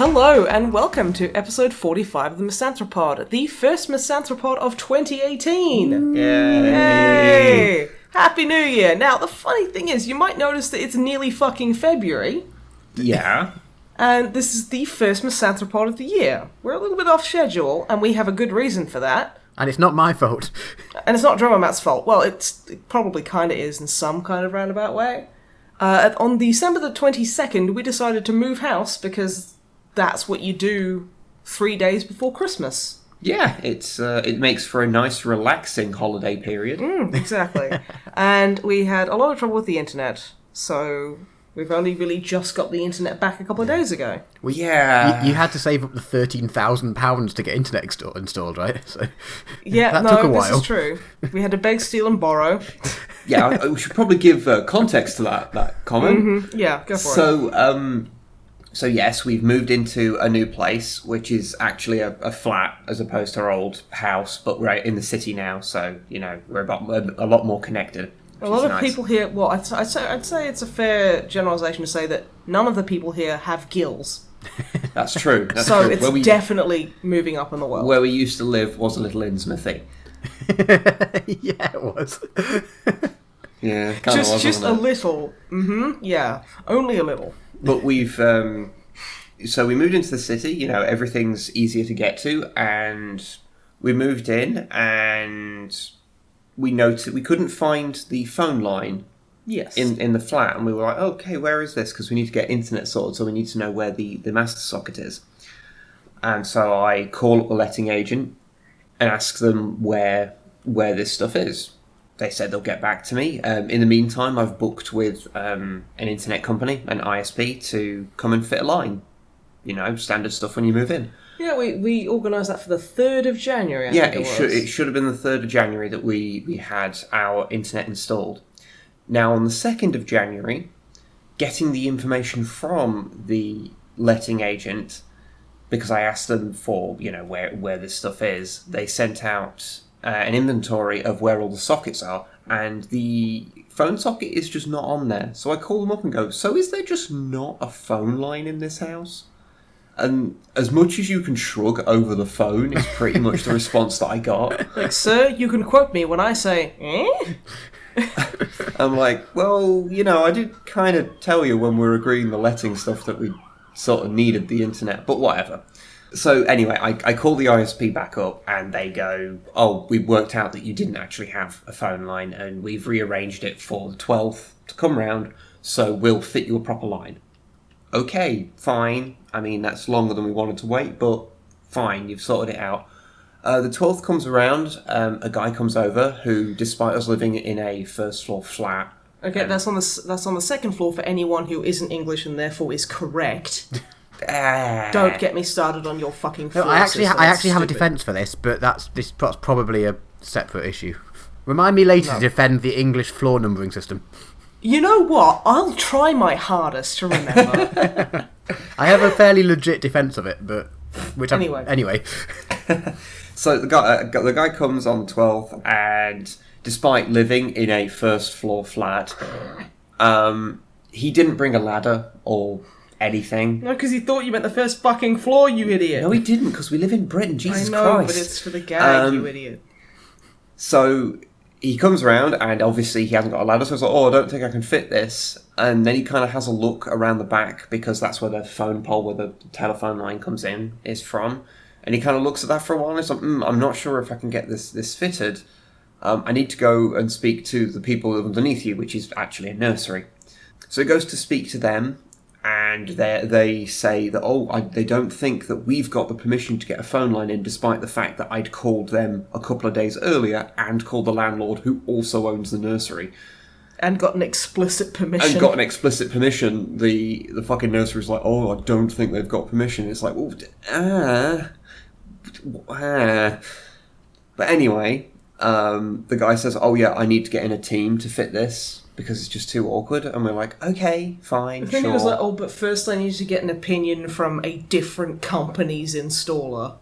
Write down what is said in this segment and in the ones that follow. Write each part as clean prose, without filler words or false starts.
Hello and welcome to episode 45 of the MisanthroPod, the first MisanthroPod of 2018! Yay! Happy New Year! Now, the funny thing is, you might notice that it's nearly fucking February. Yeah. And this is the first MisanthroPod of the year. We're a little bit off schedule, and we have a good reason for that. And it's not my fault. And it's not Drummer Matt's fault. Well, it probably kind of is in some kind of roundabout way. On December the 22nd, we decided to move house because that's what you do 3 days before Christmas. Yeah, it makes for a nice, relaxing holiday period. Exactly. And we had a lot of trouble with the internet, so we've only really just got the internet back a couple of days ago. Well, yeah. You had to save up the £13,000 to get internet installed, right? So yeah, that took a while. This is true. We had to beg, steal, and borrow. Yeah, we should probably give context to that comment. Mm-hmm. Yeah, go for it. So yes, we've moved into a new place, which is actually a flat as opposed to our old house, but we're in the city now, so, we're a lot more connected. A lot of people here, well, I'd say it's a fair generalisation to say that none of the people here have gills. That's true. That's so true. It's definitely moving up in the world. Where we used to live was a little Innsmithy. Yeah, it was. Yeah, kind of was, just a little. Mm-hmm, yeah, only a little. But we've, so we moved into the city, everything's easier to get to, and we moved in, and we noticed we couldn't find the phone line in the flat, and we were like, okay, where is this? Because we need to get internet sorted, so we need to know where the master socket is. And so I call up the letting agent and ask them where this stuff is. They said they'll get back to me. In the meantime, I've booked with an internet company, an ISP, to come and fit a line. Standard stuff when you move in. Yeah, we organised that for the 3rd of January, I think it should have been the 3rd of January that we had our internet installed. Now, on the 2nd of January, getting the information from the letting agent, because I asked them for, where this stuff is, they sent out an inventory of where all the sockets are, and the phone socket is just not on there. So I call them up and go, so is there just not a phone line in this house? And as much as you can shrug over the phone is pretty much the response that I got. Like, sir, you can quote me when I say, eh? I'm like, well, I did kind of tell you when we were agreeing the letting stuff that we sort of needed the internet, but whatever. So anyway, I call the ISP back up and they go, oh, we worked out that you didn't actually have a phone line and we've rearranged it for the 12th to come round, so we'll fit you a proper line. Okay, fine. I mean, that's longer than we wanted to wait, but fine, you've sorted it out. The 12th comes around, a guy comes over who, despite us living in a first floor flat... Okay, that's on the 2nd floor for anyone who isn't English and therefore is correct. Don't get me started on your fucking floor. No, I actually have a defence for this, but that's probably a separate issue. Remind me later to defend the English floor numbering system. You know what? I'll try my hardest to remember. I have a fairly legit defence of it, but anyway. So the guy comes on the 12th, and despite living in a first floor flat, he didn't bring a ladder or anything. No, because he thought you meant the first fucking floor, you idiot. No, he didn't, because we live in Britain. Jesus Christ. I know, but it's for the gag, you idiot. So he comes around, and obviously he hasn't got a ladder, so I was like, I don't think I can fit this. And then he kind of has a look around the back, because that's where the phone pole, where the telephone line comes in, is from. And he kind of looks at that for a while, and he's like, I'm not sure if I can get this fitted. I need to go and speak to the people underneath you, which is actually a nursery. So he goes to speak to them, and they say that, they don't think that we've got the permission to get a phone line in, despite the fact that I'd called them a couple of days earlier and called the landlord, who also owns the nursery. And got an explicit permission. The fucking nursery's like, I don't think they've got permission. It's like, But anyway, the guy says, "Oh yeah, I need to get in a team to fit this because it's just too awkward." And we're like, "Okay, fine, I think sure." it was like, "Oh, but first I need to get an opinion from a different company's installer."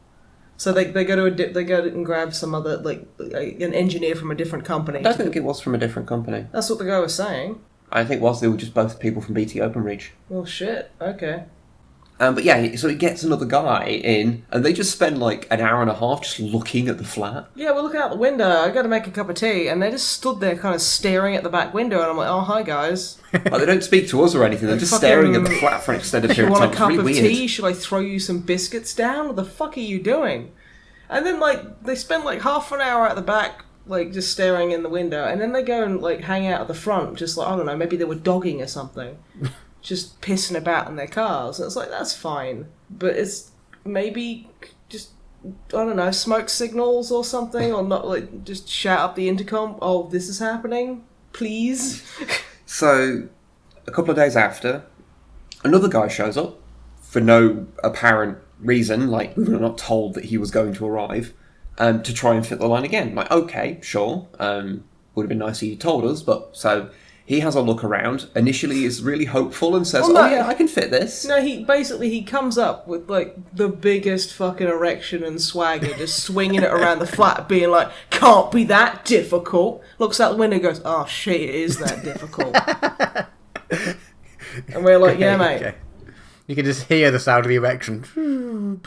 So they go and grab some other an engineer from a different company. I don't think it was from a different company. That's what the guy was saying. I think they were just both people from BT OpenReach. Well, shit. Okay. But yeah, so he gets another guy in, and they just spend like an hour and a half just looking at the flat. Yeah, we're looking out the window. I got to make a cup of tea, and they just stood there, kind of staring at the back window. And I'm like, "Oh, hi guys." Like, they don't speak to us or anything. They're just staring at the flat for an extended period of time. You want a cup it's really of weird. tea? Should I throw you some biscuits down? What the fuck are you doing? And then they spend half an hour at the back, just staring in the window, and then they go and hang out at the front, just I don't know, maybe they were dogging or something, just pissing about in their cars. And it's that's fine, but it's maybe just I don't know, smoke signals or something, or not just shout up the intercom. "Oh, this is happening, please." So, a couple of days after, another guy shows up for no apparent reason, we were not told that he was going to arrive, to try and fit the line again. Okay, sure, would have been nice if you told us, but so he has a look around, initially is really hopeful and says, "Oh yeah, I can fit this." No, he comes up with the biggest fucking erection and swagger, just swinging it around the flat, being like, "Can't be that difficult." Looks out the window and goes, "Oh shit, it is that difficult." And we're like, "Yeah, mate." Okay. You can just hear the sound of the erection.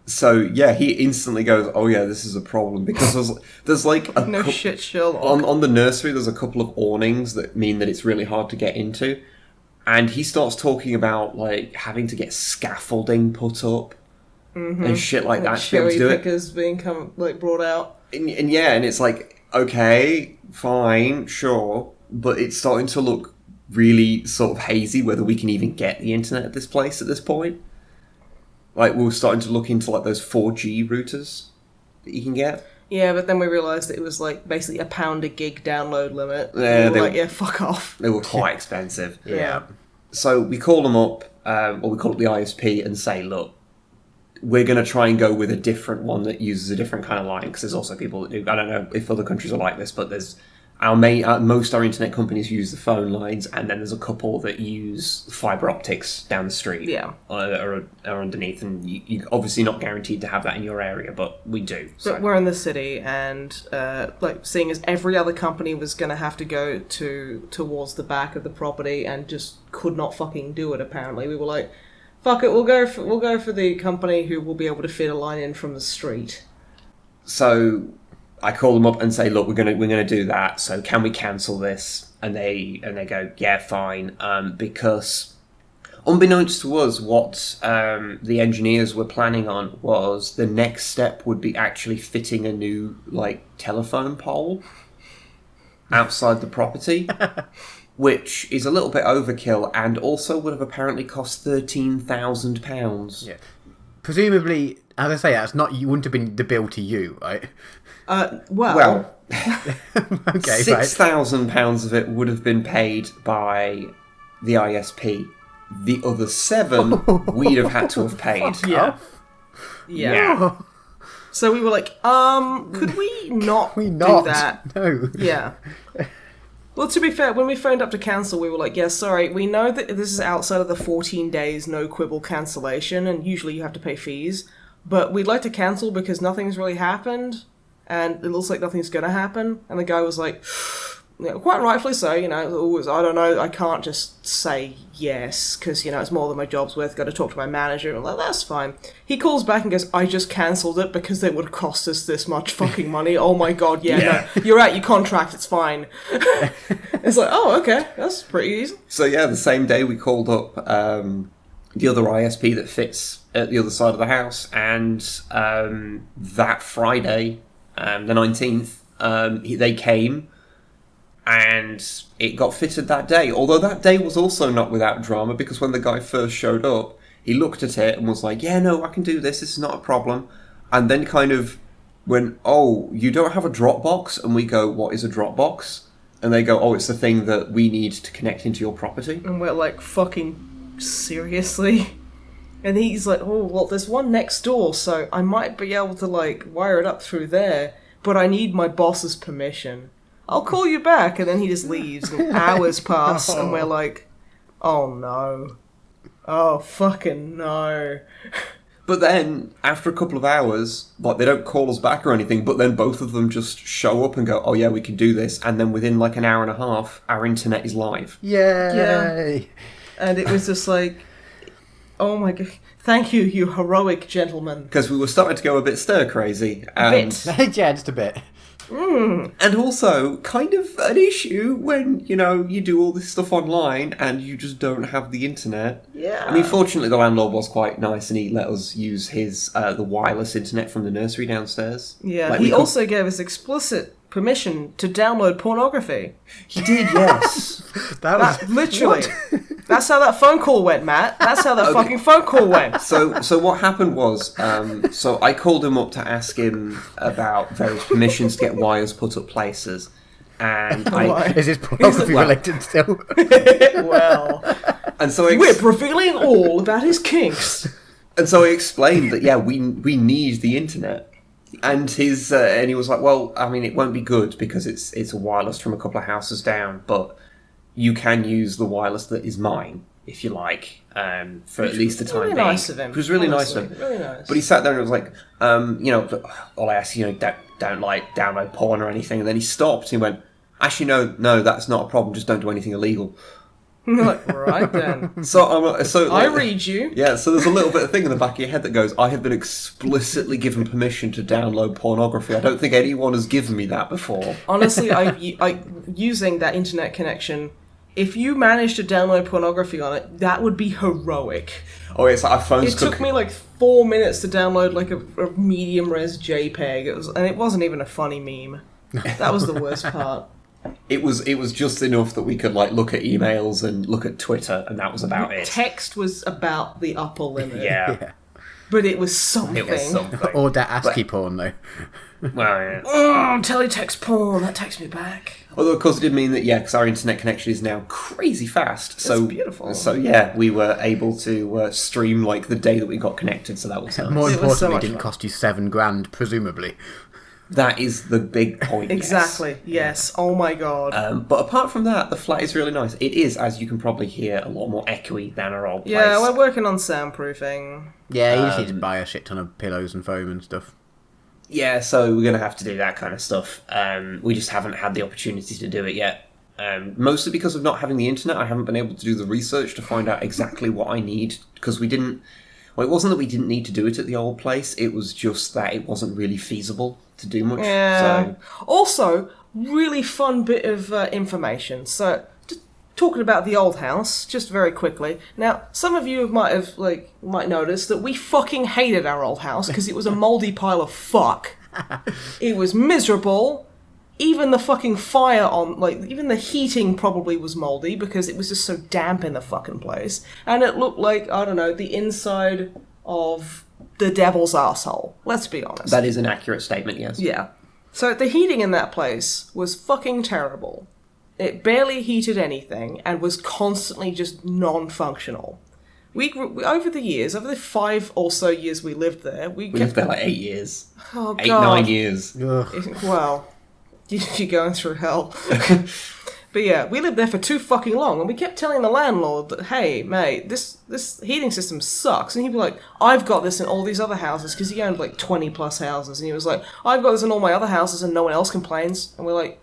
So yeah, he instantly goes, "Oh yeah, this is a problem," because there's no shit, Sherlock. on the nursery. There's a couple of awnings that mean that it's really hard to get into, and he starts talking about having to get scaffolding put up and shit like that to be able to do it. Pickers being brought out, and it's okay, fine, sure, but it's starting to look really sort of hazy whether we can even get the internet at this place at this point. We were starting to look into those 4G routers that you can get. Yeah, but then we realised that it was basically £1 a gig download limit. Yeah, we were fuck off. They were quite expensive. Yeah. So we call them up, or we call up the ISP and say, "Look, we're going to try and go with a different one that uses a different kind of line," because there's also people that do. I don't know if other countries are like this, but there's most our internet companies use the phone lines, and then there's a couple that use fibre optics down the street. Yeah. Or underneath, and you're obviously not guaranteed to have that in your area, but we do. So. But we're in the city, and seeing as every other company was going to have to go towards the back of the property and just could not fucking do it. Apparently, we were like, "Fuck it, we'll go for the company who will be able to fit a line in from the street." So I call them up and say, "Look, we're gonna do that. So can we cancel this?" And they go, "Yeah, fine." Because unbeknownst to us, what the engineers were planning on was the next step would be actually fitting a new telephone pole outside the property, which is a little bit overkill, and also would have apparently cost £13,000. Yeah. Presumably, as I say, you wouldn't have been the bill to you, right? Well, okay, £6,000 of it would have been paid by the ISP. The other 7 we'd have had to have paid. Yeah. So we were like, could we not do that? No. Yeah. Well, to be fair, when we phoned up to cancel, we were like, "Yeah, sorry, we know that this is outside of the 14 days no quibble cancellation, and usually you have to pay fees, but we'd like to cancel because nothing's really happened, and it looks like nothing's going to happen." And the guy was like, quite rightfully so, I don't know, I can't just say yes, because, it's more than my job's worth, got to talk to my manager, and I'm like, "That's fine." He calls back and goes, "I just cancelled it because it would have cost us this much fucking money." Oh my god, no, you're out, your contract, it's fine. It's like, oh, okay, that's pretty easy. So yeah, the same day we called up the other ISP that fits at the other side of the house, and that Friday, the 19th, they came, and it got fitted that day. Although that day was also not without drama, because when the guy first showed up, he looked at it and was like, "Yeah, no, I can do this, this is not a problem." And then kind of went, "Oh, you don't have a Dropbox?" And we go, "What is a Dropbox?" And they go, "Oh, it's the thing that we need to connect into your property." And we're like, "Fucking seriously?" And he's like, "Oh, well, there's one next door, so I might be able to, wire it up through there. but I need my boss's permission. I'll call you back. And then he just leaves, and hours pass, and we're like, oh no. Oh, fucking no. But then, after a couple of hours, like, they don't call us back or anything, but then both of them just show up and go, oh yeah, we can do this, and then within like an hour and a half, our internet is live. Yay! Yeah. And it was just like, oh my god, thank you, you heroic gentlemen. Because we were starting to go a bit stir-crazy. A bit. Yeah, just a bit. And also, kind of an issue when, you do all this stuff online and you just don't have the internet. Yeah. I mean, fortunately, the landlord was quite nice and he let us use his the wireless internet from the nursery downstairs. Yeah, Like, he also gave us explicit permission to download pornography. He did, yes. That was... Literally. That's how that phone call went, Matt. That's how that fucking phone call went. So what happened was, so I called him up to ask him about various permissions to get wires put up places. And Is this pornography related still? Well... And so We're revealing all about his kinks. And so I explained that, yeah, we need the internet. And he was like, well, I mean, it won't be good because it's a wireless from a couple of houses down, but you can use the wireless that is mine, if you like, for at least the time being. Nice of him. It was really nice of him. Really nice. But he sat there and was like, all I asked, don't like download porn or anything. And then he stopped. He went, actually, no, that's not a problem. Just don't do anything illegal. I'm like, right then. I read you. Yeah, so there's a little bit of thing in the back of your head that goes, I have been explicitly given permission to download pornography. I don't think anyone has given me that before. Honestly, I using that internet connection, if you managed to download pornography on it, that would be heroic. Oh, it's like our phones took me like 4 minutes to download like a medium res JPEG. And it wasn't even a funny meme. That was the worst part. It was just enough that we could like look at emails and look at Twitter, and that was about it. Text was about the upper limit. Yeah. But it was something. It was something. Or that ASCII porn, though. Well, yeah. Teletext porn, that takes me back. Although, of course, it did mean that, because our internet connection is now crazy fast. So That's beautiful. So, yeah, we were able to stream, like, the day that we got connected, so that was nice. More It was so importantly, much didn't fun. cost you $7,000, presumably. That is the big point. Exactly, yes. Oh my god. But apart from that, the flat is really nice. It is, as you can probably hear, a lot more echoey than our old place. Yeah, we're working on soundproofing. Yeah, you just need to buy a shit ton of pillows and foam and stuff. Yeah, so we're going to have to do that kind of stuff. We just haven't had the opportunity to do it yet. Mostly because of not having the internet, I haven't been able to do the research to find out exactly what I need, because we didn't... Well, it wasn't that we didn't need to do it at the old place, it was just that it wasn't really feasible to do much. Yeah. So, Also, really fun bit of information. So, just talking about the old house, just very quickly. Now, some of you might notice that we fucking hated our old house because it was a mouldy pile of fuck. It was miserable. Even the fucking fire even the heating probably was mouldy because it was just so damp in the fucking place. And it looked like, I don't know, the inside of the devil's arsehole. Let's be honest. that is an accurate statement, yes. Yeah. So the heating in that place was fucking terrible. It barely heated anything and was constantly just non-functional. We over the 5 or so years we lived there, we We lived there like 8 years. Oh, God. 8-9 years. Well, you're going through hell. But yeah, we lived there for too fucking long, and we kept telling the landlord that, hey, mate, this heating system sucks. And he'd be like, I've got this in all these other houses, because he owned like 20 plus houses. And he was like, I've got this in all my other houses, and no one else complains. And we're like,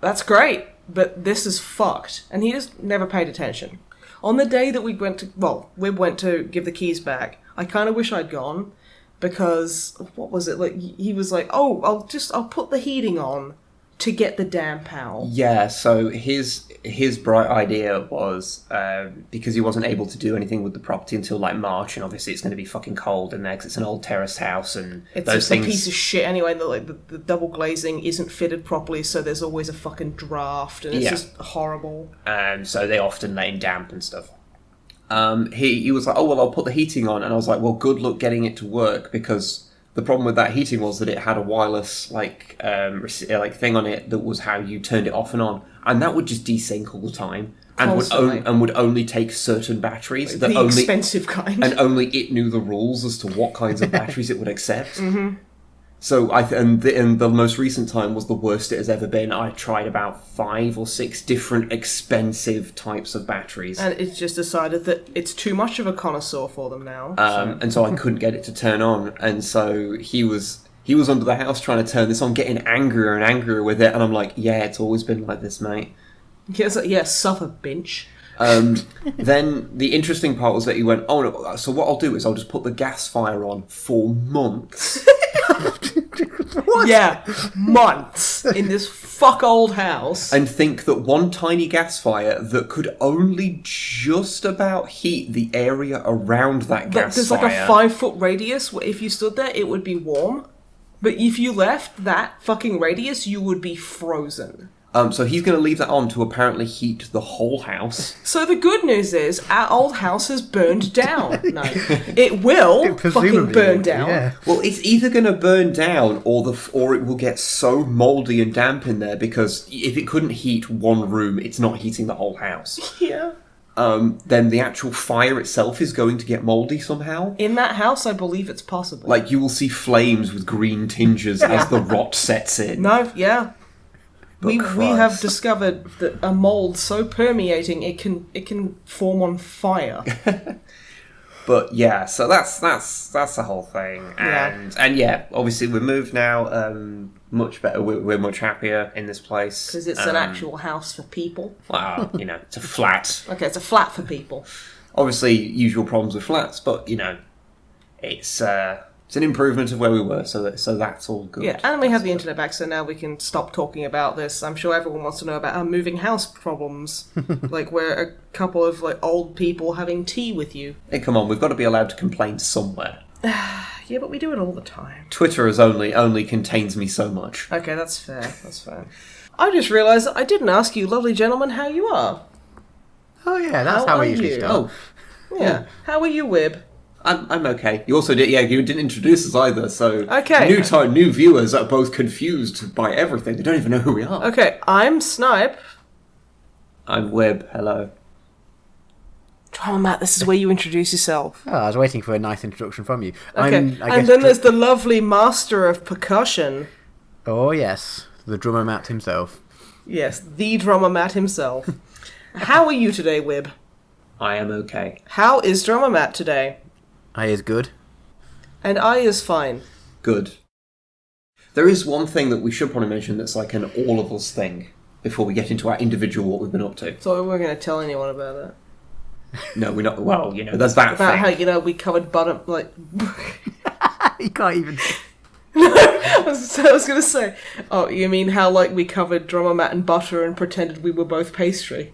that's great, but this is fucked. And he just never paid attention. On the day that we went to give the keys back, I kind of wish I'd gone, because, what was it, like, he was like, oh, I'll put the heating on to get the damp out. Yeah, so his bright idea was, because he wasn't able to do anything with the property until like March, and obviously it's going to be fucking cold in there because it's an old terraced house, and It's those just things... a piece of shit anyway. The double glazing isn't fitted properly, so there's always a fucking draft, and it's just horrible. So they often let in damp and stuff. He was like, oh, well, I'll put the heating on. And I was like, well, good luck getting it to work, because the problem with that heating was that it had a wireless thing on it that was how you turned it off and on. And that would just desync all the time. And would only take certain batteries. The expensive kind. And only it knew the rules as to what kinds of batteries it would accept. Mm-hmm. So and the most recent time was the worst it has ever been. I tried about 5 or 6 different expensive types of batteries. And it's just decided that it's too much of a connoisseur for them now. And so I couldn't get it to turn on. And so he was under the house trying to turn this on, getting angrier and angrier with it. And I'm like, yeah, it's always been like this, mate. Yes, suffer, bench. Then the interesting part was that he went, oh no, so what I'll do is I'll just put the gas fire on for months. What? Yeah, months in this fuck old house. And think that one tiny gas fire that could only just about heat the area around that gas There's fire. like a 5-foot radius where if you stood there, it would be warm. But if you left that fucking radius, you would be frozen. So he's going to leave that on to apparently heat the whole house. So the good news is, our old house has burned down. No, it will fucking burn down. Yeah. Well, it's either going to burn down or it will get so mouldy and damp in there because if it couldn't heat one room, it's not heating the whole house. Yeah. Then the actual fire itself is going to get mouldy somehow. In that house, I believe it's possible. Like, you will see flames with green tinges as the rot sets in. No, yeah. We have Christ. discovered that a mold so permeating it can form on fire. But yeah, so that's the whole thing, and yeah, obviously we're moved now. Much better. We're much happier in this place Because it's an actual house for people. Well, it's a flat. Okay, it's a flat for people. Obviously, usual problems with flats, but it's an improvement of where we were, so that's all good. Yeah, and we have the internet back, so now we can stop talking about this. I'm sure everyone wants to know about our moving house problems. Like, we're a couple of old people having tea with you. Hey, come on, we've got to be allowed to complain somewhere. Yeah, but we do it all the time. Twitter is only contains me so much. Okay, that's fair. That's fair. I just realised that I didn't ask you, lovely gentlemen, how you are. Oh yeah, that's how we are usually you? start. Yeah. How are you, Wib? I'm okay. You also you didn't introduce us either, so Okay. new viewers are both confused by everything. They don't even know who we are. Okay, I'm Snipe. I'm Webb. Hello. Drama Matt, this is where you introduce yourself. Oh, I was waiting for a nice introduction from you. Okay, and then there's the lovely master of percussion. Oh yes, the drummer Matt himself. Yes, the drummer Matt himself. How are you today, Wib? I am okay. How is drummer Matt today? I is good. And I is fine. Good. There is one thing that we should probably mention that's like an all of us thing before we get into our individual what we've been up to. So we're going to tell anyone about that. No, we're not. Well, there's that About thing. how, we covered bottom, You can't even... I was going to say, oh, you mean how, we covered drummer Matt and butter and pretended we were both pastry?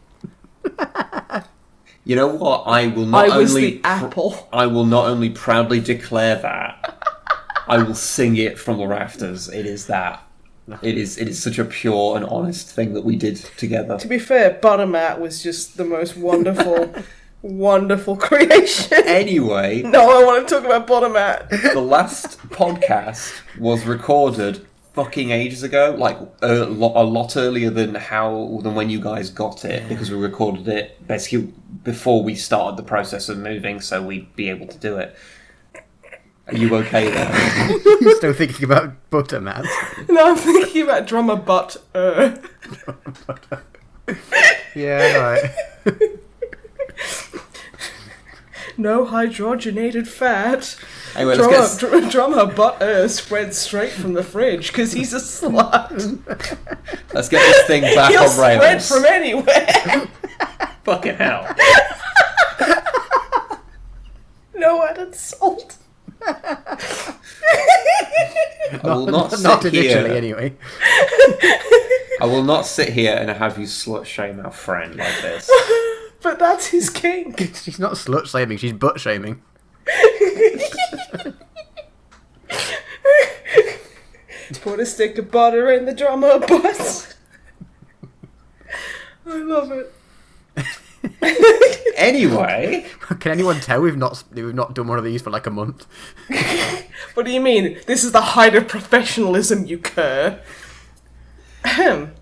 You know what? I will not I was only the apple. I will not only proudly declare that, I will sing it from the rafters. It is that. It is such a pure and honest thing that we did together. To be fair, butter Matt was just the most wonderful, wonderful creation. Anyway, No, I want to talk about butter Matt. the last podcast was recorded fucking ages ago, a lot earlier than when you guys got it, because we recorded it basically before we started the process of moving, so we'd be able to do it. Are you okay there? You're still thinking about butter, Matt. No, I'm thinking about drummer butt. Yeah, right. No hydrogenated fat. Anyway, let's get Drummer butt spread straight from the fridge because he's a slut. this thing back He'll on rails. spread from anywhere. Fucking hell. No added salt. I will not Not sit initially, here. anyway. I will not sit here and have you slut shame our friend like this. But that's his kink. She's not slut shaming, she's butt shaming. Put a stick of butter in the drummer butt. I love it. Anyway, Can anyone tell we've not done one of these for a month? What do you mean? This is the height of professionalism, you cur. Ahem.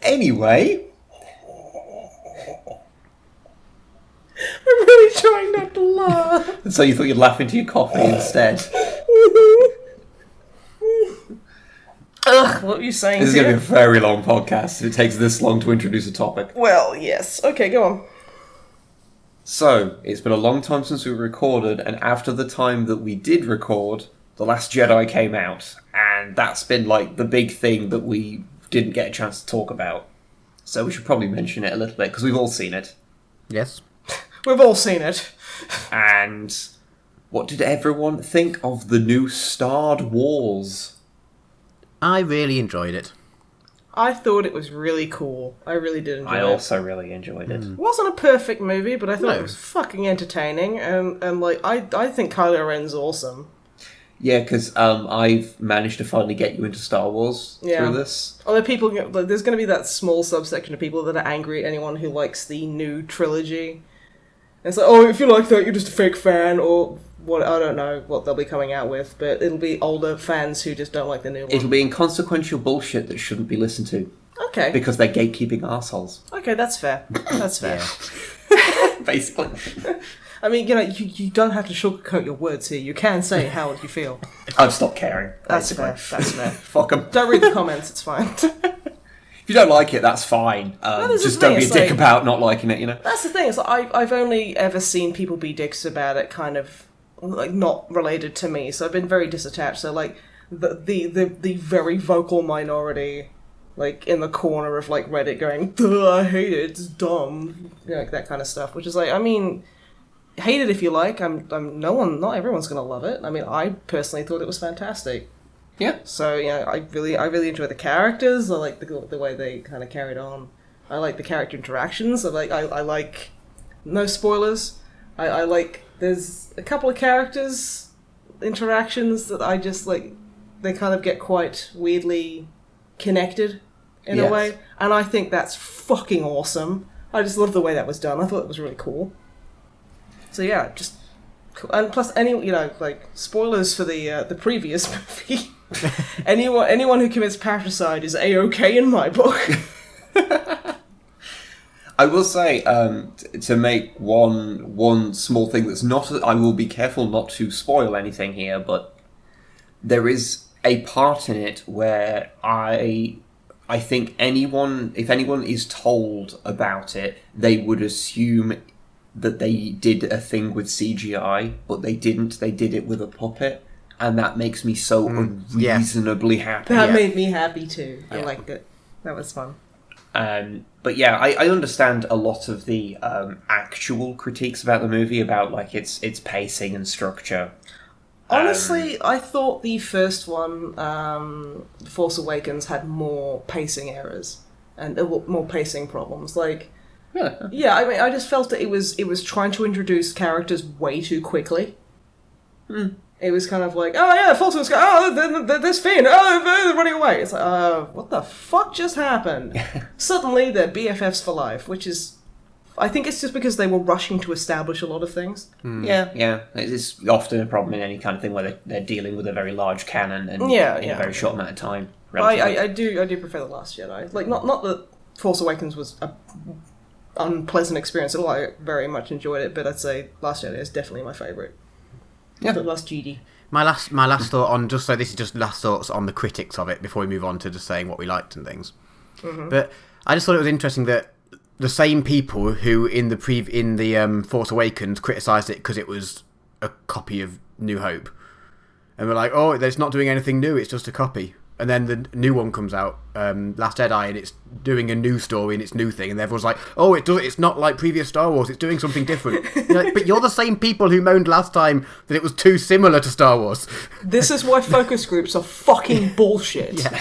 anyway, I'm really trying not to laugh. so you thought you'd laugh into your coffee instead. Ugh, what are you saying? This is going to be a very long podcast. It takes this long to introduce a topic. Well, yes. Okay, go on. So, it's been a long time since we recorded, and after the time that we did record, The Last Jedi came out, and that's been, like, the big thing that we didn't get a chance to talk about. So we should probably mention it a little bit, because we've all seen it. Yes. We've all seen it. And what did everyone think of the new Starred Wars? I really enjoyed it. I thought it was really cool. I really did enjoy it. I also really enjoyed it. It wasn't a perfect movie, but I thought No. it was fucking entertaining, and like, I think Kylo Ren's awesome. Yeah, because I've managed to finally get you into Star Wars Yeah. through this. Although there's going to be that small subsection of people that are angry at anyone who likes the new trilogy. And it's like, oh, if you like that, you're just a fake fan, or what? I don't know what they'll be coming out with, but it'll be older fans who just don't like the new one. It'll be inconsequential bullshit that shouldn't be listened to. Okay. Because they're gatekeeping arseholes. Okay, that's fair. That's fair. Basically. I mean, you don't have to sugarcoat your words here. You can say how you feel. I've stopped caring. That's basically. fair. That's fair. Fuck 'em. Don't read the comments. It's fine. If you don't like it, that's fine. this is Just the don't thing, be a it's dick like- about not liking it, you know? That's the thing. Is I've only ever seen people be dicks about it, kind of like not related to me. So I've been very disattached. So like the very vocal minority, like in the corner of like Reddit, going, "Duh, I hate it. It's dumb," like that kind of stuff. Which is like, I mean, hate it if you like. Not everyone's gonna love it. I mean, I personally thought it was fantastic. Yeah. So I really enjoy the characters. I like the way they kind of carried on. I like the character interactions. I like no spoilers. I like there's a couple of characters interactions that I just like. They kind of get quite weirdly connected in a Yes. way, and I think that's fucking awesome. I just love the way that was done. I thought it was really cool. So yeah, just cool. And plus like spoilers for the previous movie. anyone who commits patricide is A-OK in my book. I will say, to make one small thing that's not... I will be careful not to spoil anything here, but there is a part in it where I think if anyone is told about it, they would assume that they did a thing with CGI, but they didn't. They did it with a puppet, and that makes me so unreasonably happy. That made me happy too. I liked it. That was fun. But yeah, I understand a lot of the actual critiques about the movie, about like its pacing and structure. Honestly, I thought the first one, Force Awakens, had more pacing errors and more pacing problems. Like, Really? yeah, I mean, I just felt that it was trying to introduce characters way too quickly. It was kind of like, oh yeah, Force Awakens, oh, there's Finn, oh, they're running away. It's like, what the fuck just happened? Suddenly, they're BFFs for life, which is... I think it's just because they were rushing to establish a lot of things. Yeah. It's often a problem in any kind of thing where they're dealing with a very large canon and in a very short amount of time. But I do prefer The Last Jedi. Like, not that Force Awakens was a unpleasant experience at all. I very much enjoyed it, but I'd say Last Jedi is definitely my favourite. Yeah. The Last Jedi. My last thought on, just so this is just last thoughts on the critics of it before we move on to just saying what we liked and things. But I just thought it was interesting that the same people who in the Force Awakens criticised it because it was a copy of New Hope, and we're like, oh, it's not doing anything new, it's just a copy. And then the new one comes out, Last Jedi, and it's doing a new story and it's new thing, and everyone's like, oh, it's not like previous Star Wars, it's doing something different. You're like, but you're the same people who moaned last time that it was too similar to Star Wars. This is why focus groups are fucking bullshit. Yeah.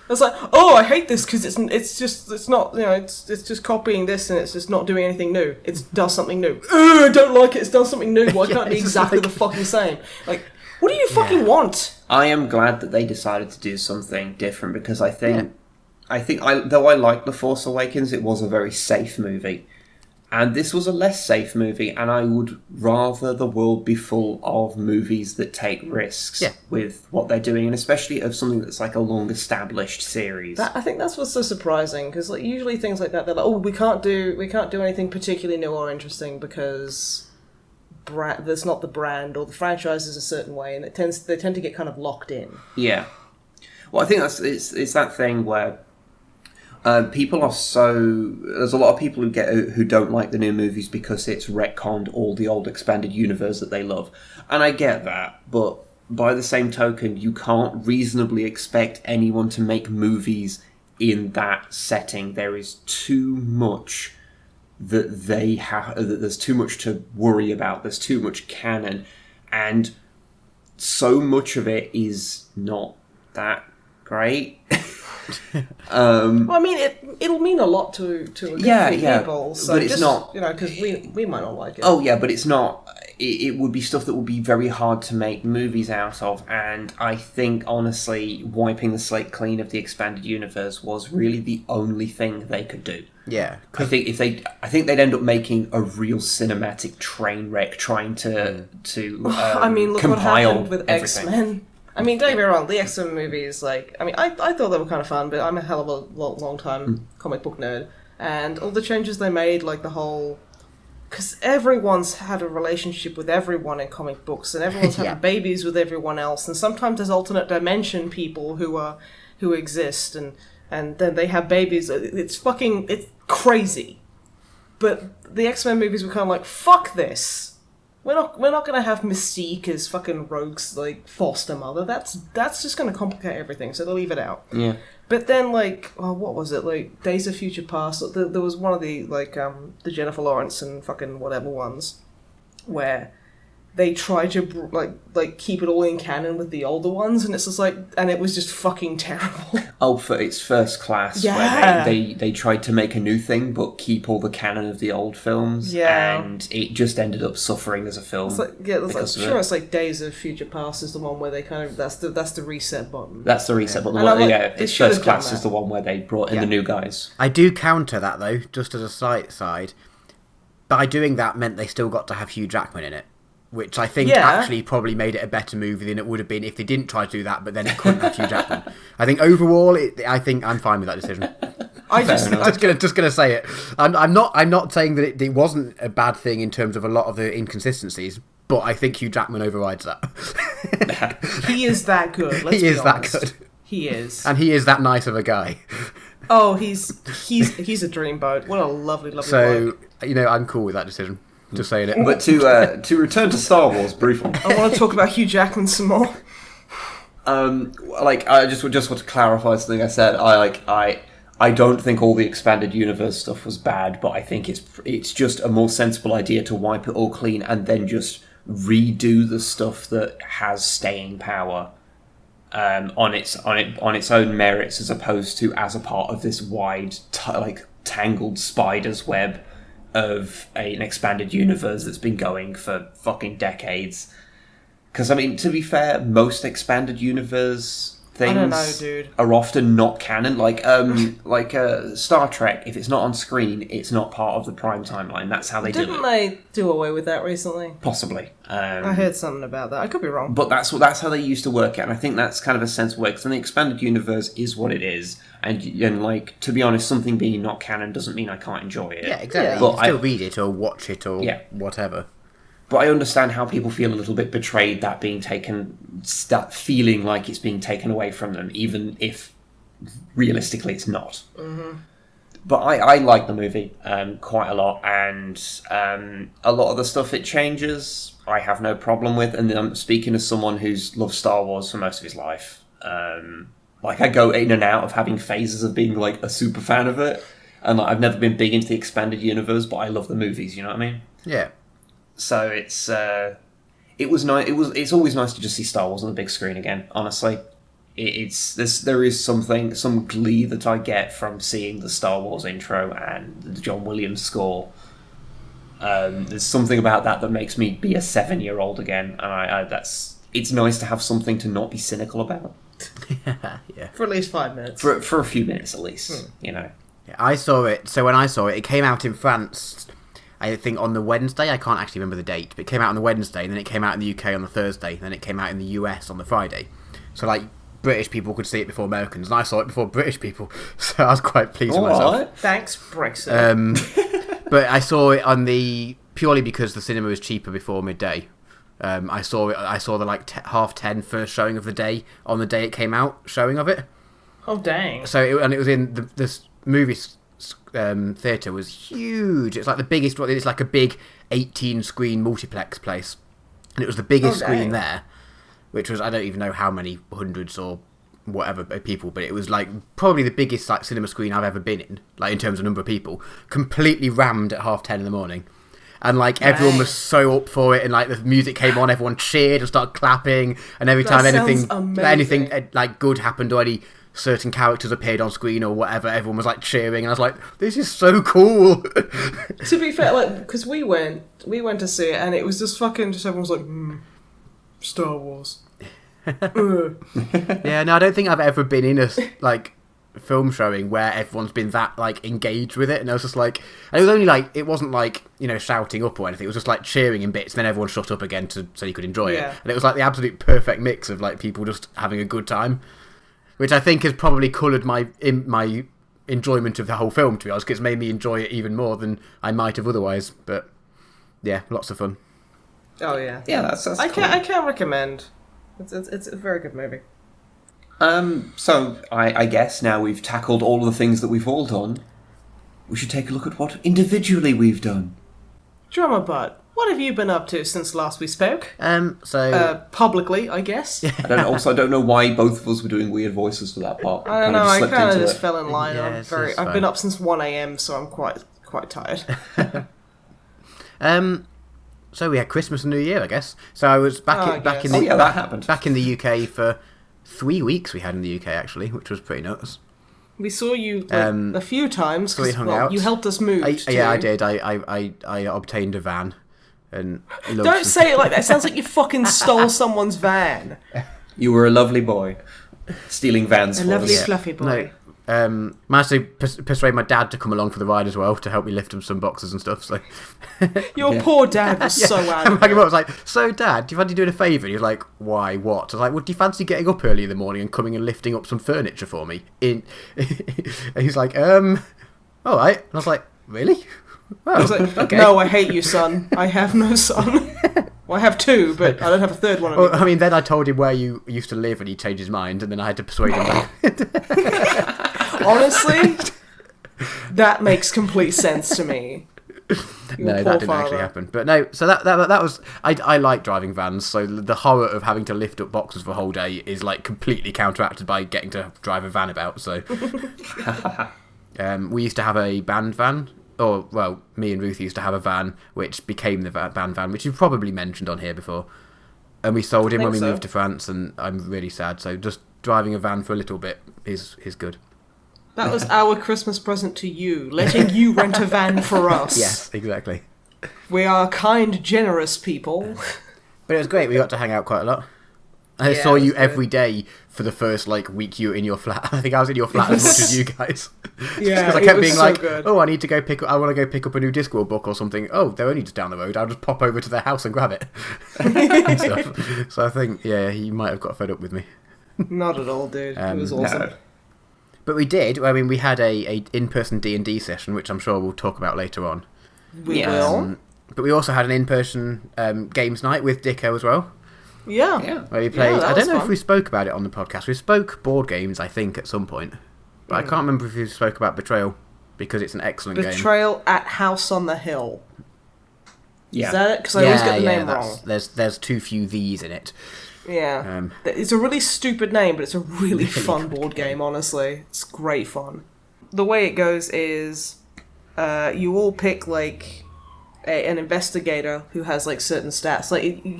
It's like, oh, I hate this because it's just copying this and it's just not doing anything new. It does something new. I don't like it. It's done something new. Why can't it be it's exactly like- the fucking same? Like, what do you fucking want? I am glad that they decided to do something different, because I think though I liked The Force Awakens, it was a very safe movie. And this was a less safe movie, and I would rather the world be full of movies that take risks with what they're doing, and especially of something that's like a long-established series. I think that's what's so surprising, because like usually things like that, they're like, oh, we can't do anything particularly new or interesting because there's not the brand or the franchise is a certain way, and they tend to get kind of locked in. Yeah. Well, I think it's that thing where people are so... There's a lot of people who don't like the new movies because it's retconned all the old expanded universe that they love. And I get that, but by the same token, you can't reasonably expect anyone to make movies in that setting. There is too much that they have... There's too much to worry about. There's too much canon. And so much of it is not that great. Well, I mean, it'll mean a lot to a good few people. So but it's not, because we might not like it. Oh yeah, but it's not. It would be stuff that would be very hard to make movies out of, and I think honestly, wiping the slate clean of the expanded universe was really the only thing they could do. Yeah, I think they'd end up making a real cinematic train wreck trying to I mean, look what happened with everything. X-Men. I mean, don't get me wrong, the X-Men movies, I thought they were kind of fun, but I'm a hell of a long-time comic book nerd, and all the changes they made, like the whole... Because everyone's had a relationship with everyone in comic books, and everyone's having babies with everyone else, and sometimes there's alternate dimension people who exist, and then they have babies. It's crazy. But the X-Men movies were kind of like, fuck this. We're not going to have Mystique as fucking Rogue's foster mother. That's just going to complicate everything. So they'll leave it out. Yeah. But then what was it? Days of Future Past. There was one of the the Jennifer Lawrence and fucking whatever ones where they tried to keep it all in canon with the older ones, and it's just and it was just fucking terrible. Oh, for its First Class, yeah. where they tried to make a new thing but keep all the canon of the old films, and it just ended up suffering as a film. It's Days of Future Past is the one where they kind of that's the reset button. That's the reset button. Its First Class is the one where they brought in the new guys. I do counter that though, just as a slight side. By doing that meant they still got to have Hugh Jackman in it. Which I think actually probably made it a better movie than it would have been if they didn't try to do that, but then it couldn't have Hugh Jackman. I think overall, I think I'm fine with that decision. I'm just gonna say it. I'm not saying that it wasn't a bad thing in terms of a lot of the inconsistencies, but I think Hugh Jackman overrides that. He is that good. Let's be honest. That good. He is, and he is that nice of a guy. Oh, he's a dreamboat. What a lovely bloke. So I'm cool with that decision. Just saying it. But to return to Star Wars briefly, I want to talk about Hugh Jackman some more. I just want to clarify something I said. I don't think all the expanded universe stuff was bad, but I think it's just a more sensible idea to wipe it all clean and then just redo the stuff that has staying power on its own merits, as opposed to as a part of this wide tangled spider's web of an expanded universe that's been going for fucking decades. Because, I mean, to be fair, most expanded universe things are often not canon. Star Trek, if it's not on screen, it's not part of the Prime timeline. That's how they do it. Didn't they do away with that recently? Possibly. I heard something about that. I could be wrong. But that's how they used to work it, and I think that's kind of a sensible way, because then the expanded universe is what it is, and to be honest, something being not canon doesn't mean I can't enjoy it. Yeah, exactly. But you can still read it or watch it or whatever. But I understand how people feel a little bit betrayed that feeling like it's being taken away from them, even if realistically it's not. Mm-hmm. But I like the movie quite a lot, and a lot of the stuff it changes, I have no problem with. And I'm speaking as someone who's loved Star Wars for most of his life. I go in and out of having phases of being a super fan of it, and I've never been big into the expanded universe, but I love the movies. You know what I mean? Yeah. So it was nice. It's always nice to just see Star Wars on the big screen again. Honestly, there is some glee that I get from seeing the Star Wars intro and the John Williams score. There's something about that makes me be a 7-year-old again, and it's nice to have something to not be cynical about. Yeah. For at least 5 minutes. For a few minutes at least, Yeah, I saw it. So when I saw it, it came out in France, I think on the Wednesday. I can't actually remember the date, but it came out on the Wednesday, and then it came out in the UK on the Thursday, and then it came out in the US on the Friday. So British people could see it before Americans, and I saw it before British people, so I was quite pleased with myself. Right. Thanks, Brexit. But I saw it purely because the cinema was cheaper before midday. I saw the like 10:30 first showing of the day on the day it came out, showing of it. Oh dang! So it was in this movie theatre was huge. It's like the biggest. It's like a big 18-screen multiplex place, and it was the biggest screen there, which was, I don't even know how many hundreds or whatever people, but it was like probably the biggest like cinema screen I've ever been in, like in terms of number of people. Completely rammed at 10:30 in the morning. And like everyone was so up for it, and like the music came on, everyone cheered and started clapping, and every time anything like good happened or any certain characters appeared on screen or whatever, everyone was like cheering, and I was like, "This is so cool." To be fair, like because we went to see it, and it was just everyone was like, Star Wars. Yeah, no, I don't think I've ever been in a like film showing where everyone's been that like engaged with it, and I was just like, and it was only like, it wasn't like, you know, shouting up or anything, it was just like cheering in bits, and then everyone shut up again so you could enjoy it, and it was like the absolute perfect mix of like people just having a good time, which I think has probably coloured my enjoyment of the whole film, to be honest, because it's made me enjoy it even more than I might have otherwise. But yeah, lots of fun. Oh yeah, that's cool. I can't recommend. It's a very good movie. So I guess now we've tackled all of the things that we've all done, we should take a look at what individually we've done. Drummer Butt, what have you been up to since last we spoke? Publicly, I guess. I don't know why both of us were doing weird voices for that part. I don't know, I kind of just fell in line. I've been up since 1 a.m, so I'm quite tired. So we had Christmas and New Year, I guess. So I was back in the UK for 3 weeks. We had in the UK actually, which was pretty nuts. We saw you a few times. So we hung out. You helped us move. I did. I obtained a van. And don't say it like that. It sounds like you fucking stole someone's van. You were a lovely boy, stealing vans for us. A lovely fluffy boy. No, managed to persuade my dad to come along for the ride as well, to help me lift him some boxes and stuff. So your poor dad was so angry. I was like, "So, Dad, do you fancy doing a favour?" And he was like, "Why? What?" I was like, "Well, do you fancy getting up early in the morning and coming and lifting up some furniture for me?" And he's like, "All right." And I was like, "Really?" Well, I was like, okay. No, I hate you, son. I have no son. Well, I have two, but I don't have a third one. Well, I mean, then I told him where you used to live, and he changed his mind, and then I had to persuade him back. Honestly, that makes complete sense to me. No, that didn't actually happen. But no, so that was... I like driving vans, so the horror of having to lift up boxes for a whole day is like completely counteracted by getting to drive a van about, so... We used to have a band van. Or, well, me and Ruth used to have a van, which became the band van, which you've probably mentioned on here before. And we sold him when we moved to France, and I'm really sad. So just driving a van for a little bit is good. That was our Christmas present to you, letting you rent a van for us. Yes, exactly. We are kind, generous people. But it was great. We got to hang out quite a lot. I saw you every day for the first week you were in your flat. I think I was in your flat as much as you guys. Yeah, because I kept being like, good. "Oh, I need to go I want to go pick up a new Discworld book or something. Oh, they're only just down the road. I'll just pop over to their house and grab it." And stuff. So I think, you might have got fed up with me. Not at all, dude. It was awesome. No. But we did. I mean, we had a in-person D&D session, which I'm sure we'll talk about later on. We will. But we also had an in-person games night with Dicko as well. Yeah. Where we played. I don't know if we spoke about it on the podcast. We spoke board games, I think, at some point. But I can't remember if we spoke about Betrayal, because it's an excellent game. Betrayal at House on the Hill. Yeah. Is that it? Because I always get the name wrong. There's too few V's in it. Yeah. It's a really stupid name, but it's a really fun board game, honestly. It's great fun. The way it goes is you all pick, an investigator who has certain stats.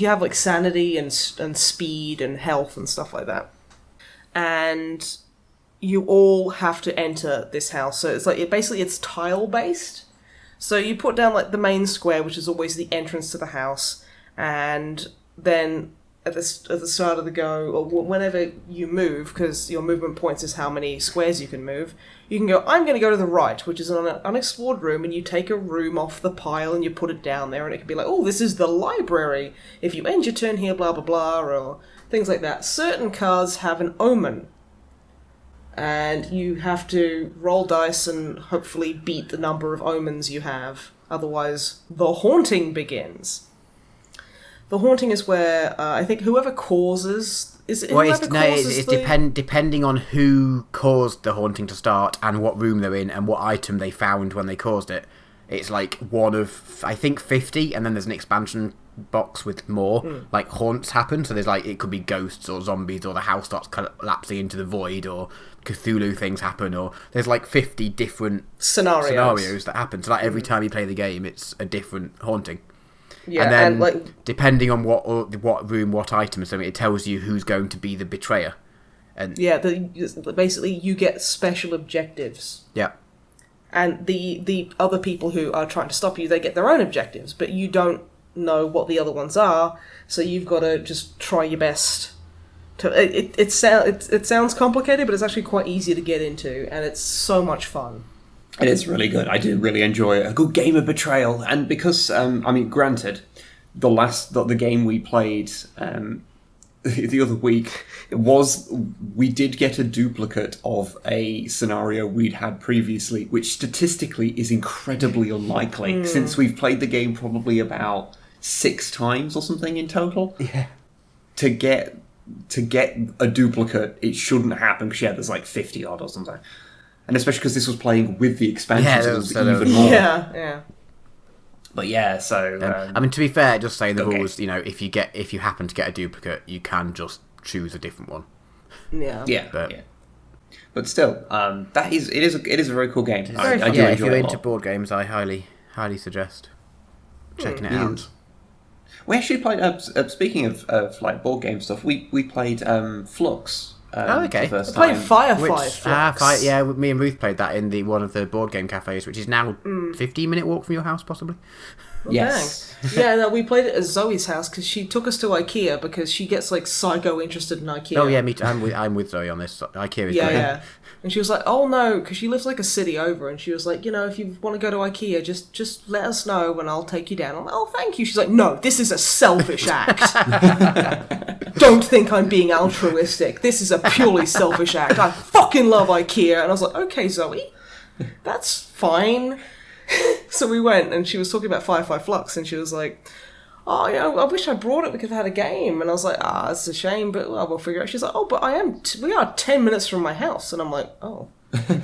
You have sanity and speed and health and stuff like that, and you all have to enter this house. So it's it's tile based. So you put down the main square, which is always the entrance to the house, and then at the start of the go, or whenever you move, because your movement points is how many squares you can move, you can go, I'm going to go to the right, which is an unexplored room, and you take a room off the pile and you put it down there, and it can be oh, this is the library. If you end your turn here, blah, blah, blah, or things like that. Certain cards have an omen, and you have to roll dice and hopefully beat the number of omens you have. Otherwise, the haunting begins. The haunting is where I think whoever causes... Is it whoever causes depending on who caused the haunting to start and what room they're in and what item they found when they caused it. It's like one of, I think, 50, and then there's an expansion box with more. Like, haunts happen, so there's like, it could be ghosts or zombies, or the house starts collapsing into the void, or Cthulhu things happen, or there's like 50 different scenarios that happen. So like every time you play the game, it's a different haunting. Yeah, and then like, depending on what room, what item, so it tells you who's going to be the betrayer. And basically you get special objectives. Yeah. And the other people who are trying to stop you, they get their own objectives, but you don't know what the other ones are, so you've got to just try your best. It sounds complicated, but it's actually quite easy to get into, and it's so much fun. It is really good. I do really enjoy a good game of betrayal, and because granted, the game we played the other week we did get a duplicate of a scenario we'd had previously, which statistically is incredibly unlikely, since we've played the game probably about 6 times or something in total. Yeah. To get a duplicate, it shouldn't happen, because there's like 50 odd or something. And especially because this was playing with the expansions, it was even more. Yeah. But yeah, so... I mean, to be fair, just say the rules, if you happen to get a duplicate, you can just choose a different one. Yeah. But still, it is a very cool game. I do enjoy if you're it into board games, I highly suggest checking it out. We actually played, speaking of like board game stuff, we played Flux. Okay. The first I played time. Firefly Flux. Me and Ruth played that in one of the board game cafes, which is now 15-minute walk from your house, possibly. Well, yes. Dang. No, we played it at Zoe's house because she took us to IKEA because she gets like psycho interested in IKEA. Oh yeah, me too. I'm with Zoe on this. IKEA is great. Yeah. And she was like, "Oh no," because she lives like a city over, and she was like, "If you want to go to IKEA, just let us know, and I'll take you down." I'm like, "Oh, thank you." She's like, "No, this is a selfish act. Don't think I'm being altruistic. This is a purely selfish act. I fucking love IKEA." And I was like, "Okay, Zoe, that's fine." So we went, and she was talking about Firefly Flux, and she was like, "Oh, I wish I brought it because I had a game." And I was like, "It's a shame, but we'll figure it out." She's like, "Oh, but we are 10 minutes from my house." And I'm like, "Oh."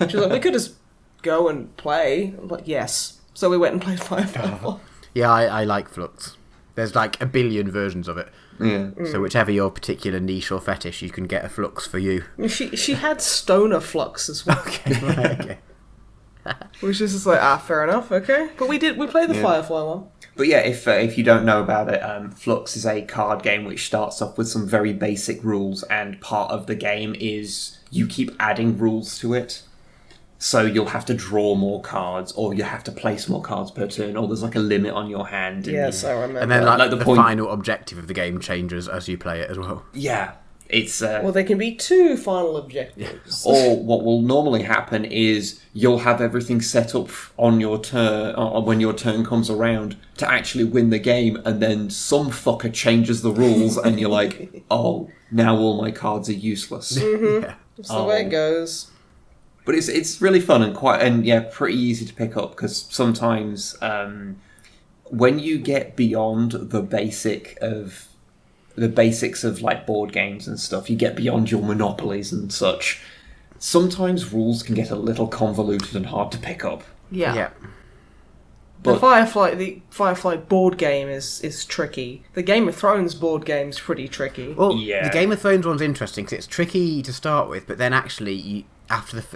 She's like, "We could just go and play." I'm like, "Yes." So we went and played Firefly Flux. Yeah, I like Flux. There's like a billion versions of it. Yeah. So whichever your particular niche or fetish, you can get a Flux for you. She had Stoner Flux as well. Okay. Which is just like, fair enough, okay. But we played the Firefly one. But yeah, if you don't know about it, Flux is a card game which starts off with some very basic rules, and part of the game is you keep adding rules to it. So you'll have to draw more cards, or you have to place more cards per turn, or there's like a limit on your hand. Yes, I remember. And then like the final objective of the game changes as you play it as well. Yeah. It's well, there can be 2 final objectives. Or what will normally happen is you'll have everything set up on your turn, when your turn comes around, to actually win the game, and then some fucker changes the rules, and you're like, "Oh, now all my cards are useless." Mm-hmm. Yeah. That's the way it goes. But it's really fun and pretty easy to pick up, because sometimes when you get beyond the basics of like board games and stuff, you get beyond your monopolies and such, sometimes rules can get a little convoluted and hard to pick up. Yeah. But the Firefly board game is tricky. The Game of Thrones board game's pretty tricky. Well, the Game of Thrones one's interesting because it's tricky to start with, but then actually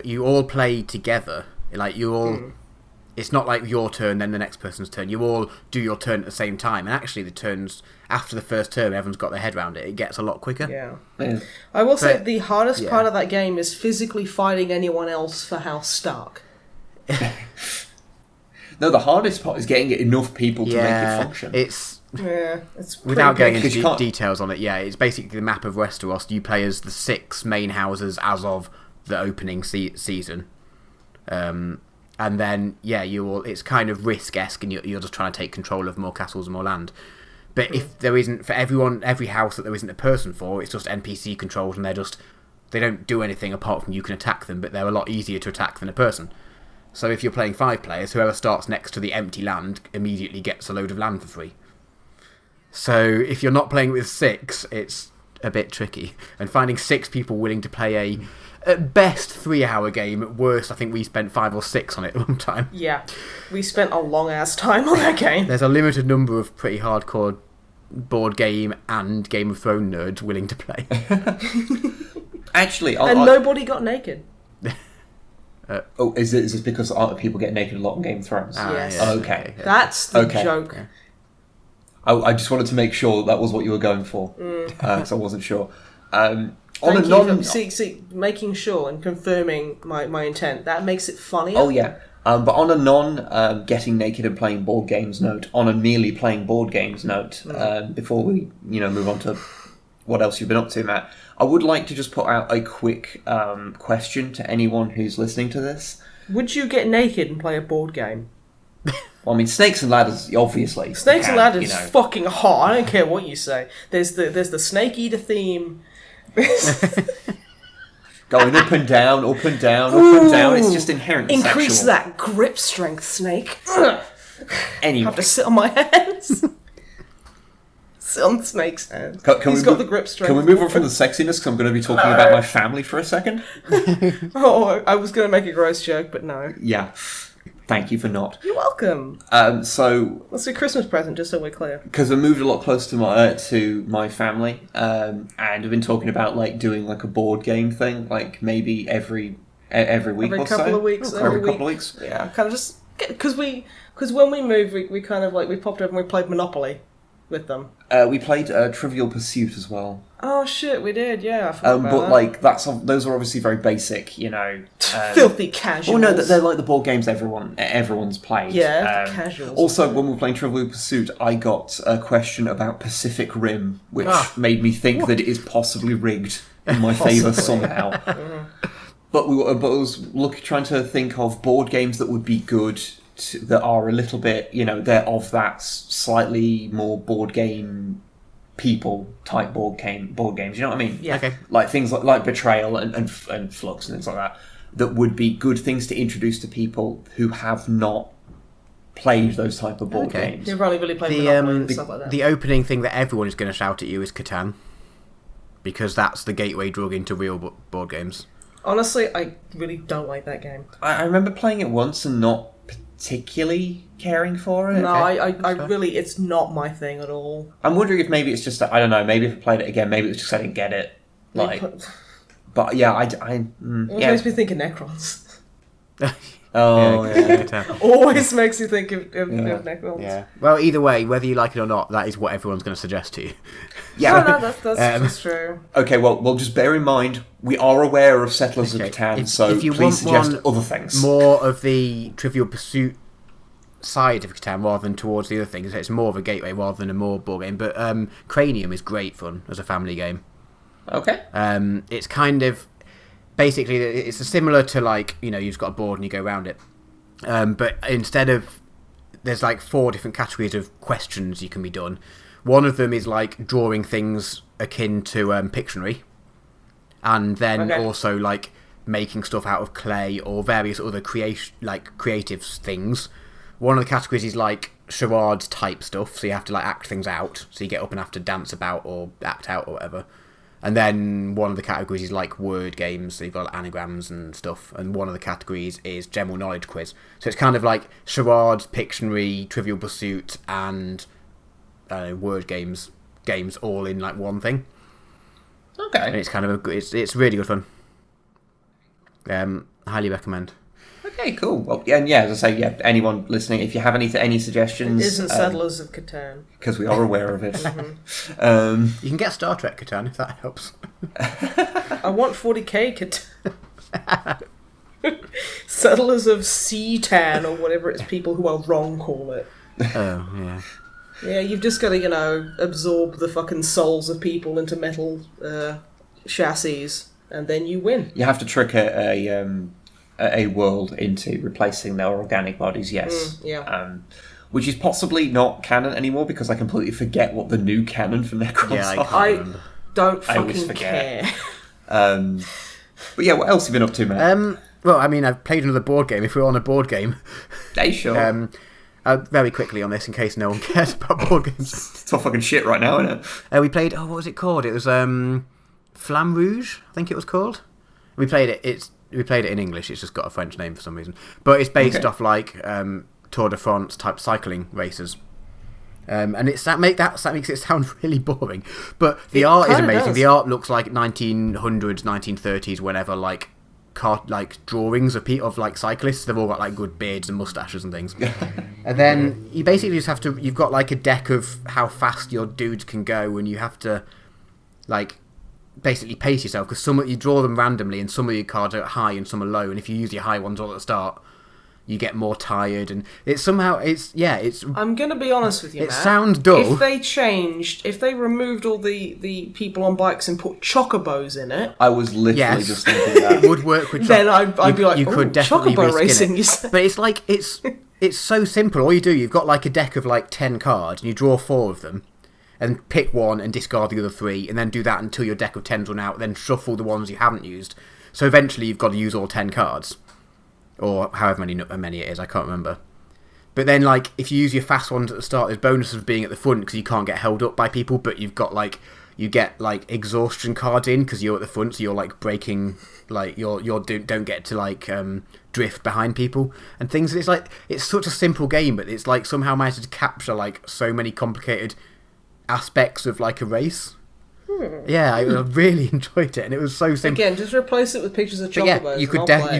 you all play together. Like you all, it's not like your turn then the next person's turn. You all do your turn at the same time, and actually the turns after the first turn, everyone's got their head around it. It gets a lot quicker. Yeah. I will say the hardest part of that game is physically fighting anyone else for House Stark. No, the hardest part is getting enough people to make it function. It's without going into details on it. Yeah, it's basically the map of Westeros. You play as the 6 main houses as of the opening season, and then it's kind of Risk-esque, and you're just trying to take control of more castles and more land. But if there isn't, for every house that there isn't a person for, it's just NPC controlled, and they don't do anything apart from you can attack them, but they're a lot easier to attack than a person. So if you're playing 5 players, whoever starts next to the empty land immediately gets a load of land for free. So if you're not playing with 6, it's a bit tricky. And finding 6 people willing to play a, at best, 3-hour game. At worst, I think we spent 5 or 6 on it at one time. Yeah, we spent a long-ass time on that game. There's a limited number of pretty hardcore board game and Game of Thrones nerds willing to play. Actually, nobody got naked. Is this because people get naked a lot in Game of Thrones? Yes. Oh, okay. That's the joke. Okay. I just wanted to make sure that was what you were going for, because I wasn't sure. Making sure and confirming my intent, that makes it funnier. Oh, yeah. But on a non-getting naked and playing board games note, on a merely playing board games note, before we move on to what else you've been up to, Matt, I would like to just put out a quick question to anyone who's listening to this. Would you get naked and play a board game? Well, I mean, Snakes and Ladders, obviously. Snakes and Ladders is fucking hot. I don't care what you say. There's the Snake Eater theme. Going up and down, up and down, up and down. It's just inherently Increase sexual. that grip strength, Snake. Anyway. I have to sit on my hands. Sit on Snake's hands. He's got the grip strength. Can we move on from the sexiness? Because I'm going to be talking about my family for a second. Oh, I was going to make a gross joke, but no. Yeah. Thank you for not. You're welcome. So let's do a Christmas present, just so we're clear. Because I moved a lot closer to my family, and I've been talking about doing a board game thing, maybe every week every or so. couple of weeks. Every couple of weeks. Yeah, kind of just because when we moved, we kind of we popped over and we played Monopoly with them. We played Trivial Pursuit as well. Oh shit, we did. Yeah, I forgot about that. Those are obviously very basic, filthy casuals. Well, no, they're like the board games everyone's played. Yeah, casuals. Also, when we were playing Trivial Pursuit, I got a question about Pacific Rim, which made me think that it is possibly rigged in my favour somehow. But I was trying to think of board games that would be good. That are a little bit, they're of that slightly more board game people type board games. You know what I mean? Yeah. Okay. Like things like Betrayal and Flux and things like that. That would be good things to introduce to people who have not played those type of board games. They've probably really played Monopoly and stuff like that. The opening thing that everyone is going to shout at you is Khârn, because that's the gateway drug into real board games. Honestly, I really don't like that game. I remember playing it once and not particularly caring for it. No, I really, it's not my thing at all. I'm wondering if maybe it's just that, I don't know, maybe if I played it again, maybe it was just I didn't get it. But yeah, It makes me think of Necrons. Oh, yeah. Always makes you think of Necrons. Yeah. Well, either way, whether you like it or not, that is what everyone's going to suggest to you. Yeah, no, that's true. Okay, well, just bear in mind, we are aware of Settlers of Catan, so if you please want suggest other things. More of the Trivial Pursuit side of Catan rather than towards the other things. It's more of a gateway rather than a more board game. But Cranium is great fun as a family game. Okay. It's kind of... Basically, it's similar to you've got a board and you go around it. But instead of... There's 4 different categories of questions you can be done. One of them is drawing things akin to Pictionary. And then also making stuff out of clay or various other creative things. One of the categories is charades type stuff, so you have to act things out. So you get up and have to dance about or act out or whatever. And then one of the categories is word games, so you've got anagrams and stuff. And one of the categories is general knowledge quiz. So it's kind of charades, Pictionary, Trivial Pursuit, and word games all in one thing. Okay. And it's kind of it's really good fun. Highly recommend. Okay, cool. Well, and as I say, anyone listening, if you have any suggestions, it isn't Settlers of Catan, because we are aware of it. You can get Star Trek Catan if that helps. I want 40k Catan. Settlers of Seatan, or whatever it's people who are wrong call it. Oh yeah. Yeah, you've just got to absorb the fucking souls of people into metal chassis, and then you win. You have to trick a world into replacing their organic bodies, yes. Which is possibly not canon anymore, because I completely forget what the new canon for Necrons are. I don't fucking care. But yeah, what else have you been up to, man? Well, I mean, I've played another board game. If we're on a board game, Hey, sure. Very quickly on this, in case no one cares about board games. It's all fucking shit right now, isn't it? We played. What was it called? It was Flamme Rouge, I think it was called. We played it. We played it in English. It's just got a French name for some reason. But it's based off like Tour de France type cycling races. And that makes it sound really boring. But the art is amazing. Does. The art looks like 1900s, 1930s, whenever like drawings of like cyclists. They've all got like good beards and mustaches and things. And then you basically just have to. You've got like a deck of how fast your dudes can go, and you have to like basically pace yourself because you draw them randomly, and some of your cards are high and some are low. And if you use your high ones all at the start, you get more tired, and it's. I'm gonna be honest with you, Matt. It sounds dull. If they removed all the people on bikes and put chocobos in it, I was literally just thinking that it would work with. Then I'd be like, you could definitely chocobo racing. But it's like it's so simple. All you do, you've got like a deck of like 10 cards, and you draw 4 of them, and pick one and discard the other 3, and then do that until your deck of 10's run out. Then shuffle the ones you haven't used. So eventually, you've got to use all 10 cards. Or however many it is, I can't remember. But then, like, if you use your fast ones at the start, there's bonuses of being at the front because you can't get held up by people. But you get exhaustion cards in because you're at the front, so you're like breaking, like don't get to like drift behind people and things. And it's like it's such a simple game, but it's like somehow managed to capture like so many complicated aspects of like a race. Yeah, I really enjoyed it, and it was so simple. Again, just replace it with pictures of chocobos. Yeah, you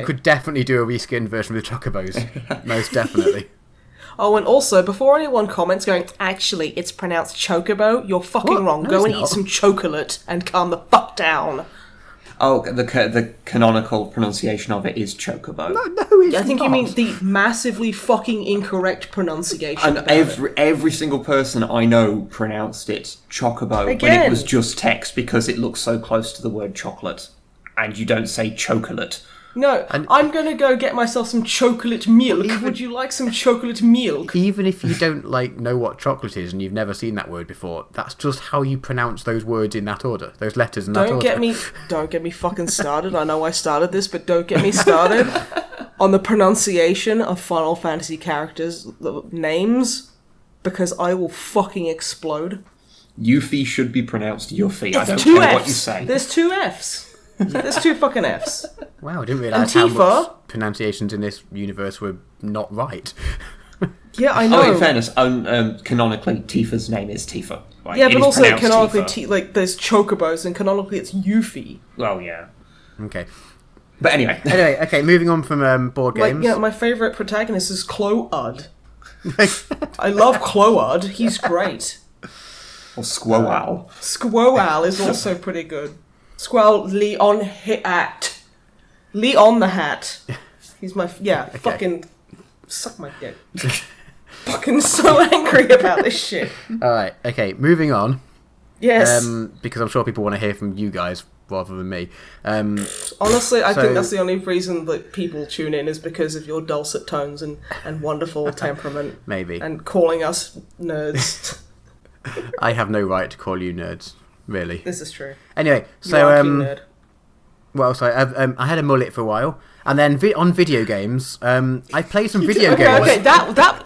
could definitely do a reskinned version with the chocobos, most definitely. Oh, and also, before anyone comments going, actually, it's pronounced chocobo, you're fucking wrong. Go and eat some chocolate and calm the fuck down. Oh, the canonical pronunciation of it is chocobo. No, it's I think not. You mean the massively fucking incorrect pronunciation. And every single person I know pronounced it chocobo when it was just text because it looks so close to the word chocolate, and you don't say chocolate. No, I'm going to go get myself some chocolate milk. Would you like some chocolate milk? Even if you don't know what chocolate is and you've never seen that word before, that's just how you pronounce those words in that order. Those letters in that order. Don't get me fucking started. I know I started this, but don't get me started on the pronunciation of Final Fantasy characters' names, because I will fucking explode. Yuffie should be pronounced Yuffie. I don't care what you say. There's 2 Fs. There's 2 fucking Fs. Wow, I didn't realise how much pronunciations in this universe were not right. Yeah, I know. Oh, in fairness, canonically, Tifa's name is Tifa. Right? Yeah, but also canonically, there's chocobos, and canonically it's Yuffie. Well, yeah. Okay. But anyway. Okay, moving on from board games. Yeah, my favourite protagonist is Cloud. I love Cloud. He's great. Or Squoal. Squoal is also pretty good. Squall Leon Hat. Leon the Hat. He's my... Yeah, okay. Fucking... Suck my dick. Fucking so angry about this shit. Alright, okay, moving on. Yes. Because I'm sure people want to hear from you guys rather than me. Honestly, I think that's the only reason that people tune in is because of your dulcet tones and wonderful temperament. Maybe. And calling us nerds. I have no right to call you nerds. Really. This is true. Anyway, so I had a mullet for a while, and then on video games, I played some video games.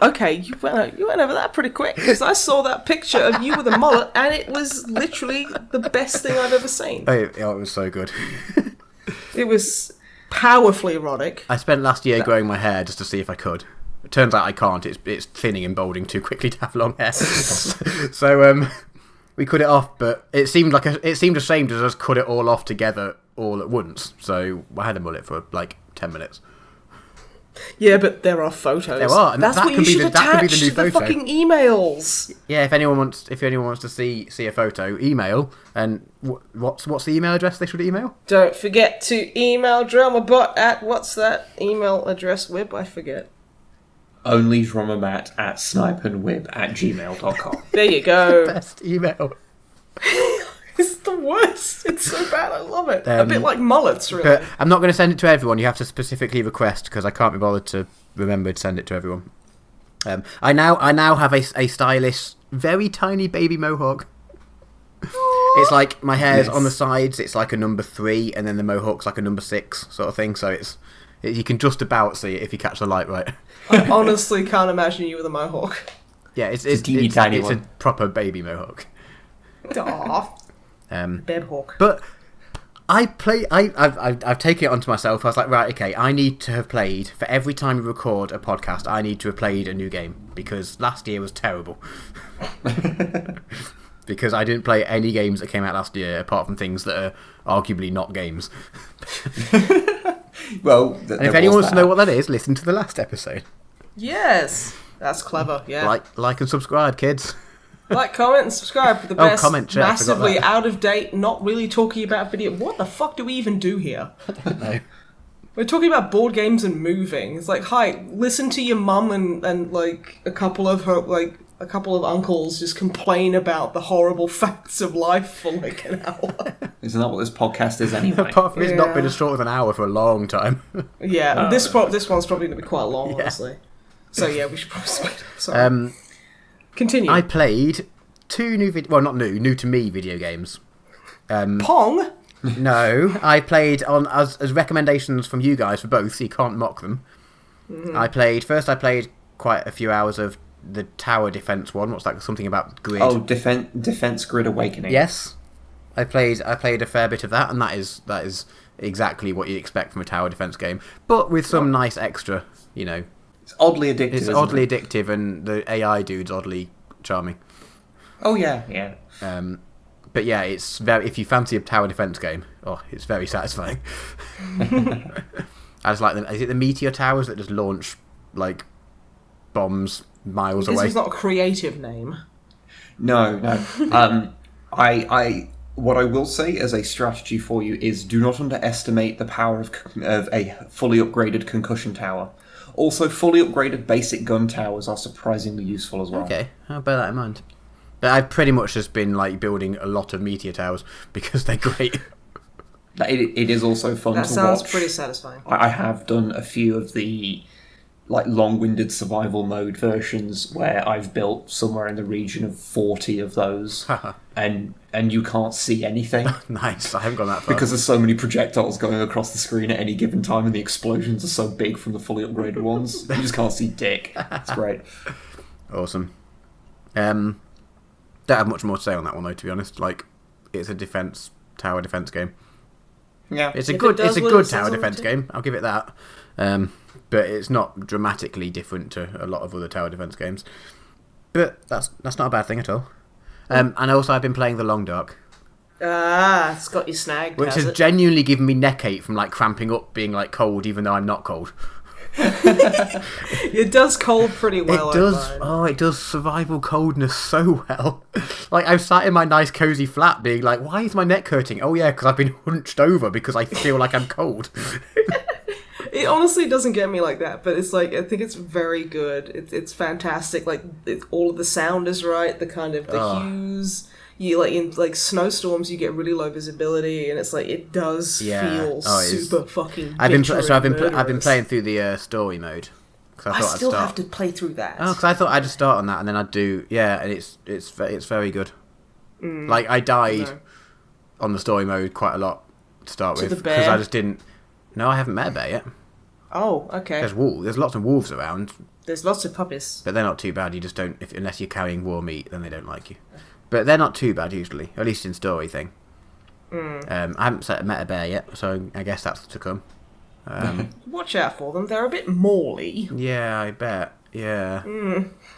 Okay, you went over that pretty quick because I saw that picture of you with a mullet, and it was literally the best thing I've ever seen. Oh, it was so good. It was powerfully erotic. I spent last year growing my hair just to see if I could. It turns out I can't. It's thinning and balding too quickly to have long hair. So we cut it off, but it seemed a shame to just cut it all off together all at once. So I had a mullet for like 10 minutes. Yeah, but there are photos. There are, and that's what you should attach to the fucking emails. Yeah, if anyone wants to see a photo, email. And what's the email address they should email? Don't forget to email DramaBot at what's that email address? Wib, I forget. Only DramaMatt at snipeandwib@gmail.com. There you go. Best email. It's the worst. It's so bad. I love it. A bit like mullets, really. But I'm not going to send it to everyone. You have to specifically request because I can't be bothered to remember to send it to everyone. I now have a stylish, very tiny baby mohawk. It's like my hair's on the sides. It's like a number 3, and then the mohawk's like a number 6 sort of thing. So it's You can just about see it if you catch the light right. I honestly can't imagine you with a mohawk. Yeah, it's tiny a one. proper baby mohawk. Aww. Bebhawk. But I've taken it onto myself. I was like, right, okay, I need to have played, for every time we record a podcast, I need to have played a new game, because last year was terrible. Because I didn't play any games that came out last year, apart from things that are arguably not games. Well, and if anyone wants to know what that is, listen to the last episode. Yes. That's clever, yeah. Like and subscribe, kids. Like, comment, and subscribe for the best, comment, chat, massively out of date, not really talking about video. What the fuck do we even do here? I don't know. We're talking about board games and moving. It's like, hi, listen to your mum and like a couple of uncles just complain about the horrible facts of life for like an hour. Isn't that what this podcast is anyway? Apart from it's not been as short as an hour for a long time. Yeah, this one's probably going to be quite long, honestly. So yeah, we should probably split up. Sorry. Continue. I played 2 new new to me video games. Pong? No, I played on as recommendations from you guys for both, so you can't mock them. Mm-hmm. I played quite a few hours of the tower defense one. What's that? Something about grid. Oh, defense grid awakening. Yes, I played a fair bit of that, and that is exactly what you expect from a tower defense game, but with some nice extra, It's oddly addictive. It's oddly addictive, and the AI dude's oddly charming. Oh yeah. But yeah, it's if you fancy a tower defense game, it's very satisfying. I just like them. Is it the meteor towers that just launch like bombs miles away? This is not a creative name. No. I what I will say as a strategy for you is do not underestimate the power of a fully upgraded concussion tower. Also, fully upgraded basic gun towers are surprisingly useful as well. Okay, I'll bear that in mind. But I've pretty much just been like building a lot of meteor towers because they're great. It is also fun to watch. That sounds pretty satisfying. I have done a few of the long-winded survival mode versions where I've built somewhere in the region of 40 of those, and you can't see anything. Nice, I haven't gone that far. Because there's so many projectiles going across the screen at any given time, and the explosions are so big from the fully upgraded ones. You just can't see dick. It's great. Awesome. Don't have much more to say on that one though, to be honest. It's a tower defense game. Yeah, it's a good tower defense game. I'll give it that. But it's not dramatically different to a lot of other tower defense games. But that's not a bad thing at all. And also I've been playing The Long Dark. It's got you snagged. Which has genuinely given me neck-ache from cramping up, being cold, even though I'm not cold. It does cold pretty well. It does. It does survival coldness so well. I'm sat in my nice cozy flat, being like, "Why is my neck hurting?" Oh yeah, because I've been hunched over because I feel like I'm cold. It honestly doesn't get me like that, but it's I think it's very good. It's fantastic. All of the sound is right. The kind of the hues. You in snowstorms, you get really low visibility, and it's it does feel super fucking. I've been playing through the story mode. I still have to play through that. Oh, because I thought I'd just start on that, and then I'd do and it's very good. I died on the story mode quite a lot to start with because I just didn't. No, I haven't met a bear yet. Oh, okay. There's lots of wolves around. There's lots of puppies, but they're not too bad. You just don't unless you're carrying raw meat, then they don't like you. But they're not too bad usually, at least in story thing. I haven't met a bear yet, so I guess that's to come. Watch out for them; they're a bit mauly. Yeah, I bet. Yeah.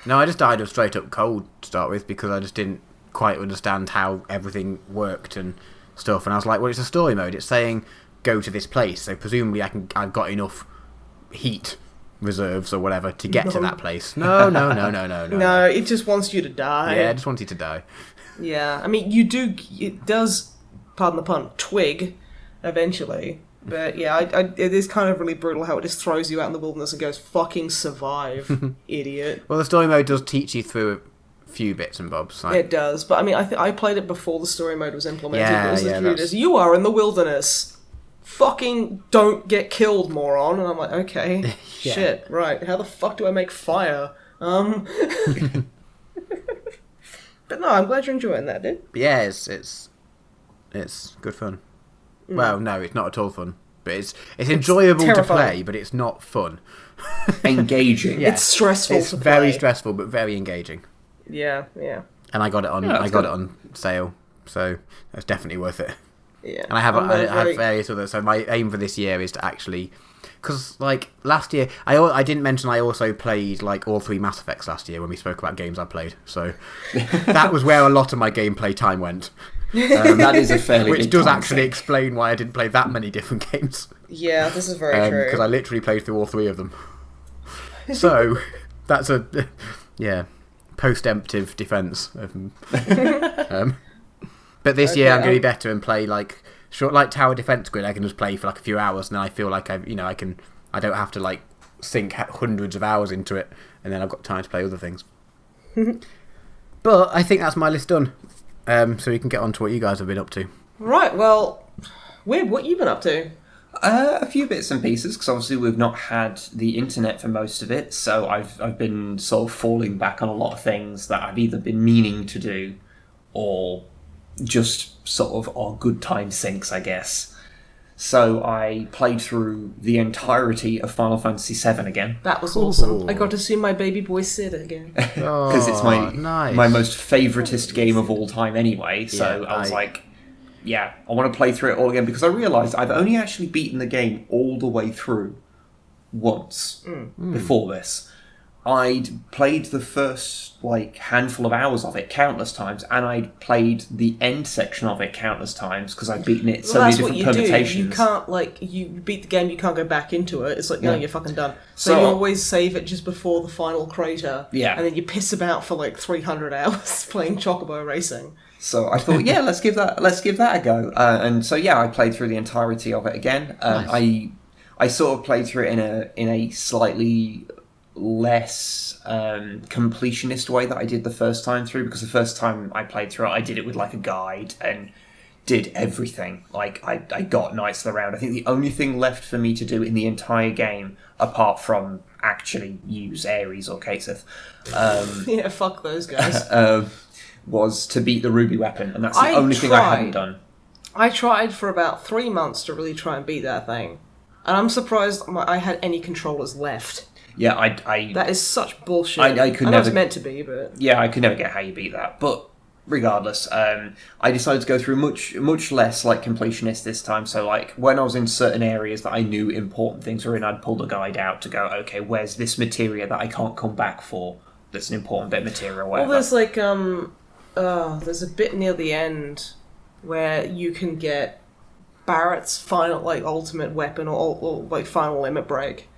No, I just died of straight up cold to start with because I just didn't quite understand how everything worked and stuff. And I was like, well, it's a story mode. It's saying go to this place, so presumably I've got enough heat reserves or whatever to get to that place. No. No, it just wants you to die. Yeah, it just wants you to die. Yeah, I mean, it does, pardon the pun, twig eventually. But yeah, it is kind of really brutal how it just throws you out in the wilderness and goes, fucking survive, idiot. Well, the story mode does teach you through a few bits and bobs. It does, but I mean, I played it before the story mode was implemented. Yeah, it was literally just, you are in the wilderness. Fucking don't get killed, moron. And I'm like, okay, shit, right. How the fuck do I make fire? But no, I'm glad you're enjoying that, dude. Yeah, it's good fun. Well, no, it's not at all fun. but it's enjoyable to terrifying. play, but it's not fun. Engaging. It's stressful It's to very play. stressful, but very engaging. Yeah. And I got it on. Yeah, I got it on sale, so it's definitely worth it. Yeah. And I have I'm various other. So my aim for this year is to actually, because like last year, I didn't mention I also played like all 3 Mass Effects last year when we spoke about games I played. So that was where a lot of my gameplay time went. That is a fairly Which big does time actually sink. explain why I didn't play that many different games. Yeah, this is very true. Because I literally played through all 3 of them. So that's a post-emptive defence. But this year I'm going to be better and play like short, like Tower Defence Grid. I can just play for like a few hours, and then I feel like I don't have to like sink hundreds of hours into it, and then I've got time to play other things. But I think that's my list done. So we can get on to what you guys have been up to. Right, well, Wib, what you been up to? A few bits and pieces, because obviously we've not had the internet for most of it, so I've been sort of falling back on a lot of things that I've either been meaning to do or just sort of are good time sinks, I guess. So I played through the entirety of Final Fantasy VII again. That was awesome. Ooh. I got to see my baby boy Sid again. Because it's my nice. most favoritist game of all time anyway, so Yeah, I was like, yeah, I want to play through it all again, because I realised I've only actually beaten the game all the way through once before this. I'd played the first handful of hours of it countless times, and I'd played the end section of it countless times because I'd beaten it so many different permutations. You can't, you beat the game, you can't go back into it. It's like, no, you're fucking done. So So- you always save it just before the final crater. Yeah. And then you piss about for 300 hours playing Chocobo Racing. So I thought, yeah, let's give that a go. And so yeah, I played through the entirety of it again. Nice. I sort of played through it in a slightly less completionist way that I did the first time through, because the first time I played through it, I did it with a guide and did everything. I got Knights of the Round. I think the only thing left for me to do in the entire game, apart from actually use Ares or Kaseth, Yeah, fuck those guys. was to beat the Ruby Weapon, and that's the I only thing I hadn't tried. done. I tried for about 3 months to really try and beat that thing. And I'm surprised I had any controllers left. Yeah, I That is such bullshit. I could know never- it's meant to be, but... Yeah, I could never get how you beat that. But regardless, I decided to go through much less completionist this time. So when I was in certain areas that I knew important things were in, I'd pull the guide out to go, okay, where's this materia that I can't come back for? That's an important bit of materia or whatever. Well, there's a bit near the end where you can get Barrett's final ultimate weapon or final limit break.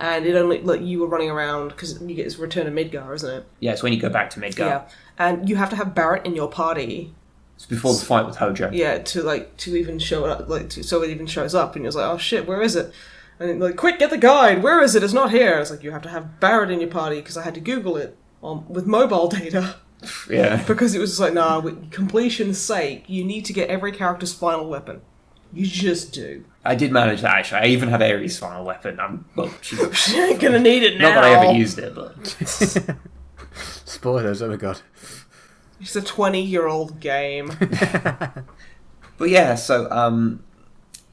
And it only you were running around because you get his Return of Midgar, isn't it? Yeah, it's when you go back to Midgar. Yeah, and you have to have Barrett in your party. It's before the fight with Hojo. Yeah, to even show it up, so it even shows up, and you're like, oh shit, where is it? And then, quick, get the guide. Where is it? It's not here. It's you have to have Barrett in your party because I had to Google it with mobile data. Yeah. Because it was just nah, with completion's sake, you need to get every character's final weapon. You just do. I did manage that, actually. I even have Ares' final weapon. She ain't gonna need it now. Not that I ever used it, but... Spoilers, oh my god. It's a 20-year-old game. But yeah, so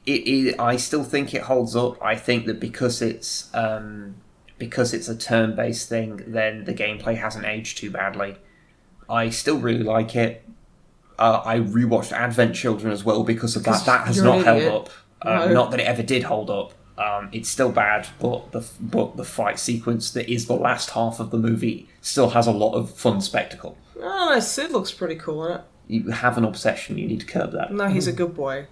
I still think it holds up. I think that because it's a turn-based thing, then the gameplay hasn't aged too badly. I still really like it. I rewatched Advent Children as well because of that. That has you're not an held idiot. up. No. Not that it ever did hold up. It's still bad, but the fight sequence that is the last half of the movie still has a lot of fun spectacle. Oh, no, Sid looks pretty cool in it. You have an obsession. You need to curb that. No, he's a good boy.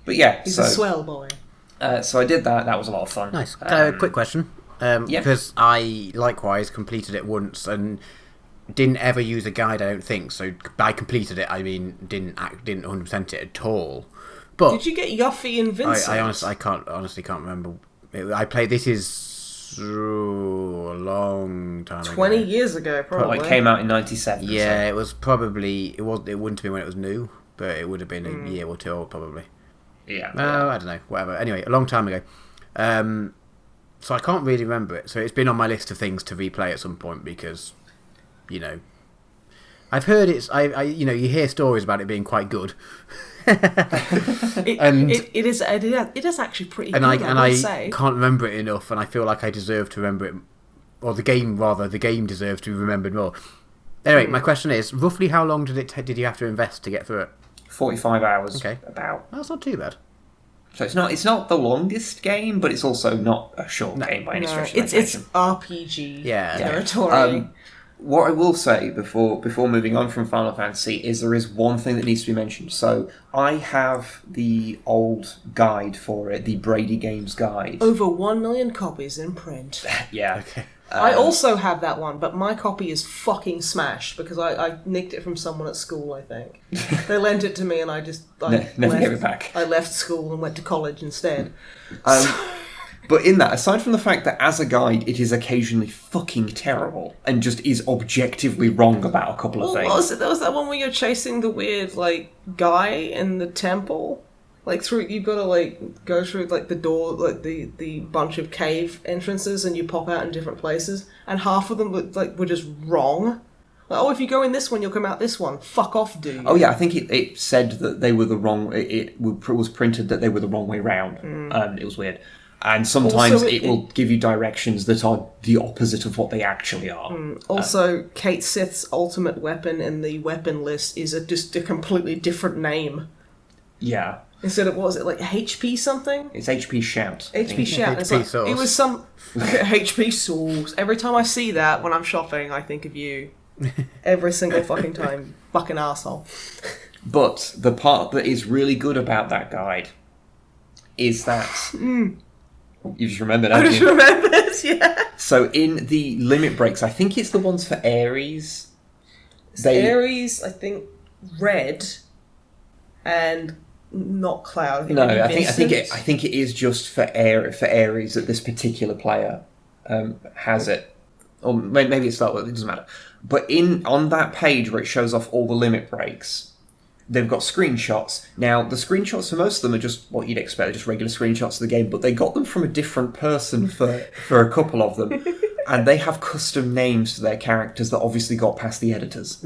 But yeah, He's so a swell boy. so I did that. That was a lot of fun. Nice. Quick question. yeah. Because I likewise completed it once and didn't ever use a guide. I don't think so. By completed it, I mean didn't 100% it at all. But Did you get Yuffie and Vincent? I honestly can't remember. I played. This is a long time ago. 20 years ago, probably. Well, it came out in '97. Yeah, so. it was probably it wouldn't have been when it was new, but it would have been a year or two old probably. Yeah. No, I don't know. Whatever. Anyway, a long time ago. So I can't really remember it. So it's been on my list of things to replay at some point because, I've heard it's. You hear stories about it being quite good, It is actually pretty good, I would say. Can't remember it enough, and I feel like I deserve to remember it, or the game deserves to be remembered more. Anyway, my question is, roughly how long did you have to invest to get through it? 45 hours. Okay. About. That's not too bad. So it's not the longest game, but it's also not a short game by any stretch of It's RPG territory. What I will say before moving on from Final Fantasy is there is one thing that needs to be mentioned. So I have the old guide for it, the Brady Games guide. Over 1 million copies in print. Yeah. Okay. I also have that one, but my copy is fucking smashed because I nicked it from someone at school, I think. They lent it to me and I just... never gave it back. I left school and went to college instead. But in that, aside from the fact that as a guide, it is occasionally fucking terrible and just is objectively wrong about a couple of things. What was it? There was that one where you're chasing the weird, guy in the temple? You've got to, go through, the door, the bunch of cave entrances and you pop out in different places. And half of them, were just wrong. If you go in this one, you'll come out this one. Fuck off, dude. Oh, yeah, I think it said that they were the wrong... It was printed that they were the wrong way round. It was weird. And sometimes Also, it will give you directions that are the opposite of what they actually are. Also, Kate Sith's ultimate weapon in the weapon list is just a completely different name. Yeah. Instead of, what was it, HP something? It's HP Shout. HP Shout. HP Source. It was some... HP Source. Every time I see that when I'm shopping, I think of you. Every single fucking time. Fucking arsehole. But the part that is really good about that guide is that... You just remembered, I haven't just you? remembered, yeah. So in the limit breaks, I think it's the ones for Ares. Ares, I think, red, and not Cloud. I think it is just for Ares that this particular player has it, or maybe it's not. It doesn't matter. But on that page where it shows off all the limit breaks, they've got screenshots. Now, the screenshots for most of them are just what you'd expect, just regular screenshots of the game, but they got them from a different person for a couple of them. And they have custom names for their characters that obviously got past the editors.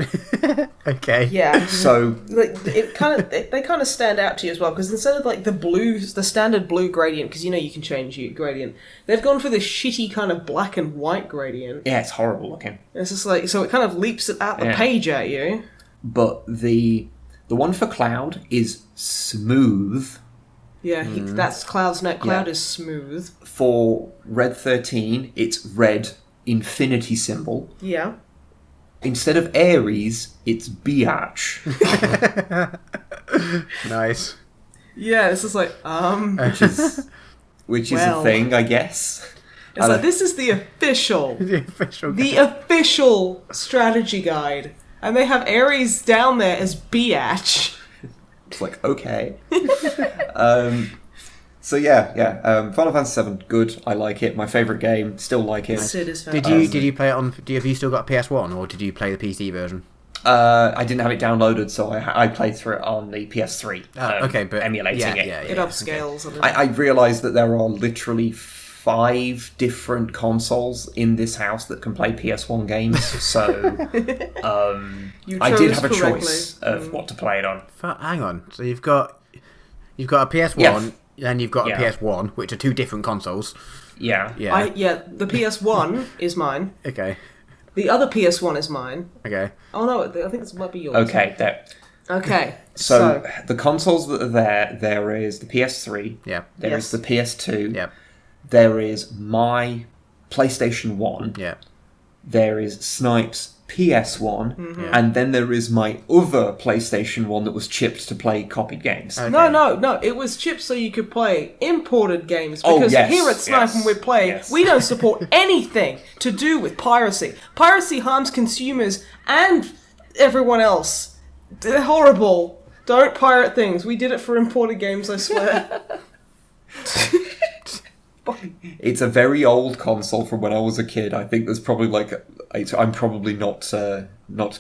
Okay. Yeah. So they kind of stand out to you as well, because instead of the standard blue gradient, because you can change your gradient, they've gone for this shitty kind of black and white gradient. Yeah, it's horrible looking. It's just so it kind of leaps it out the page at you. But the one for Cloud is smooth. Yeah, that's Cloud's note. Cloud is smooth. For Red 13, it's red infinity symbol. Yeah. Instead of Ares, it's Biatch. Nice. Yeah, it's just which is a thing, I guess. It's this is the official strategy guide. And they have Ares down there as Biatch. It's okay. Final Fantasy VII, good. I like it. My favourite game. Still like it. Sid is Did you play it on? Have you still got PS1 or did you play the PC version? I didn't have it downloaded, so I played through it on the PS3. Okay, but emulating it. It upscales a little. I realised that there are literally 5 different consoles in this house that can play PS1 games, so I did have a choice of what to play it on. Hang on, so you've got a PS1 and you've got a PS1, which are 2 different consoles. Yeah. The PS1 is mine. Okay. The other PS1 is mine. Okay. Oh no, I think this might be yours. Okay, there. Okay. So the consoles that are there is the PS3. Yeah. There is the PS2. Yeah. There is my PlayStation 1. Yeah. There is Snipe's PS1. And then there is my other PlayStation 1 that was chipped to play copied games. Okay. No. It was chipped so you could play imported games. Because here at Snipe when we play, we don't support anything to do with piracy. Piracy harms consumers and everyone else. They're horrible. Don't pirate things. We did it for imported games, I swear. It's a very old console from when I was a kid. I think there's probably I'm probably not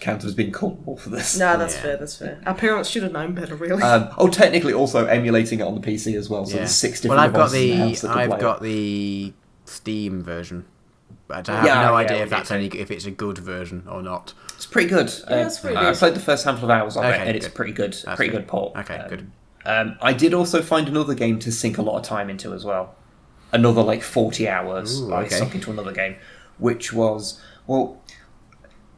counted as being culpable for this. No, that's fair. That's fair. Our parents should have known better, really. Technically, also emulating it on the PC as well. So there's 6 different devices in the house that can play I've got the Steam version. But I have no idea if it's a good version or not. It's pretty good. It's pretty good. I played the first handful of hours of it, and it's good. pretty good. That's pretty good. good port. Okay, good. I did also find another game to sink a lot of time into as well. Another 40 hours I sunk into another game, which was,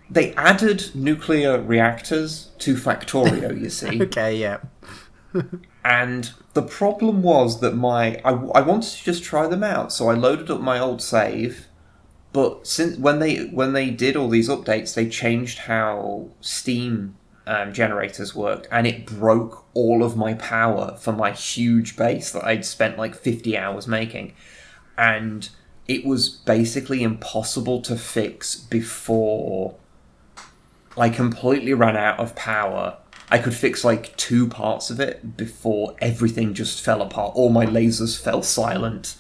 they added nuclear reactors to Factorio, you see. Okay, yeah. And the problem was that I wanted to just try them out, so I loaded up my old save. But since when they did all these updates, they changed how Steam generators worked, and it broke all of my power for my huge base that I'd spent 50 hours making, and it was basically impossible to fix before I completely ran out of power. I could fix 2 parts of it before everything just fell apart. All my lasers fell silent.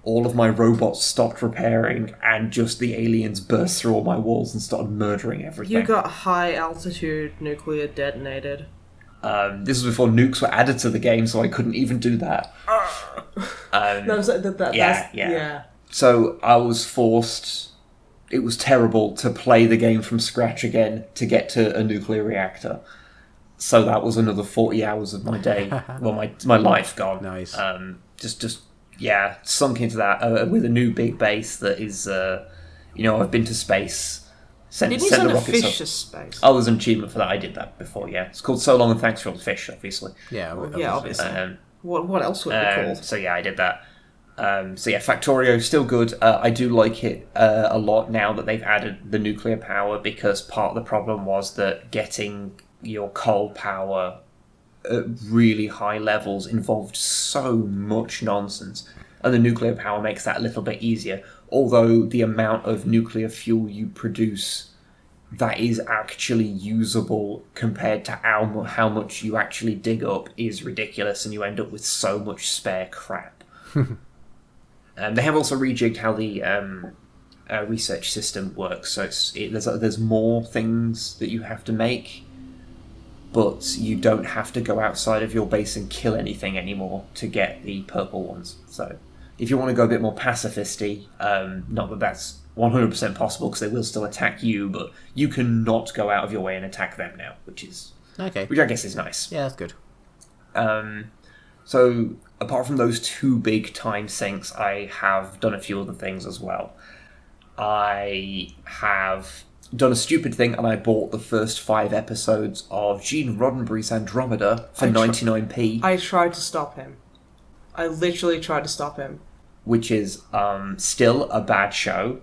All of my robots stopped repairing, and just the aliens burst through all my walls and started murdering everything. You got high-altitude nuclear detonated. This was before nukes were added to the game, so I couldn't even do that. Yeah. So I was forced... It was terrible to play the game from scratch again to get to a nuclear reactor. So that was another 40 hours of my day. Well, my life gone. Nice. Sunk into that with a new big base that is, I've been to space. Didn't you send a fish to space? Oh, there's an achievement for that. I did that before, yeah. It's called So Long and Thanks for All the Fish, obviously. Yeah, obviously. What else would it be called? So yeah, I did that. Factorio, still good. I do like it a lot now that they've added the nuclear power, because part of the problem was that getting your coal power at really high levels involved so much nonsense, and the nuclear power makes that a little bit easier, although the amount of nuclear fuel you produce that is actually usable compared to how much you actually dig up is ridiculous, and you end up with so much spare crap. They have also rejigged how the research system works, so there's more things that you have to make, but you don't have to go outside of your base and kill anything anymore to get the purple ones. So if you want to go a bit more pacifisty, not that that's 100% possible, because they will still attack you, but you can not go out of your way and attack them now, which I guess is nice. Yeah, that's good. So apart from those 2 big time sinks, I have done a few other things as well. I have done a stupid thing, and I bought the first 5 episodes of Gene Roddenberry's Andromeda for 99p. I tried to stop him. I literally tried to stop him. Which is still a bad show,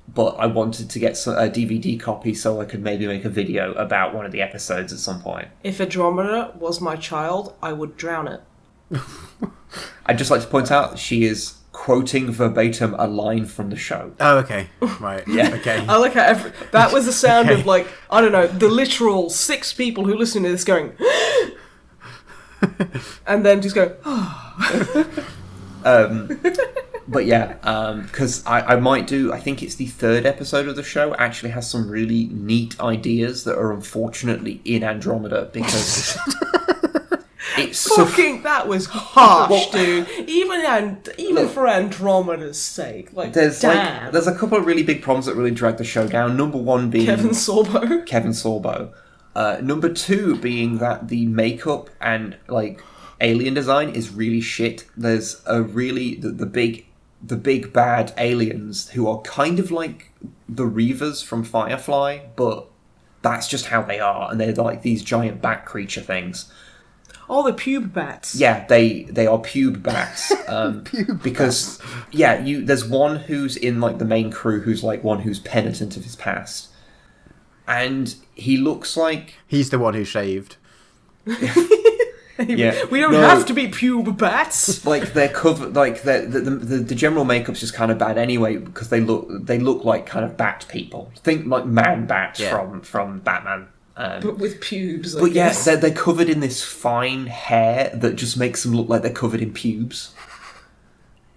but I wanted to get a DVD copy so I could maybe make a video about one of the episodes at some point. If Andromeda was my child, I would drown it. I'd just like to point out she is quoting verbatim a line from the show. Oh, okay. Right. Yeah. Okay. I like how that was the sound of I don't know, the literal 6 people who listen to this going and then just go But yeah, because I think it's the 3rd episode of the show actually has some really neat ideas that are unfortunately in Andromeda, because it's that was harsh, dude. Even for Andromeda's sake, there's damn. There's a couple of really big problems that really drag the show down. Number 1 being Kevin Sorbo. Number 2 being that the makeup and alien design is really shit. There's a really the big bad aliens who are kind of like the Reavers from Firefly, but that's just how they are, and they're like these giant bat creature things. Oh, the pube bats. Yeah, they are pube bats. Because there's one who's in the main crew who's one who's penitent of his past, and he looks like he's the one who shaved. Yeah, we don't have to be pube bats. They're covered. The general makeup's just kind of bad anyway, because they look like kind of bat people. Think man bats from Batman. But with pubes. But yes, they're covered in this fine hair that just makes them look like they're covered in pubes.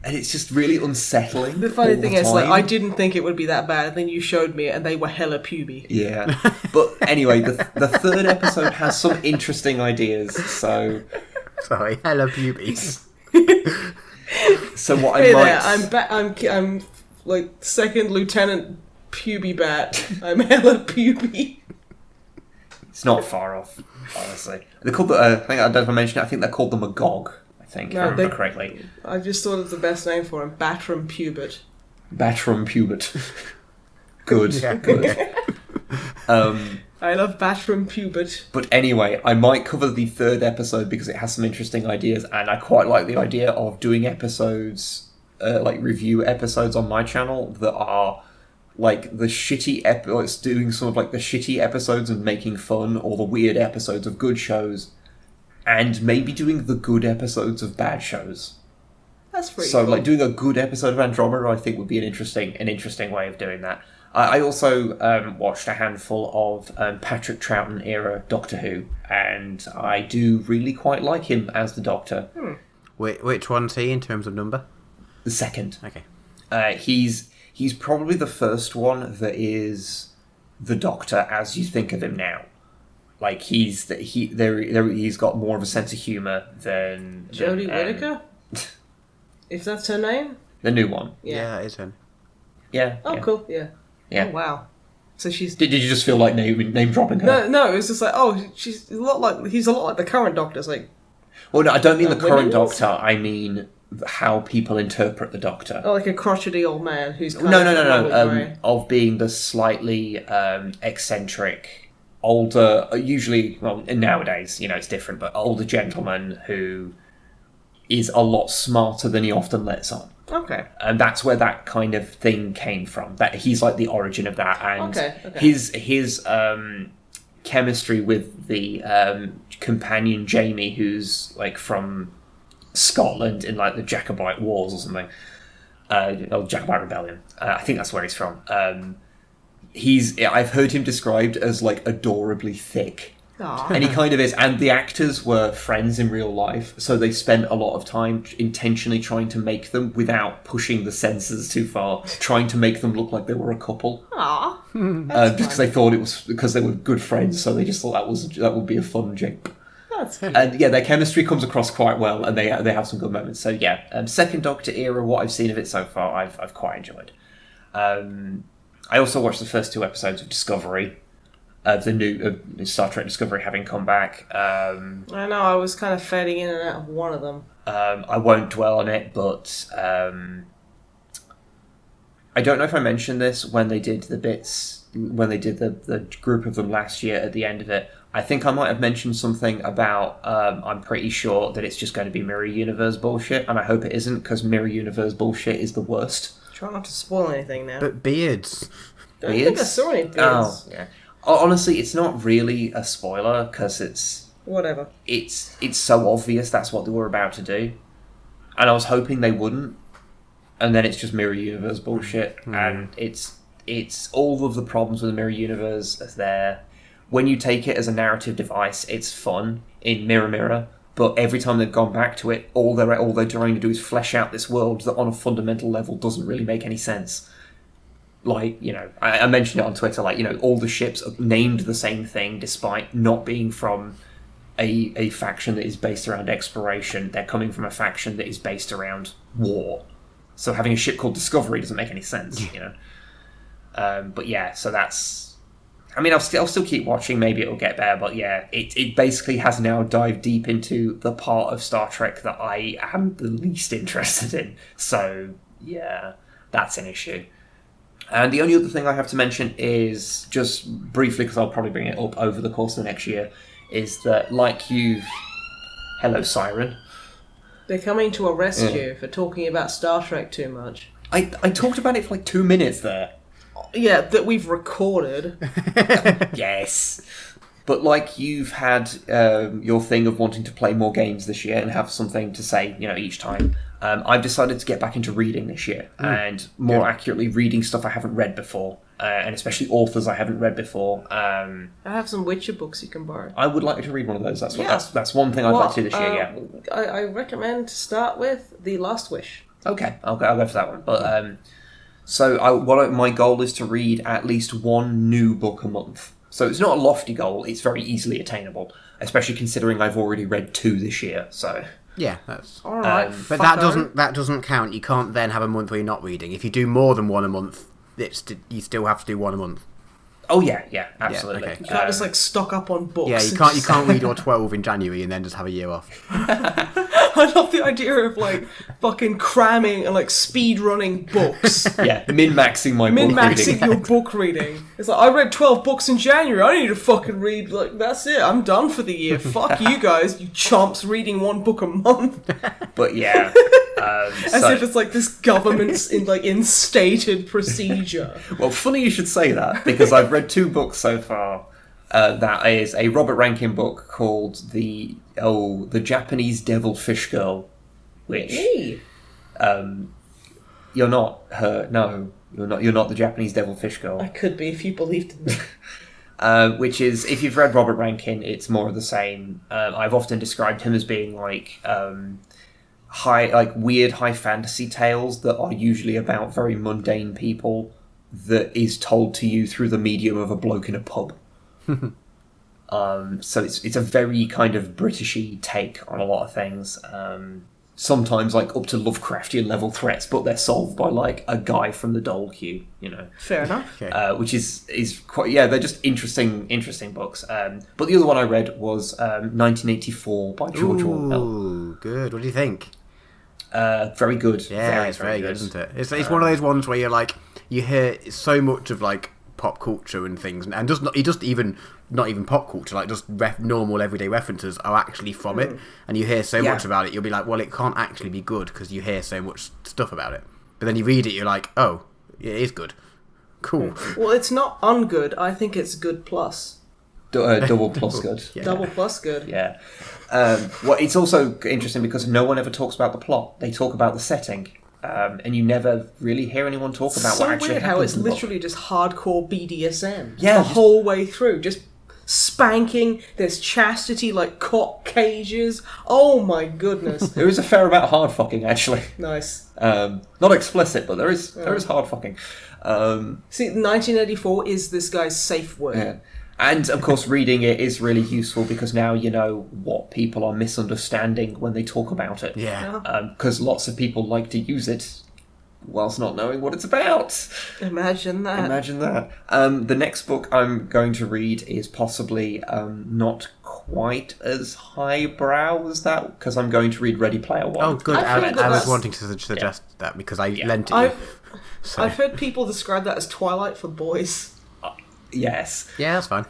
And it's just really unsettling. The funny thing is, I didn't think it would be that bad, and then you showed me it, and they were hella puby. Yeah. But anyway, the 3rd episode has some interesting ideas, so... Sorry, hella pubies. So what I might... I'm like, second Lieutenant Puby Bat. I'm hella puby. It's not far off, honestly. They're called I think I don't know if I mentioned it. I think they're called the Magog. I think, if I remember correctly. I just thought of the best name for him: Batram Pubert. Batram Pubert. Good. Yeah. Good. I love Batram Pubert. But anyway, I might cover the third episode because it has some interesting ideas, and I quite like the idea of doing episodes, like review episodes on my channel that are like the shitty it's doing some of like the shitty episodes and making fun, or the weird episodes of good shows, and maybe doing the good episodes of bad shows. That's pretty So cool. like doing a good episode of Andromeda, I think would be an interesting way of doing that. I also watched a handful of Patrick Troughton era Doctor Who, and I do really quite like him as the Doctor. Which one's he in terms of number? The second. Okay. He's probably the first one that is the Doctor as you think of him now. Like he's got more of a sense of humour than Jodie Whittaker. If that's her name. The new one. Yeah, that is him. Yeah. Oh, yeah. cool. Yeah. Yeah. Oh, wow. So she's. Did you just feel like name dropping her? No. It was just like, he's a lot like the current Doctor. It's like. Well, no, I don't mean the current women's? Doctor. I mean how people interpret the Doctor. Oh, like a crotchety old man who's kind No. Of being the slightly eccentric, older, usually, well, nowadays, it's different, but older gentleman who is a lot smarter than he often lets on. Okay. And that's where that kind of thing came from. That he's like the origin of that, and Okay. his chemistry with the companion Jamie, who's like from Scotland in like the Jacobite Wars or something, Jacobite Rebellion. I think that's where he's from. I've heard him described as like adorably thick. Aww. And he kind of is. And the actors were friends in real life, so they spent a lot of time intentionally trying to make them, without pushing the censors too far, trying to make them look like they were a couple. Aww. Just because they thought it was because they were good friends, so they just thought that would be a fun joke. That's cute. And yeah, their chemistry comes across quite well, and they have some good moments. So yeah, second Doctor era, what I've seen of it so far, I've quite enjoyed. I also watched the first 2 episodes of Discovery. The new Star Trek Discovery having come back. I know, I was kind of fading in and out of one of them. I won't dwell on it, but I don't know if I mentioned this when they did the bits, when they did the group of them last year at the end of it. I think I might have mentioned something about I'm pretty sure that it's just going to be Mirror Universe bullshit, and I hope it isn't, because Mirror Universe bullshit is the worst. Try not to spoil anything now. But beards. I don't think I saw any beards. Oh, yeah. Honestly, it's not really a spoiler, because it's Whatever. It's so obvious that's what they were about to do, and I was hoping they wouldn't, and then it's just Mirror Universe bullshit, and it's all of the problems with the Mirror Universe as there. When you take it as a narrative device, it's fun in Mirror Mirror, but every time they've gone back to it, all they're trying to do is flesh out this world that on a fundamental level doesn't really make any sense. Like, I mentioned it on Twitter, like, all the ships are named the same thing despite not being from a faction that is based around exploration. They're coming from a faction that is based around war. So having a ship called Discovery doesn't make any sense, But yeah, so that's... I mean, I'll still keep watching, maybe it'll get better, but yeah, it basically has now dived deep into the part of Star Trek that I am the least interested in. So, yeah, that's an issue. And the only other thing I have to mention is, just briefly, because I'll probably bring it up over the course of the next year, is that, Hello, Siren. They're coming to arrest you for talking about Star Trek too much. I talked about it for 2 minutes there. Yeah, that we've recorded. Yes. But you've had your thing of wanting to play more games this year and have something to say, each time. I've decided to get back into reading this year, and more accurately, reading stuff I haven't read before, and especially authors I haven't read before. I have some Witcher books you can borrow. I would like to read one of those. That's one thing I'd like to do this year. Yeah. I recommend to start with The Last Wish. Okay, I'll go for that one. But my goal is to read at least one new book a month. So it's not a lofty goal, it's very easily attainable, especially considering I've already read 2 this year, so... Yeah, that's All right, but that doesn't count. You can't then have a month where you're not reading. If you do more than one a month, you still have to do one a month. Oh yeah, absolutely. Yeah, okay. You can't just like stock up on books. Yeah, you can't read your 12 in January and then just have a year off. I love the idea of like fucking cramming and like speed running books. Yeah, min-maxing my book Min-maxing reading. your book reading. It's like, I read 12 books in January. I need to fucking read, like, that's it. I'm done for the year. Fuck you guys, you chomps reading one book a month. But yeah. As if it's like this government's instated procedure. Well, funny you should say that, because I've read 2 books so far. That is a Robert Rankin book called the Japanese Devilfish Girl, which you're not her. No, you're not the Japanese Devilfish Girl. I could be if you believed in me. Which is, if you've read Robert Rankin, it's more of the same. I've often described him as being like weird high fantasy tales that are usually about very mundane people that is told to you through the medium of a bloke in a pub. So it's a very kind of Britishy take on a lot of things. Sometimes like up to Lovecraftian level threats, but they're solved by like a guy from the Dole Queue, Fair enough. Okay. which is quite, they're just interesting books. But the other one I read was 1984 by George Orwell. Ooh, good. What do you think? Very good. Yeah, it's very good, isn't it? It's one of those ones where you're like, you hear so much of like pop culture and things, and not even pop culture, like just normal everyday references are actually from it, and you hear so much about it, you'll be like, well, it can't actually be good because you hear so much stuff about it. But then you read it, you're like, oh, it is good. Cool. Well, it's not ungood. I think it's good plus. Double plus good. Yeah. Double plus good. Yeah. Well, it's also interesting because no one ever talks about the plot. They talk about the setting. And you never really hear anyone talk about so what actually weird happens how it's in the book. literally just hardcore BDSM Yeah, whole way through, just spanking. There's chastity like cock cages. Oh my goodness. There is a fair amount of hard fucking, actually. Nice. Not explicit, but there is hard fucking. See, 1984 is this guy's safe word. Yeah. And, of course, reading it is really useful because now you know what people are misunderstanding when they talk about it. Yeah. Because lots of people like to use it whilst not knowing what it's about. Imagine that. Imagine that. The next book I'm going to read is possibly not quite as highbrow as that, because I'm going to read Ready Player One. Oh, good. I feel I was that's- wanting to suggest that because I lent it you. I've heard people describe that as Twilight for boys. Yes. Yeah, that's fine.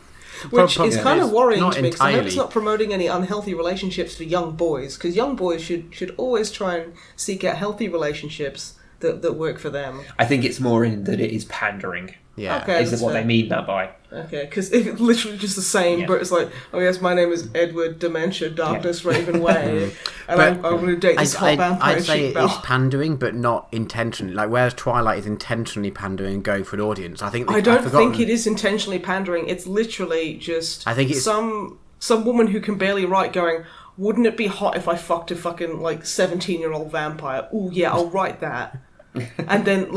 Which is kind of worrying not to me, because I hope it's entirely. not promoting any unhealthy relationships for young boys, because young boys should always try and seek out healthy relationships that work for them. I think it's more in that it is pandering. Yeah. Okay. Is that's it what fair. they mean that by? Okay, because if it's literally just the same, Yeah. but it's like, oh yes, my name is Edward Dementia Darkness Raven Way, and But I'm going to date this hot vampire I'd say chick it belle. is pandering, but not intentionally. Like, whereas Twilight is intentionally pandering and going for an audience, I think I don't think it is intentionally pandering. It's literally just I think it's- some woman who can barely write going, wouldn't it be hot if I fucked a fucking, 17-year-old vampire? Ooh, yeah, I'll write that. And then,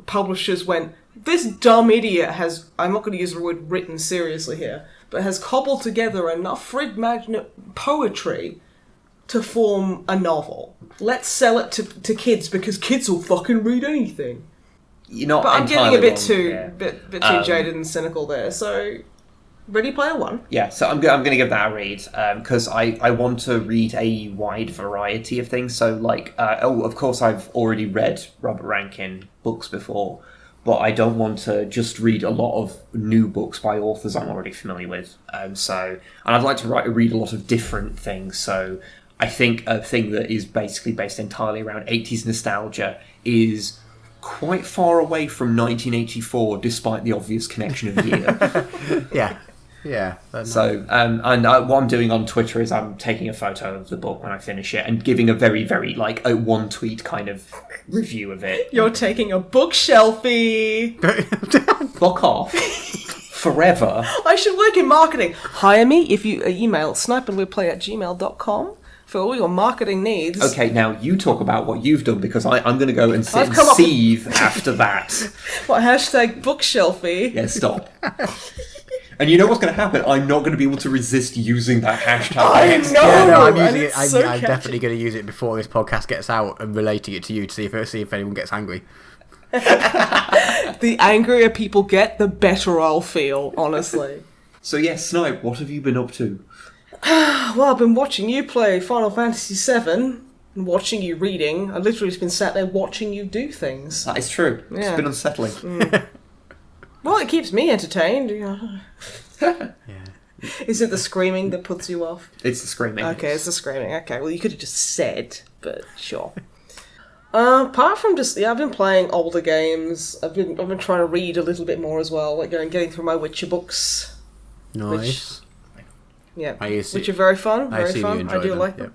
publishers went, this dumb idiot has, I'm not going to use the word written seriously here, but has cobbled together enough Frid Magnet poetry to form a novel. Let's sell it to kids, because kids will fucking read anything. You're not But I'm getting a entirely bit wrong, too yeah. bit too jaded and cynical there. So, Ready Player One. Yeah, so I'm going to give that a read because I want to read a wide variety of things. So, of course, I've already read Robert Rankin books before, but I don't want to just read a lot of new books by authors I'm already familiar with. And I'd like to read a lot of different things. So, I think a thing that is basically based entirely around 80s nostalgia is quite far away from 1984, despite the obvious connection of year. Yeah. Yeah. So, what I'm doing on Twitter is I'm taking a photo of the book when I finish it and giving a very, very, a one-tweet kind of review of it. You're taking a bookshelfie. Fuck off. Forever. I should work in marketing. Hire me if you email snipeandweplay@gmail.com for all your marketing needs. Okay, now you talk about what you've done, because I'm going to go and sit I've and come up with- seethe after that. What, #bookshelfie? Yeah, stop. And you know what's going to happen? I'm not going to be able to resist using that hashtag. I know! Yeah, no, I'm using and it. it's so I'm catchy. definitely going to use it before this podcast gets out and relating it to you to see if anyone gets angry. The angrier people get, the better I'll feel, honestly. So yes, Snipe, what have you been up to? Well, I've been watching you play Final Fantasy VII, and watching you reading. I've literally just been sat there watching you do things. That is true. Yeah. It's been unsettling. Well, it keeps me entertained. Yeah. Is it the screaming that puts you off? It's the screaming. Okay, it's the screaming. Okay, well, you could have just said, but sure. Apart from just, I've been playing older games. I've been trying to read a little bit more as well, like getting through my Witcher books. Nice. Yeah, I see. which are very fun. I Very assume fun. you enjoy I do them, like them.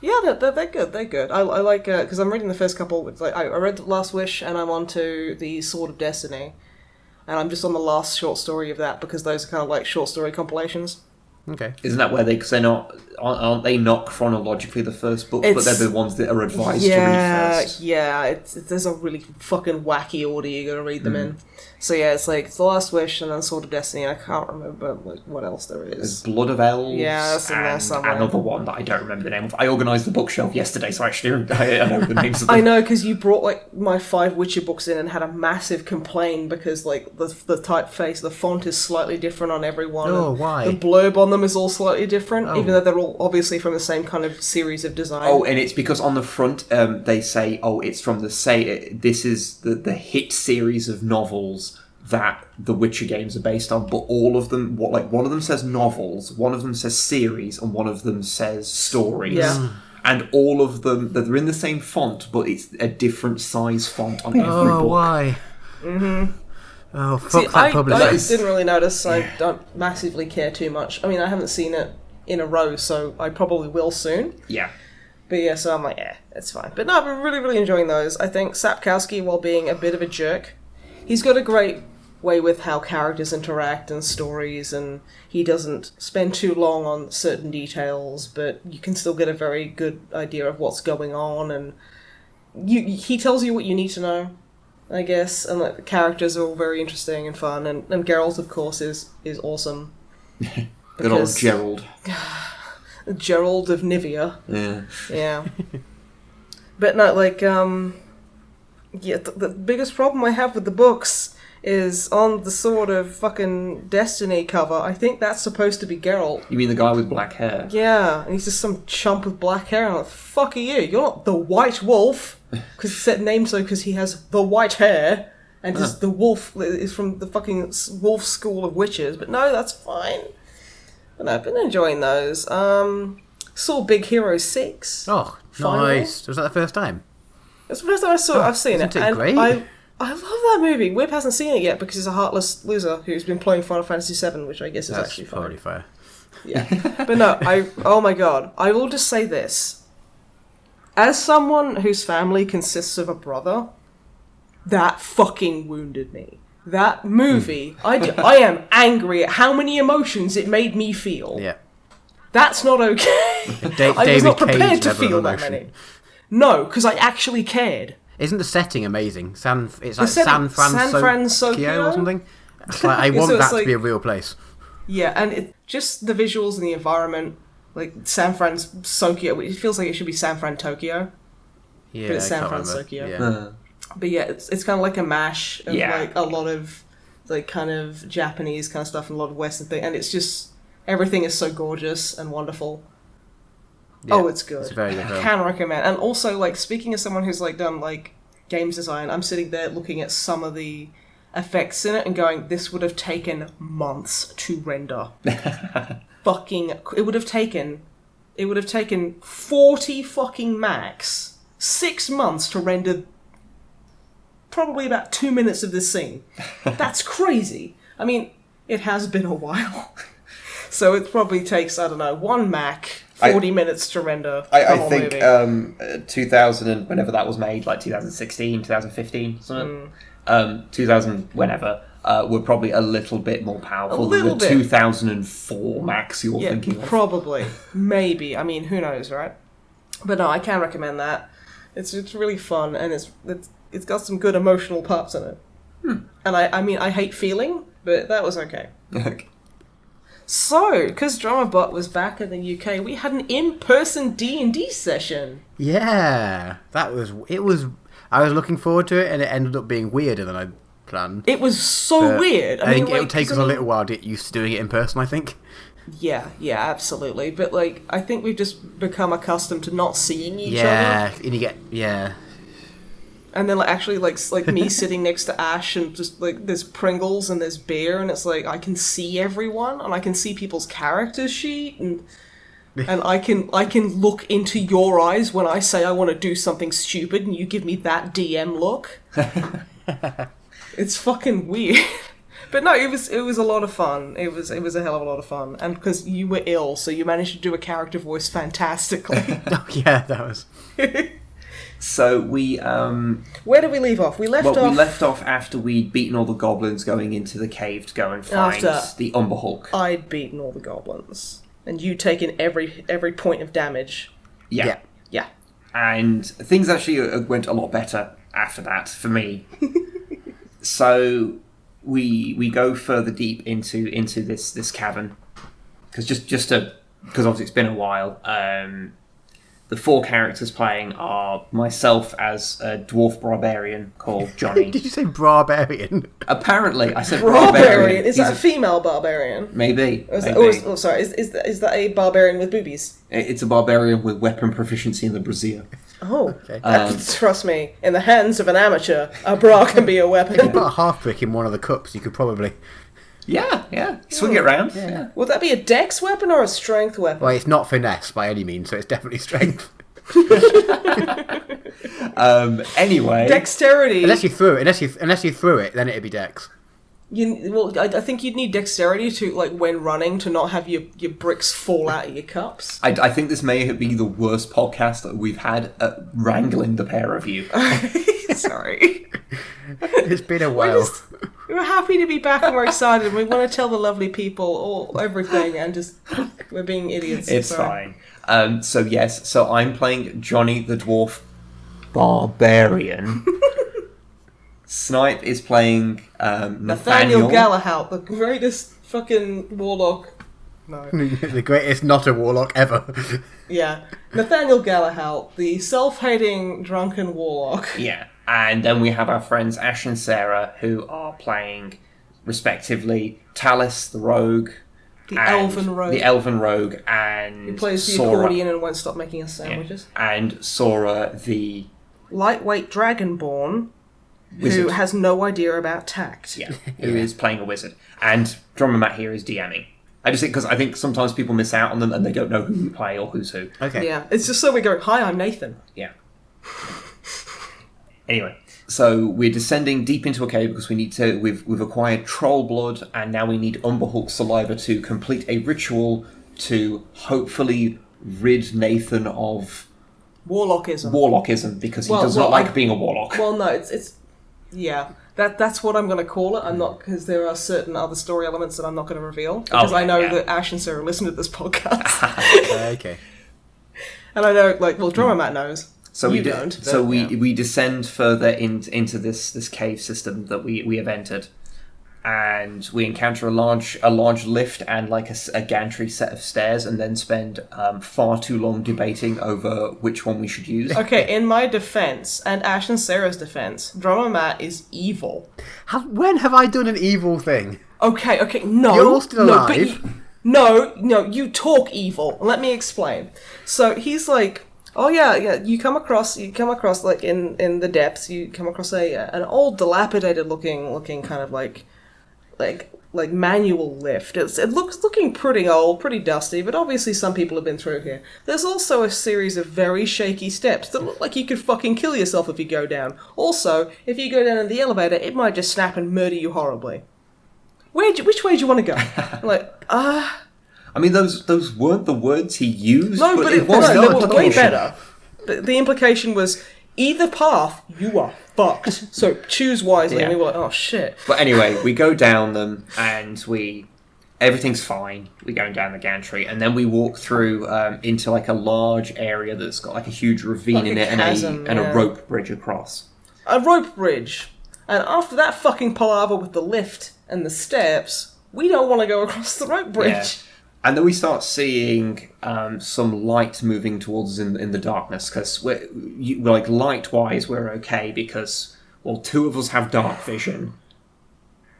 Yeah, they're good. They're good. I like because I'm reading the first couple. It's like I read Last Wish, and I'm on to the Sword of Destiny, and I'm just on the last short story of that because those are kind of like short story compilations. Okay. Isn't that where because aren't they not chronologically the first book, but they're the ones that are advised to read first? Yeah, there's a really fucking wacky order you gotta read them in. So yeah, it's like it's The Last Wish and then Sword of Destiny, and I can't remember like what else there There's is. Blood of Elves. Yeah, that's in there and somewhere. another one that I don't remember the name of. I organised the bookshelf yesterday, so actually I know the names of them. I know, because you brought like my 5 Witcher books in and had a massive complaint because like the typeface, the font is slightly different on every one. Oh, and why? The blurb on them is all slightly different, Oh. even though they're all obviously from the same kind of series of design. Oh, and it's because on the front they say, it's from this is the hit series of novels that the Witcher games are based on, but all of them, one of them says novels, one of them says series, and one of them says stories. Yeah. And all of them, they're in the same font, but it's a different size font on every book. Why? Mm-hmm. Oh, fuck that I publisher. didn't really notice. I don't massively care too much. I mean, I haven't seen it in a row, so I probably will soon. Yeah. But yeah, so I'm like, it's fine. But no, I've been really, really enjoying those. I think Sapkowski, while being a bit of a jerk, he's got a great way with how characters interact and stories, and he doesn't spend too long on certain details, but you can still get a very good idea of what's going on, and he tells you what you need to know, I guess, and like, the characters are all very interesting and fun, and Geralt, of course, is awesome. Good old Gerald. Gerald of Nivea. Yeah. Yeah. But no, like, the biggest problem I have with the books is on the Sword of fucking Destiny cover. I think that's supposed to be Geralt. You mean the guy with black hair? Yeah, and he's just some chump with black hair. I'm like, fuck are you? You're not the White Wolf. Because it's set name so because he has the white hair, and just the wolf is from the fucking wolf school of witches. But no, that's fine. But no, I've been enjoying those. Saw Big Hero 6. Oh, finally. nice. Was that the first time? That's the first time I've seen it. Isn't it And great? I love that movie. Whip hasn't seen it yet because he's a heartless loser who's been playing Final Fantasy VII, which I guess is That's actually probably fine. fair. Yeah. But no, oh my god. I will just say this. As someone whose family consists of a brother, that fucking wounded me. That movie, I am angry at how many emotions it made me feel. Yeah. That's not okay. I was not prepared to feel that many. No, because I actually cared. Isn't the setting amazing? It's like San San Francisco or something. It's like, I want So it's that to be a real place. Yeah, and just the visuals and the environment, like San Francisco, it feels like it should be San Fran Tokyo. Yeah, But it's I San can't Francisco. remember. Uh, But yeah, it's kind of like a mash of Yeah. like a lot of like kind of Japanese kind of stuff and a lot of Western thing, and it's just everything is so gorgeous and wonderful. Yeah, It's good. It's a very good I film. can recommend. And also, like, speaking as someone who's like done like games design, I'm sitting there looking at some of the effects in it and going, this would have taken months to render. It would have taken 40 fucking max 6 months to render probably about 2 minutes of this scene. That's crazy. I mean, it has been a while. So it probably takes, I don't know, 1 Mac, 40 minutes to render the I whole think movie. 2000 and whenever that was made, like 2016, 2015, something. 2000 whenever were probably a little bit more powerful than the 2004 Max you're thinking of. Probably, maybe. I mean, who knows, right? But no, I can recommend that. It's really fun, and it's got some good emotional parts in it. And I mean, I hate feeling, but that was okay. So, because DramaBot was back in the UK, we had an in-person D&D session. Yeah, I was looking forward to it, and it ended up being weirder than I planned. It was so weird. I think it'll take us a little while to get used to doing it in person, I think. Yeah, absolutely. But, like, I think we've just become accustomed to not seeing each other. Yeah, and you get... Yeah. And then, like, actually, like me sitting next to Ash, and just, like, there's Pringles and there's beer, and it's like, I can see everyone, and I can see people's character sheet, and I can look into your eyes when I say I want to do something stupid, and you give me that DM look. It's fucking weird. But no, it was a lot of fun. It was a hell of a lot of fun. And because you were ill, so you managed to do a character voice fantastically. Oh, yeah, that was... So we... Where did we leave off? We left off after we'd beaten all the goblins going into the cave to go and find the Umber Hulk. I'd beaten all the goblins. And you'd taken every point of damage. Yeah. Yeah. And things actually went a lot better after that, for me. So we go further deep into this cavern. Because obviously it's been a while. The 4 characters playing are myself as a dwarf barbarian called Johnny. Did you say barbarian? Apparently, I said barbarian. Is that a female barbarian? Maybe. Is that a barbarian with boobies? It's a barbarian with weapon proficiency in the brassiere. Oh, okay. Trust me, in the hands of an amateur, a bra can be a weapon. If you put a half brick in one of the cups, you could probably... Yeah. Swing it round. Yeah. Would that be a dex weapon or a strength weapon? Well, it's not finesse by any means, so it's definitely strength. Anyway, dexterity. Unless you threw it, then it'd be dex. I think you'd need dexterity to, like, when running, to not have your bricks fall out of your cups. I think this may be the worst podcast that we've had at wrangling the pair of you. Sorry. It's been a while. We're happy to be back and we're excited. We want to tell the lovely people everything, and just we're being idiots. It's fine. So I'm playing Johnny the Dwarf Barbarian. Snipe is playing Nathaniel Galahad, the greatest fucking warlock. No. The greatest not a warlock ever. Yeah. Nathaniel Galahad, the self-hating drunken warlock. Yeah. And then we have our friends Ash and Sarah, who are playing, respectively, Talus the rogue, the elven rogue, and who plays the Sora, accordion and won't stop making us sandwiches. Yeah. And Sora, the lightweight dragonborn, wizard, who has no idea about tact. Yeah, who is playing a wizard. And Drummer Matt here is DMing. I just think, because I think sometimes people miss out on them and they don't know who you play or who's who. Okay. Yeah, it's just so we go, hi, I'm Nathan. Yeah. Anyway, so we're descending deep into a cave because we've acquired troll blood, and now we need Umber Hulk saliva to complete a ritual to hopefully rid Nathan of warlockism, because he does not like being a warlock. Well, no, it's that's what I'm going to call it. I'm not, because there are certain other story elements that I'm not going to reveal, because I know that Ash and Sarah listen to this podcast. Okay. And I know, Drummer Matt knows. So we descend further into this cave system that we have entered, and we encounter a large lift and a gantry set of stairs, and then spend far too long debating over which one we should use. Okay, in my defense, and Ash and Sarah's defense, Drummer Matt is evil. When have I done an evil thing? Okay, no. You're still alive. No, you talk evil. Let me explain. So he's like, oh yeah, you come across like in the depths, you come across an old dilapidated looking kind of like manual lift. It looks looking pretty old, pretty dusty, but obviously some people have been through here. There's also a series of very shaky steps that look like you could fucking kill yourself if you go down. Also, if you go down in the elevator, it might just snap and murder you horribly. Which way do you want to go? I'm I mean, those weren't the words he used. No, but it was way better. The implication was, either path, you are fucked. So choose wisely. Yeah. And we were like, oh shit. But anyway, we go down them, and everything's fine. We're going down the gantry, and then we walk through into a large area that's got a huge ravine in it, chasm, and a rope bridge across. A rope bridge. And after that fucking palaver with the lift and the steps, we don't want to go across the rope bridge. Yeah. And then we start seeing some light moving towards us in the darkness, because we're like, light-wise, we're okay, because, well, 2 of us have dark vision,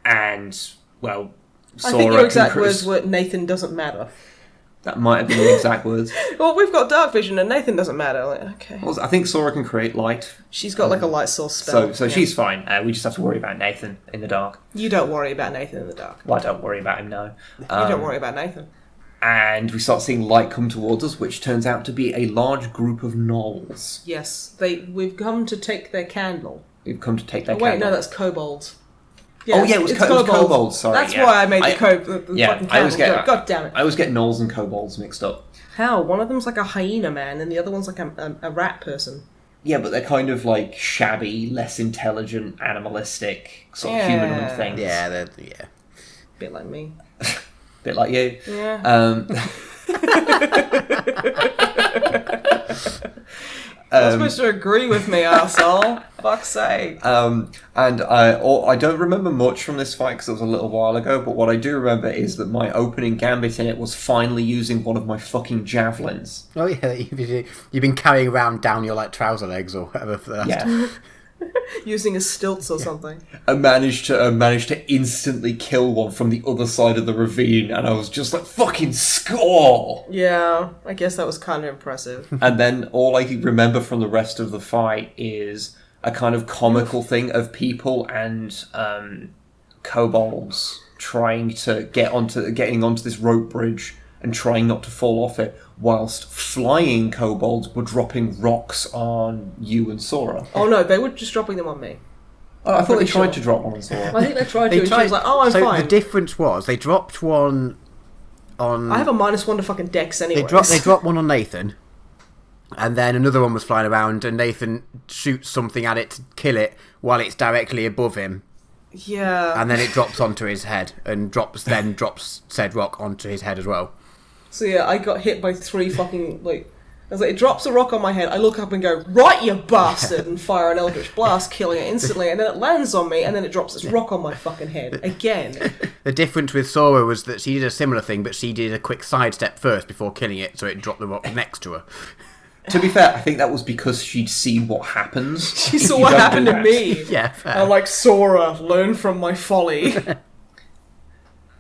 and, well, Sora I think your exact words were, Nathan doesn't matter. That might have been the exact words. Well, we've got dark vision and Nathan doesn't matter. Like, okay. Well, I think Sora can create light. She's got like a light source spell. So she's fine. We just have to worry about Nathan in the dark. You don't worry about Nathan in the dark. Well, I don't worry about him now. You don't worry about Nathan. And we start seeing light come towards us, which turns out to be a large group of gnolls. Yes, we've come to take their candle. We've come to take their candle. Wait, no, that's kobolds. Yeah, it was kobolds, sorry. That's why I made the fucking candle. God damn it. I always get gnolls and kobolds mixed up. How? One of them's like a hyena man, and the other one's like a rat person. Yeah, but they're kind of like shabby, less intelligent, animalistic, sort of humanoid things. Yeah, they're bit like me. Bit like you. Yeah. You're supposed to agree with me, arsehole. Fuck's sake. And I don't remember much from this fight because it was a little while ago, but what I do remember is that my opening gambit in it was finally using one of my fucking javelins. Oh yeah, you've been carrying around down your like trouser legs or whatever for the last... Yeah. Using as stilts or something. I managed to instantly kill one from the other side of the ravine, and I was just like, fucking score! Yeah, I guess that was kind of impressive. And then all I remember from the rest of the fight is a kind of comical thing of people and kobolds trying to getting onto this rope bridge and trying not to fall off it, whilst flying kobolds were dropping rocks on you and Sora. Oh no, they were just dropping them on me. Oh, I thought they tried to drop one on Sora. I think they tried to, and she was like, oh, I'm fine. So the difference was, they dropped one on... I have a -1 to fucking dex anyway. They dropped one on Nathan, and then another one was flying around, and Nathan shoots something at it to kill it while it's directly above him. Yeah. And then it drops onto his head, and drops said rock onto his head as well. So yeah, I got hit by 3 fucking, like... I was like, it drops a rock on my head, I look up and go, right, you bastard, and fire an Eldritch Blast, killing it instantly, and then it lands on me, and then it drops this rock on my fucking head, again. The difference with Sora was that she did a similar thing, but she did a quick sidestep first before killing it, so it dropped the rock next to her. To be fair, I think that was because she'd seen what happens. She saw what happened to me. Yeah, fair. I'm like, Sora, learn from my folly.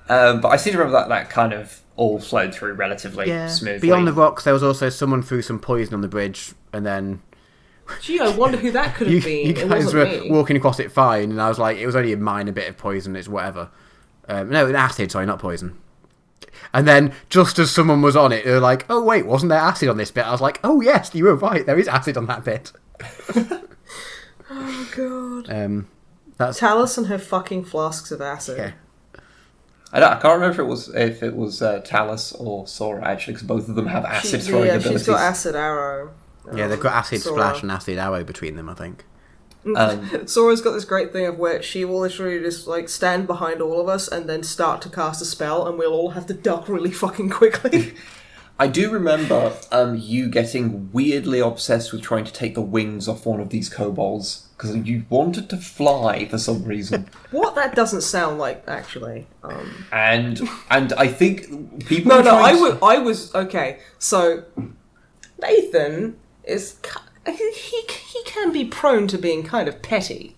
But I seem to remember that kind of all flowed through relatively smoothly. Beyond the rocks, there was also someone threw some poison on the bridge, and then... Gee, I wonder who that could have been. You guys were walking across it fine, and I was like, it was only a minor bit of poison, it's whatever. No, acid, sorry, not poison. And then, just as someone was on it, they were like, oh wait, wasn't there acid on this bit? I was like, oh yes, you were right, there is acid on that bit. Oh god. That's Talus and her fucking flasks of acid. Yeah. I can't remember if it was Talus or Sora, actually, because both of them have acid throwing abilities. She's got acid arrow. Yeah, they've got acid splash and acid arrow between them, I think. Sora's got this great thing of where she will literally just like stand behind all of us and then start to cast a spell, and we'll all have to duck really fucking quickly. I do remember you getting weirdly obsessed with trying to take the wings off one of these kobolds because you wanted to fly for some reason. What? That doesn't sound like, actually. And I think people. I was okay. So Nathan is he can be prone to being kind of petty.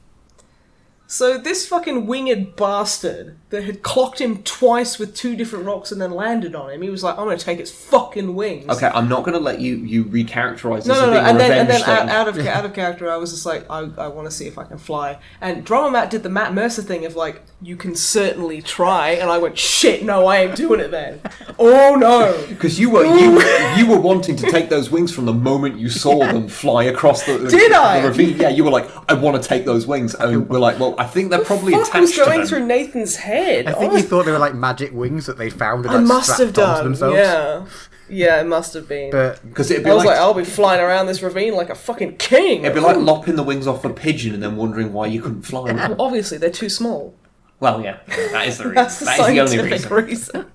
So this fucking winged bastard that had clocked him twice with 2 different rocks and then landed on him, he was like, I'm going to take its fucking wings. Okay, I'm not going to let you recharacterize this as being a revenge thing. Out of character, I was just like, I want to see if I can fly. And Drummer Matt did the Matt Mercer thing of like, you can certainly try, and I went, shit, no, I ain't doing it then. Oh no. Because you were wanting to take those wings from the moment you saw them fly across the ravine. Yeah, you were like, I want to take those wings. And we're like, well, I think they're probably attached to them. What was going through Nathan's head? I think you thought they were like magic wings that they found and must have done. Themselves. Yeah, it must have been. Because it'd be I'll be flying around this ravine like a fucking king. It'd be like lopping the wings off a pigeon and then wondering why you couldn't fly. Well, obviously, they're too small. Well, yeah, that is the reason. That's the only reason.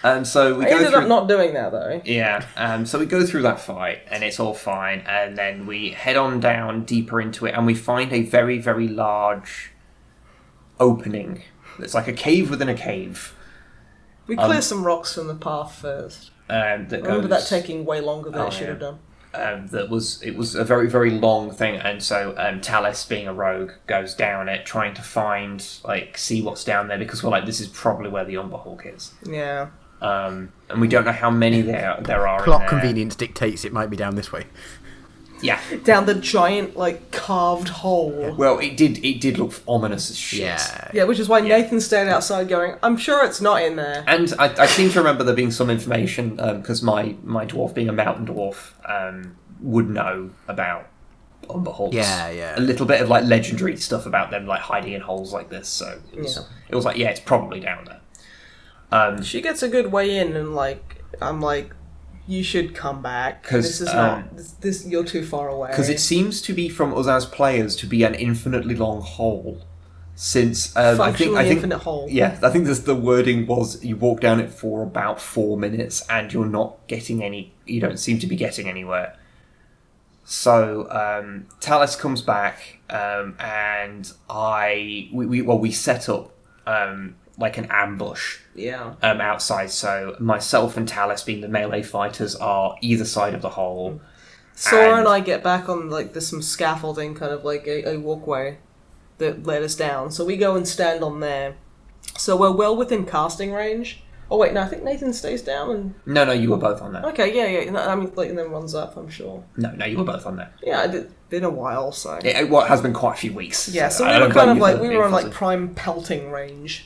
And so we ended up not doing that though. Yeah, so we go through that fight and it's all fine, and then we head on down deeper into it and we find a very, very large opening It's like a cave within a cave. We clear some rocks from the path first. I remember that taking way longer than it should have done. It was a very, very long thing, and so Talus, being a rogue, goes down it trying to find, see what's down there, because we're like, this is probably where the Umber Hulk is. Yeah. And we don't know how many there are. Plot convenience dictates it might be down this way. Yeah. Down the giant, carved hole. Well, it did look ominous as shit. Yeah, which is why Nathan stayed outside going, I'm sure it's not in there. And I seem to remember there being some information, because my dwarf, being a mountain dwarf, would know about Umber Hulks. Yeah. A little bit of, legendary stuff about them, hiding in holes like this, so it was it's probably down there. She gets a good way in, and, I'm like, you should come back. This is not. You're too far away. Because it seems to be, from us as players, to be an infinitely long hole. Since I think infinite hole. Yeah, I think the wording was you walk down it for about 4 minutes and you're not getting any. You don't seem to be getting anywhere. So Talus comes back, and we set up an ambush. Yeah. Outside, so myself and Talus, being the melee fighters, are either side of the hole. Sora and I get back on, there's some scaffolding, kind of a walkway that led us down. So we go and stand on there. So we're well within casting range. Oh wait, no, I think Nathan stays down and... No, you were both on there. Okay, yeah. No, I mean, and then runs up, I'm sure. No, you were both on there. Yeah, it's been a while, so... It has been quite a few weeks. Yeah, so we were kind of we were on prime pelting range.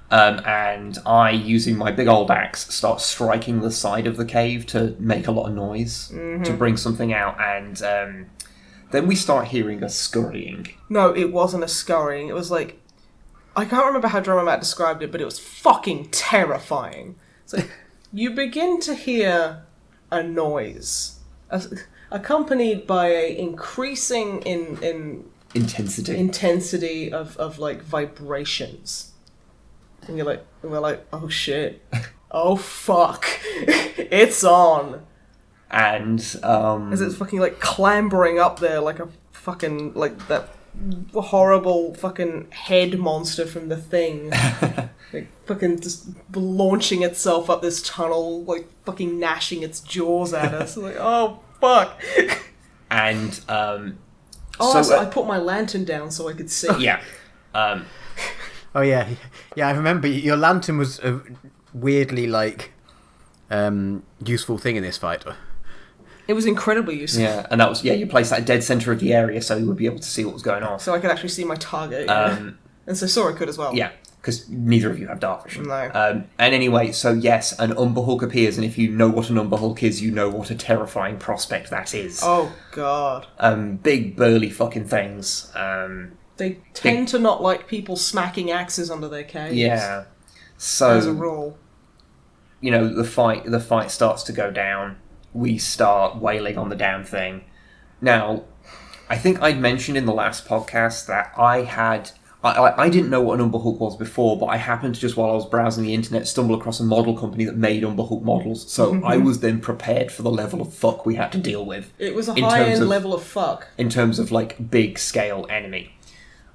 And I, using my big old axe, start striking the side of the cave to make a lot of noise, to bring something out, and then we start hearing a scurrying. No, it wasn't a scurrying, it was I can't remember how Drummer Matt described it, but it was fucking terrifying. So you begin to hear a noise, accompanied by a increasing in intensity of vibrations. And we're like, oh shit. Oh fuck. It's on. And, as it's fucking, clambering up there like a fucking, that horrible fucking head monster from The Thing. Fucking just launching itself up this tunnel, fucking gnashing its jaws at us. Oh fuck. And, so I put my lantern down so I could see. Yeah. Oh yeah, I remember your lantern was a weirdly useful thing in this fight. It was incredibly useful. Yeah, and that was you placed that dead center of the area so you would be able to see what was going on. So I could actually see my target. And so Sora could as well. Yeah, because neither of you have dark vision. No. And anyway, so yes, an Umber Hulk appears, and if you know what an Umber Hulk is, you know what a terrifying prospect that is. Oh god. Big burly fucking things. They tend to not like people smacking axes under their caves. Yeah. So as a rule. The fight starts to go down. We start wailing on the damn thing. Now, I think I'd mentioned in the last podcast that I didn't know what an Umber Hulk was before, but I happened to, just while I was browsing the internet, stumble across a model company that made Umber Hulk models, so I was then prepared for the level of fuck we had to deal with. It was a high-end level of fuck. In terms of, big-scale enemy.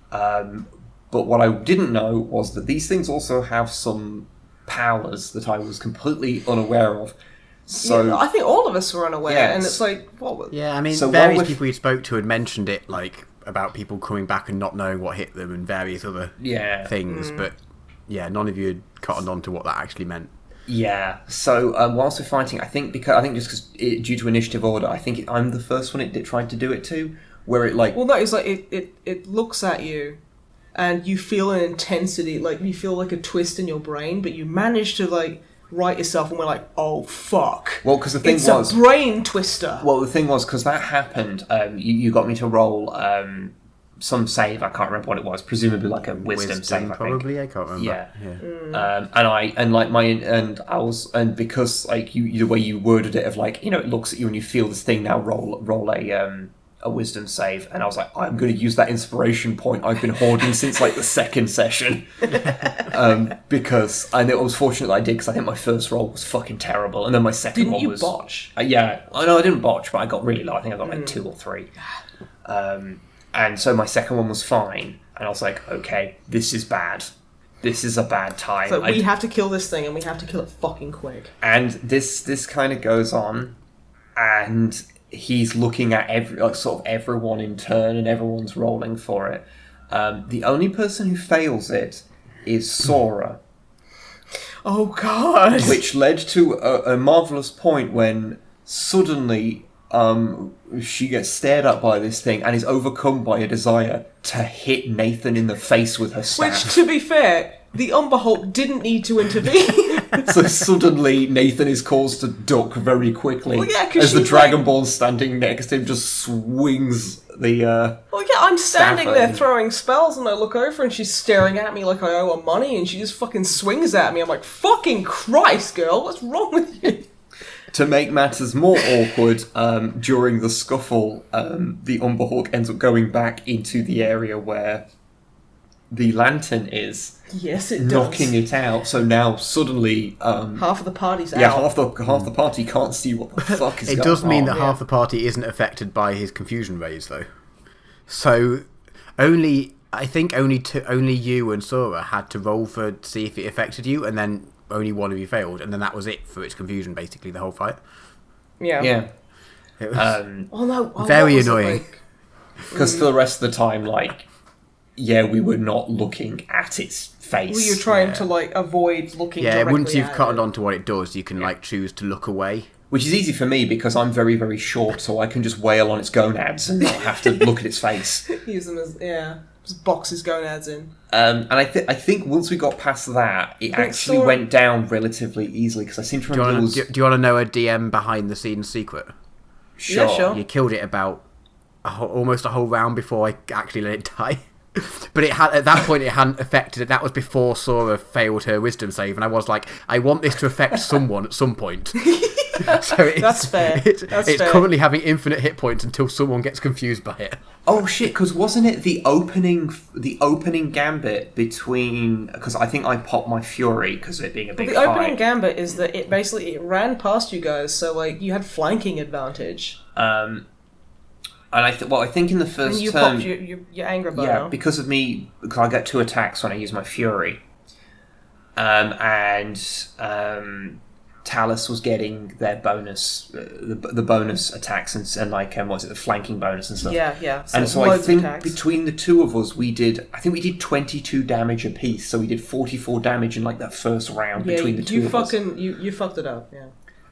But what I didn't know was that these things also have some powers that I was completely unaware of. So yeah, I think all of us were unaware, and it's what? Yeah, I mean, so various people we spoke to had mentioned it, about people coming back and not knowing what hit them and various other things, but none of you had cottoned on to what that actually meant. Yeah, so whilst we're fighting, I think just because due to initiative order, I think I'm the first one it tried to do it to, where it Well, no, it's it looks at you, and you feel an intensity, you feel a twist in your brain, but you manage to right yourself, and we're like, oh fuck. Well, because the thing it's a brain twister. Well, the thing was, because that happened, you got me to roll some save. I can't remember what it was. Presumably a wisdom save. Probably, I can't remember. And because the way you worded it of it looks at you and you feel this thing now. Roll a wisdom save, and I was like, I'm going to use that inspiration point I've been hoarding since the second session, because I know it was fortunate that I did, because I think my first roll was fucking terrible, and then my second one was... Didn't you botch? Yeah, I know I didn't botch, but I got really low. I think I got 2 or 3, and so my second one was fine, and I was like, okay, this is bad. this is a bad time. So we have to kill this thing, and we have to kill it fucking quick. And this kind of goes on, and he's looking at everyone in turn, and everyone's rolling for it. The only person who fails it is Sora. Oh god! Which led to a marvellous point when suddenly she gets stared at by this thing and is overcome by a desire to hit Nathan in the face with her staff. Which, to be fair, the Umber Hulk didn't need to intervene. So suddenly Nathan is caused to duck very quickly as the Dragonborn standing next to him just swings the Well, yeah, I'm standing staff there at him. throwing spells, and I look over and she's staring at me like I owe her money, and she just fucking swings at me. I'm like, fucking Christ, girl, what's wrong with you? To make matters more awkward, during the scuffle, the Umber Hulk ends up going back into the area where the lantern is. Yes, it does. Knocking it out. So now suddenly, half of the party's yeah, out. half the party can't see what the fuck is going on. It does mean that half the party isn't affected by his confusion rays, though. So I think only you and Sora had to roll to see if it affected you, and then only one of you failed, and then that was it for its confusion, basically, the whole fight. Yeah. Yeah. It was what very was it annoying. like? Because for the rest of the time, we were not looking at its face. Well, you're trying to avoid looking. Yeah, directly once you've at cottoned it. onto what it does, you can choose to look away. Which is easy for me because I'm very, very short, so I can just wail on its gonads and not have to look at its face. Use them as just box his gonads in. And I think once we got past that, it actually went down relatively easily because I seem to remember Do you want to know a DM behind the scenes secret? Sure. Yeah, sure. You killed it about almost a whole round before I actually let it die. But at that point it hadn't affected it. That was before Sora failed her wisdom save, and I was like, I want this to affect someone at some point. So That's fair. It's currently having infinite hit points until someone gets confused by it. Oh shit! Because wasn't it the opening gambit between? Because I think I popped my fury because of it being a big The fight. opening gambit is that it ran past you guys, so you had flanking advantage. And I think in the first And you turn, popped your anger bow. yeah, because I get 2 attacks when I use my fury, and Talus was getting their bonus, the bonus attacks and the flanking bonus and stuff. Yeah. And so I think attacks. between the two of us, we did 22 damage apiece. So we did 44 damage in that first round between the two of us. You fucked it up, yeah.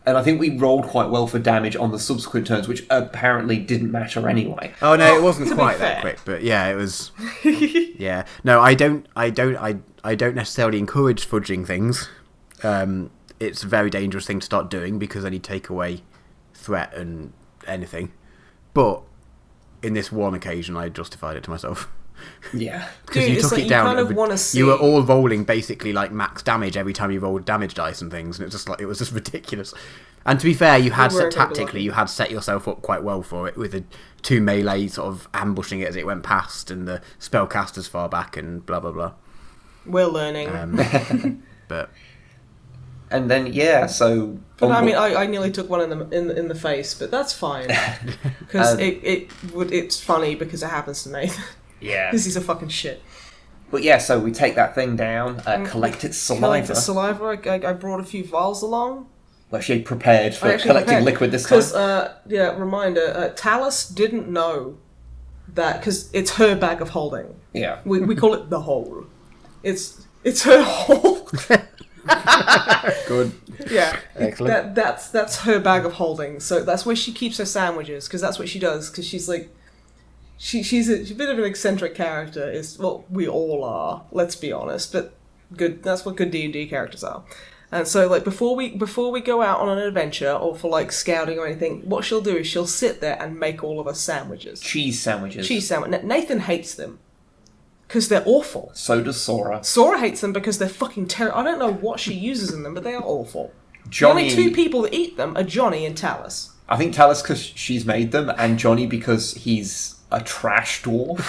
And I think we rolled quite well for damage on the subsequent turns, which apparently didn't matter anyway. Oh no, it wasn't to be quite fair. that quick, but yeah, it was. Yeah, no, I don't necessarily encourage fudging things. It's a very dangerous thing to start doing because then you take away threat and anything. But in this one occasion, I justified it to myself. Yeah. Because you took it down. You kind of want to see. You were all rolling basically max damage every time you rolled damage dice and things, and it was just ridiculous. And to be fair, you had set yourself up quite well for it with the 2 melee sort of ambushing it as it went past, and the spellcasters far back, and blah blah blah. We're learning. But. And then so. But I mean, I nearly took one in the face, but that's fine because it's funny because it happens to Nathan. Yeah. Because he's a fucking shit. But yeah, so we take that thing down, collect its saliva. I brought a few vials along. Well, she prepared for collecting liquid this time. Because, reminder, Talus didn't know that, because it's her bag of holding. Yeah. We call it the hole. It's her hole. Good. Yeah. Excellent. That's her bag of holding. So that's where she keeps her sandwiches, because that's what she does, because she's like... She's a bit of an eccentric character. We all are. Let's be honest. But good. That's what good D&D characters are. And so, before we go out on an adventure or for scouting or anything, what she'll do is she'll sit there and make all of us sandwiches. Cheese sandwiches. Nathan hates them because they're awful. So does Sora. Sora hates them because they're fucking terrible. I don't know what she uses in them, but they are awful. Johnny. The only 2 people that eat them are Johnny and Talus. I think Talus because she's made them, and Johnny because he's a trash dwarf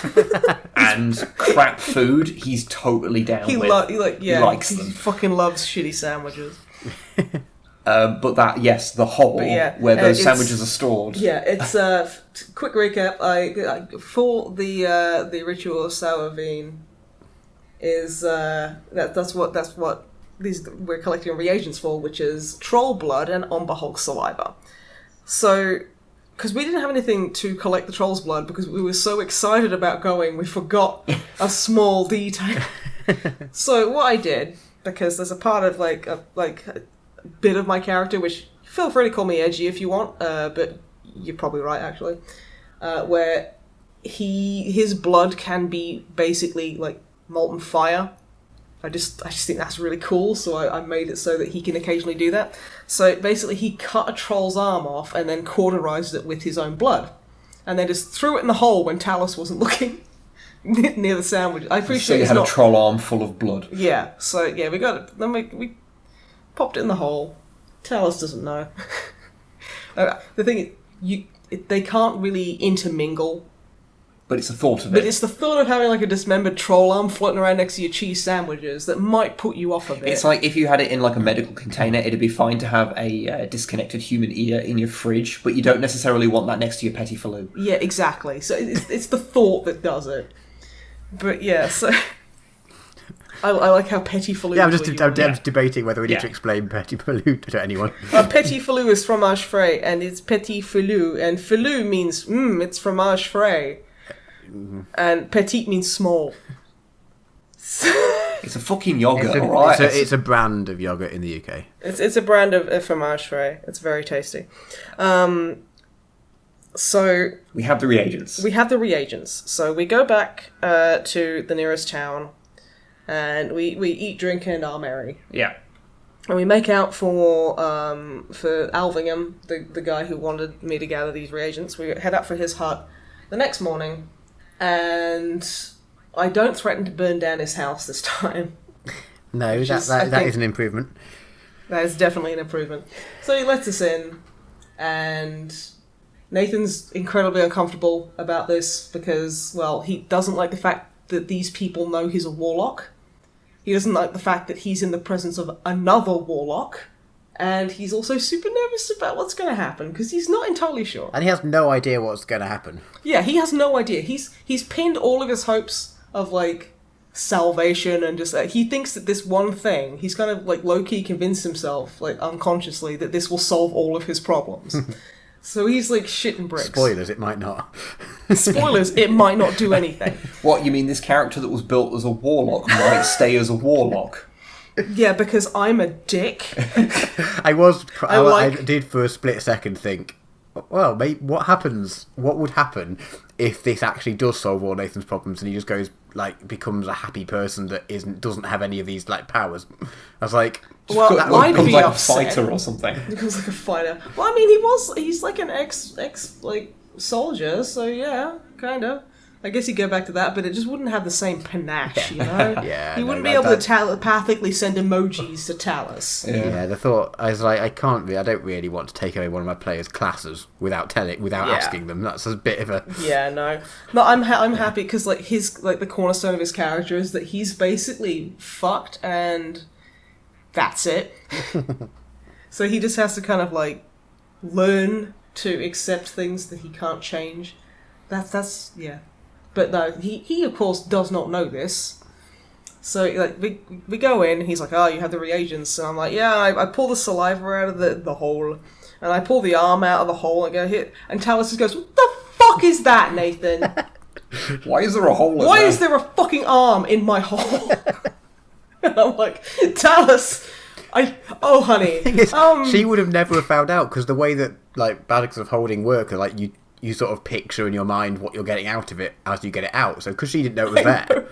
and crap food he's totally down with. He likes them. He fucking loves shitty sandwiches. But the hole where those sandwiches are stored. Yeah, it's quick recap. For the ritual of Sourvine, is that's what we're collecting reagents for, which is troll blood and Umber Hulk saliva. So, because we didn't have anything to collect the troll's blood because we were so excited about going, we forgot a small detail. So what I did, because there's a part of like a bit of my character, which feel free to call me edgy if you want, but you're probably right actually, where his blood can be basically like molten fire. I just think that's really cool, so I made it so that he can occasionally do that. So basically he cut a troll's arm off and then cauterized it with his own blood. And then just threw it in the hole when Talus wasn't looking near the sandwich. I appreciate so you had a troll arm full of blood. Yeah, so yeah, we got it. Then we popped it in the hole. Talus doesn't know. The thing is, they can't really intermingle. But it's the thought of it. But it's the thought of having like a dismembered troll arm floating around next to your cheese sandwiches that might put you off a bit. It's like if you had it in like a medical container, it'd be fine to have a disconnected human ear in your fridge, but you don't necessarily want that next to your petit falou. Yeah, exactly. So it's the thought that does it. But yeah, so I like how petit falou. Yeah, I'm just debating whether we need to explain petit falou to anyone. Petit falou is fromage frais, and it's petit falou, and falou means it's fromage frais. And petite means small. It's a fucking yogurt, It's a brand of yogurt in the UK. It's a brand of fromage frais. It's very tasty. So we have the reagents. So we go back to the nearest town, and we eat, drink, and are merry. Yeah. And we make out for Alvingham, the guy who wanted me to gather these reagents. We head out for his hut the next morning. And I don't threaten to burn down his house this time. No, that is an improvement. That is definitely an improvement. So he lets us in, and Nathan's incredibly uncomfortable about this because, well, he doesn't like the fact that these people know he's a warlock. He doesn't like the fact that he's in the presence of another warlock. And he's also super nervous about what's going to happen, because he's not entirely sure. And he has no idea what's going to happen. Yeah, he has no idea. He's pinned all of his hopes of, like, salvation and just... he thinks that this one thing, he's kind of, like, low-key convinced himself, like, unconsciously, that this will solve all of his problems. So he's, like, shitting bricks. Spoilers, it might not. Spoilers, it might not do anything. What, you mean this character that was built as a warlock might stay as a warlock? Yeah, because I'm a dick. I did for a split second think, well, mate, what would happen if this actually does solve all Nathan's problems and he just goes, like, becomes a happy person that doesn't have any of these, like, powers? I was like... Well, I'd be like upset. A fighter or something. He becomes like a fighter. Well, I mean, he's like an ex like soldier, so yeah, kind of. I guess he'd go back to that, but it just wouldn't have the same panache, you know? Yeah, he wouldn't be able to telepathically send emojis to Talus. Yeah, the thought, I was like, I don't really want to take away one of my players' classes without asking them. That's a bit of a... Yeah, no. No, I'm happy, because, like, the cornerstone of his character is that he's basically fucked, and that's it. So he just has to kind of, like, learn to accept things that he can't change. That's yeah. But no, he of course does not know this. So like we go in, and he's like, "Oh, you have the reagents," and I'm like, "Yeah." I pull the saliva out of the hole, and I pull the arm out of the hole and go hit. And Talus just goes, "What the fuck is that, Nathan? Why is there a hole? Why is there a fucking arm in my hole?" And I'm like, Talus, honey, she would have never found out, because the way that like Basics of Holding work are like you sort of picture in your mind what you're getting out of it as you get it out. So because she didn't know it was there.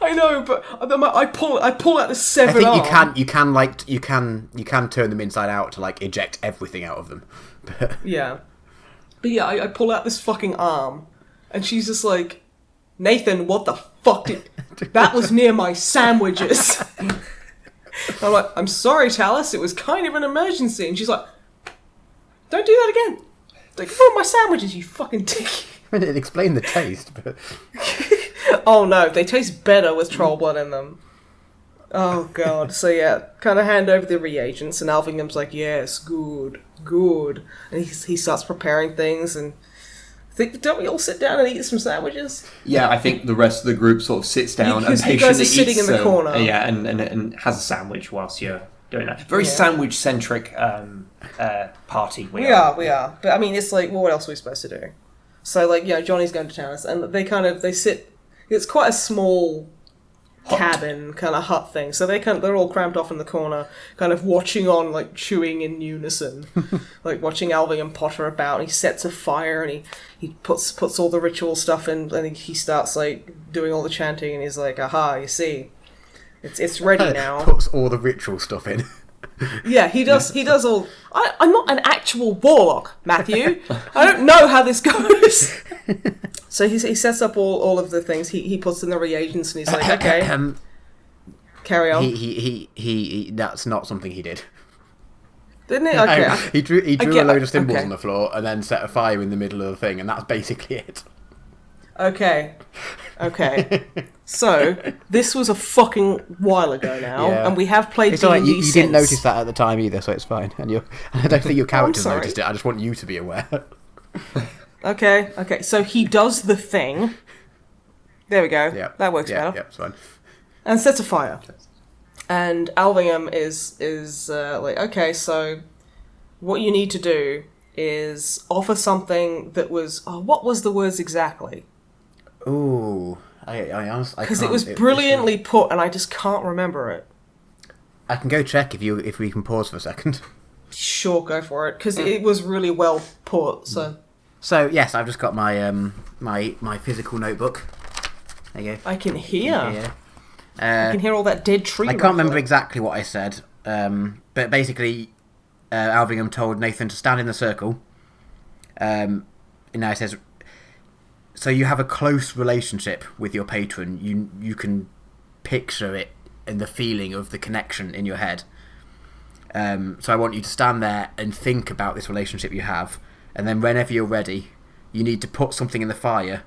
I know, but I pull out the seven. I think you can turn them inside out to like eject everything out of them. Yeah, but yeah, I pull out this fucking arm, and she's just like, "Nathan, what the fuck that was near my sandwiches." I'm like, "I'm sorry, Talus, it was kind of an emergency," and she's like, "Don't do that again." Like, oh, my sandwiches, you fucking dick. I mean, it explained the taste, but... Oh no, they taste better with troll blood in them. Oh god. So yeah, kind of hand over the reagents, and Alvingham's like, "Yes, good. And he starts preparing things, and Don't we all sit down and eat some sandwiches? Yeah, I think the rest of the group sort of sits down and patiently you guys are sitting eats, in the corner. Yeah, and has a sandwich whilst you're doing that. Very sandwich-centric party. We are. But I mean, it's like, well, what else are we supposed to do? So, like, Johnny's going to town, and they sit. It's quite a small cabin kind of hut thing, so they're all cramped off in the corner, kind of watching on, like, chewing in unison, like watching Alvin and Potter about. And he sets a fire, and he puts all the ritual stuff in, and he starts like doing all the chanting, and he's like, aha, you see, it's ready now. Puts all the ritual stuff in. Yeah, he does all. I'm not an actual warlock, Matthew. I don't know how this goes. So he sets up all of the things. He puts in the reagents, and he's like, okay, carry on. He that's not something he did. Didn't he? Okay. He drew a load of symbols on the floor and then set a fire in the middle of the thing, and that's basically it. Okay. So this was a fucking while ago now, and we have played D&D right. You since. didn't notice that at the time either, so it's fine. And I don't think your characters noticed it. I just want you to be aware. Okay. So he does the thing. There we go. Yeah, that works better. Yeah, it's fine. And sets a fire. And Alvingham is like, okay, so what you need to do is offer something that was... Oh, what was the words exactly? Ooh, I honestly... Because it was brilliantly put, and I just can't remember it. I can go check if we can pause for a second. Sure, go for it, because it was really well put, so... So, yes, I've just got my my physical notebook. There you go. I can hear. I can hear all that dead tree. I can't remember exactly what I said, but basically, Alvingham told Nathan to stand in the circle. And now it says, so you have a close relationship with your patron. You can picture it and the feeling of the connection in your head. So I want you to stand there and think about this relationship you have. And then whenever you're ready, you need to put something in the fire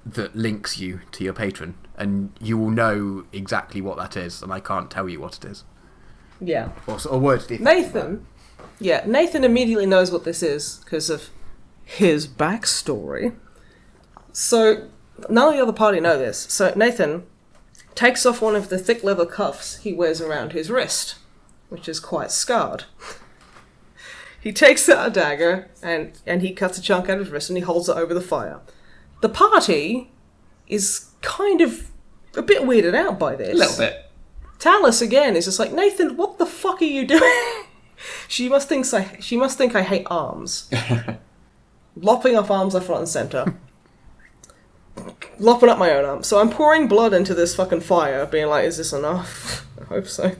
that links you to your patron. And you will know exactly what that is. And I can't tell you what it is. Yeah. Or words. Nathan immediately knows what this is because of his backstory. So none of the other party know this. So Nathan takes off one of the thick leather cuffs he wears around his wrist, which is quite scarred. He takes out a dagger, and he cuts a chunk out of his wrist, and he holds it over the fire. The party is kind of a bit weirded out by this. A little bit. Talus, again, is just like, Nathan, what the fuck are you doing? She must think I hate arms. Lopping up arms left, right, and centre. Lopping up my own arm. So I'm pouring blood into this fucking fire, being like, is this enough? I hope so.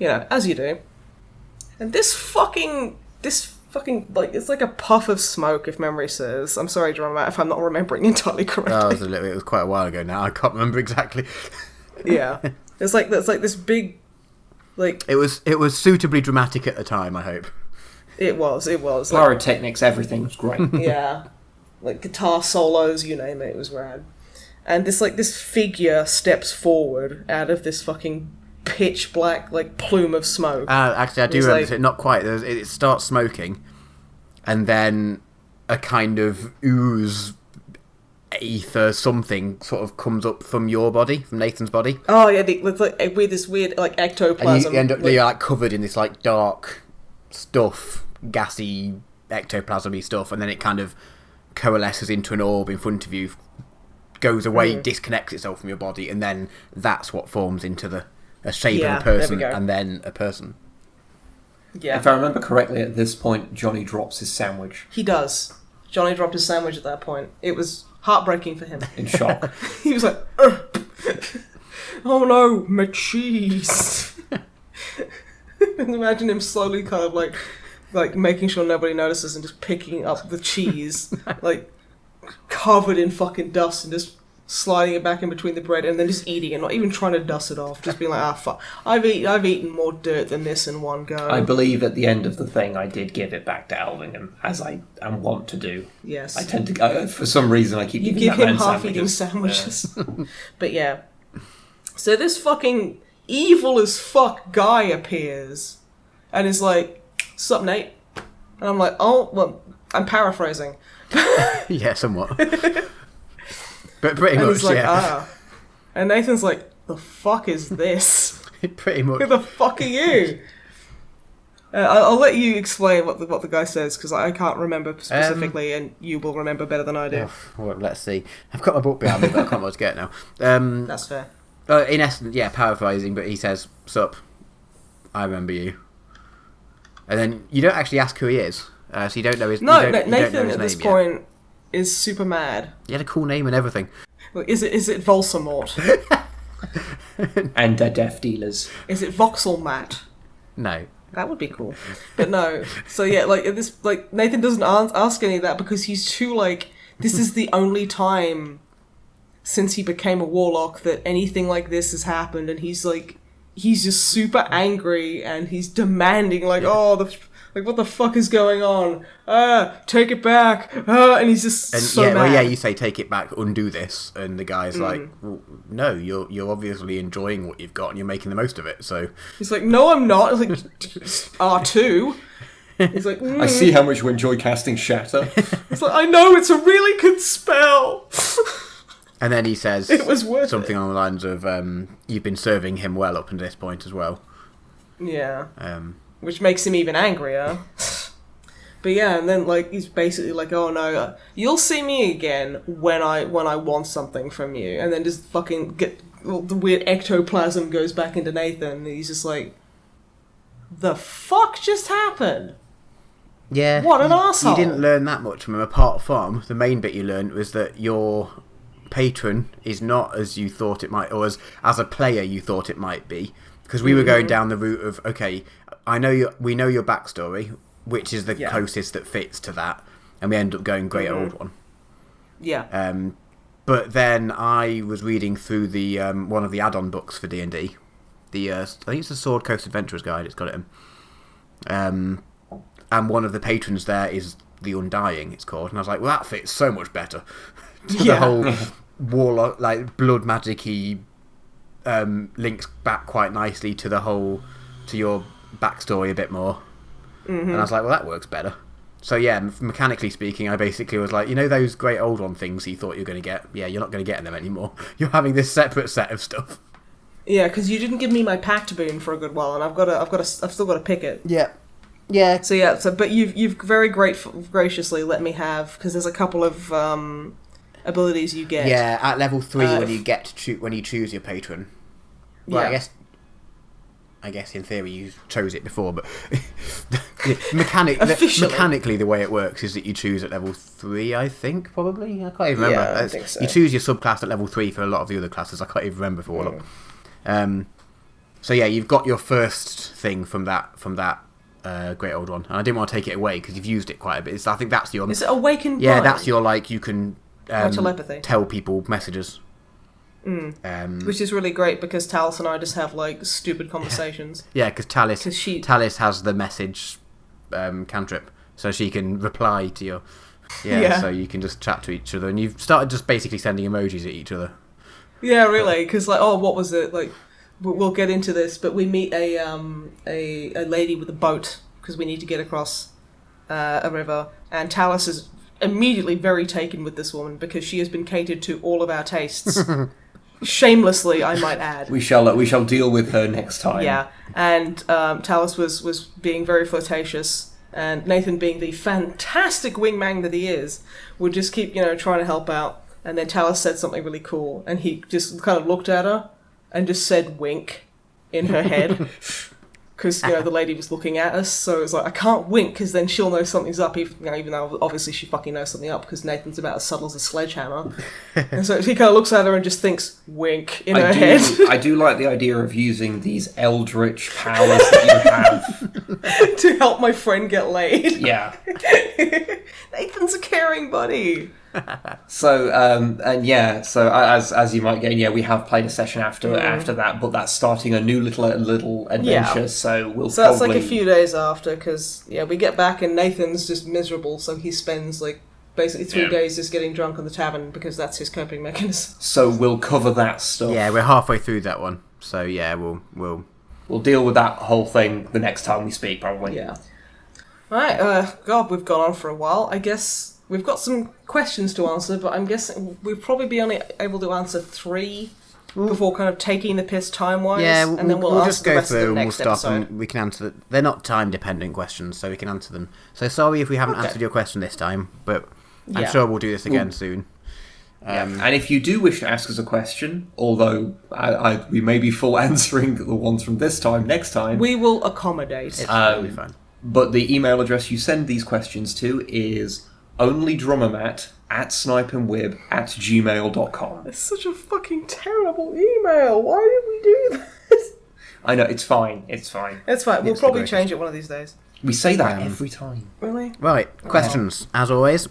As you do. And this fucking, like, it's like a puff of smoke, if memory serves. I'm sorry, Drama, if I'm not remembering entirely correctly. It was quite a while ago now. I can't remember exactly. Yeah. It's like this big, like... It was suitably dramatic at the time, I hope. It was. Pyrotechnics, everything was great. Yeah. Like, guitar solos, you name it, it was rad. And this figure steps forward out of this fucking pitch black, like, plume of smoke. Actually, I do remember it. Not quite. It starts smoking, and then a kind of ooze, ether, something sort of comes up from your body, from Nathan's body. Oh yeah, with this weird like ectoplasm. And you end up you're like covered in this like dark stuff, gassy ectoplasmy stuff, and then it kind of coalesces into an orb in front of you, goes away, disconnects itself from your body, and then that's what forms into a shape of a person, and then a person. Yeah. If I remember correctly, at this point, Johnny drops his sandwich. He does. Johnny dropped his sandwich at that point. It was heartbreaking for him. In shock. He was like, ugh. Oh no, my cheese. Imagine him slowly kind of like making sure nobody notices and just picking up the cheese, like covered in fucking dust, and just sliding it back in between the bread, and then just eating it, not even trying to dust it off, just being like, fuck, I've eaten more dirt than this in one go. I believe at the end of the thing I did give it back to Alvingham, as I am wont to do. Yes. I tend to, for some reason I keep giving give him half-eating sandwiches. But yeah. So this fucking evil as fuck guy appears, and is like, sup Nate? And I'm like, oh, well, I'm paraphrasing. Yeah, somewhat. But pretty And much, he's like, yeah. And Nathan's like, the fuck is this? Pretty much. Who the fuck are you? I'll let you explain what the guy says, because I can't remember specifically, and you will remember better than I do. Well, let's see. I've got my book behind me, but I can't remember what to get now. That's fair. In essence, yeah, paraphrasing, but he says, "Sup, I remember you." And then you don't actually ask who he is, so you don't know his. No, you don't know Nathan his at this name point is super mad. He had a cool name and everything. Look, is it Volsamort? And they're deaf dealers. Is it Voxelmat? No. That would be cool. But no. So yeah, Nathan doesn't ask any of that because he's too this is the only time since he became a warlock that anything like this has happened, and he's just super angry and he's demanding what the fuck is going on? Take it back. And he's just so mad. Well, yeah, you say take it back, undo this, and the guy's like, well, no, you're obviously enjoying what you've got and you're making the most of it. So he's like, no, I'm not. It's like R2. He's like, I see how much you enjoy casting Shatter. It's like, I know, it's a really good spell. And then he says it was worth something it. along the lines of, you've been serving him well up until this point as well. Yeah. Which makes him even angrier. But yeah, and then he's basically like, oh no, you'll see me again when I want something from you. And then just fucking the weird ectoplasm goes back into Nathan, and he's just like, the fuck just happened? Yeah. What an arsehole. You didn't learn that much from him, apart from the main bit you learned was that your patron is not as you thought it might, or as a player you thought it might be. Because we were going down the route of, okay, we know your backstory, which is the closest that fits to that, and we end up going Great Old One. Yeah. But then I was reading through the one of the add-on books for D&D. I think it's the Sword Coast Adventurer's Guide. It's got it in. And one of the patrons there is the Undying. It's called, and I was like, well, that fits so much better to the whole warlock, blood magic-y. Links back quite nicely to your backstory a bit more, and I was like, well, that works better. So yeah, mechanically speaking, I basically was like, those Great Old One things you thought you were going to get, yeah, you're not going to get them anymore. You're having this separate set of stuff. Yeah, because you didn't give me my pact boon for a good while, and I've still got to pick it. Yeah. But you've very graciously let me have, because there's a couple of abilities you get. Yeah, at level 3 when you choose your patron. Well, yeah. I guess in theory you chose it before, but mechanically the way it works is that you choose at level 3, I think, probably. I can't even remember. Yeah, I think so. You choose your subclass at level 3 for a lot of the other classes. I can't even remember for all of them. So yeah, you've got your first thing from that Great Old One, and I didn't want to take it away because you've used it quite a bit. I think that's your. Is it Awakened? Yeah, Mind? that's your you can telepathy. Tell people messages. Which is really great because Talis and I just have stupid conversations. Yeah, because Talis has the message cantrip, so she can reply to your. So you can just chat to each other, and you've started just basically sending emojis at each other. Yeah, really, because what was it like? We'll get into this, but we meet a lady with a boat because we need to get across a river, and Talis is immediately very taken with this woman because she has been catered to all of our tastes. Shamelessly, I might add. We shall deal with her next time. Yeah, and Talis was being very flirtatious, and Nathan, being the fantastic wingman that he is, would just keep trying to help out. And then Talis said something really cool, and he just kind of looked at her and just said "wink" in her head. Because the lady was looking at us, so it was like, I can't wink because then she'll know something's up, even though obviously she fucking knows something up because Nathan's about as subtle as a sledgehammer. And so he kind of looks at her and just thinks "wink" in her head. I do like the idea of using these eldritch powers that you have to help my friend get laid. Yeah. Nathan's a caring buddy. So as you might get, we have played a session after that, but that's starting a new little adventure. So that's like a few days after, because we get back and Nathan's just miserable, so he spends basically 3 days just getting drunk in the tavern because that's his coping mechanism. So we'll cover that stuff. Yeah, we're halfway through that one, so yeah, we'll deal with that whole thing the next time we speak, probably. Yeah. Right, God, we've gone on for a while. I guess we've got some questions to answer, but I'm guessing we'll probably be only able to answer 3 before kind of taking the piss time-wise. Yeah, and then we'll answer just the go rest through of the and we'll next stop episode. and we can answer them. They're not time-dependent questions, so we can answer them. So sorry if we haven't answered your question this time, but I'm sure we'll do this again soon. And if you do wish to ask us a question, although we may be full answering the ones from this time next time, We will accommodate. It'll be fine. but the email address you send these questions to is onlydrummermat@snipeandwib@gmail.com. It's such a fucking terrible email. Why did we do this? I know, it's fine. It's fine. It's fine. We'll It's probably the change it one of these days. We say that every time. Really? Right, questions. As always,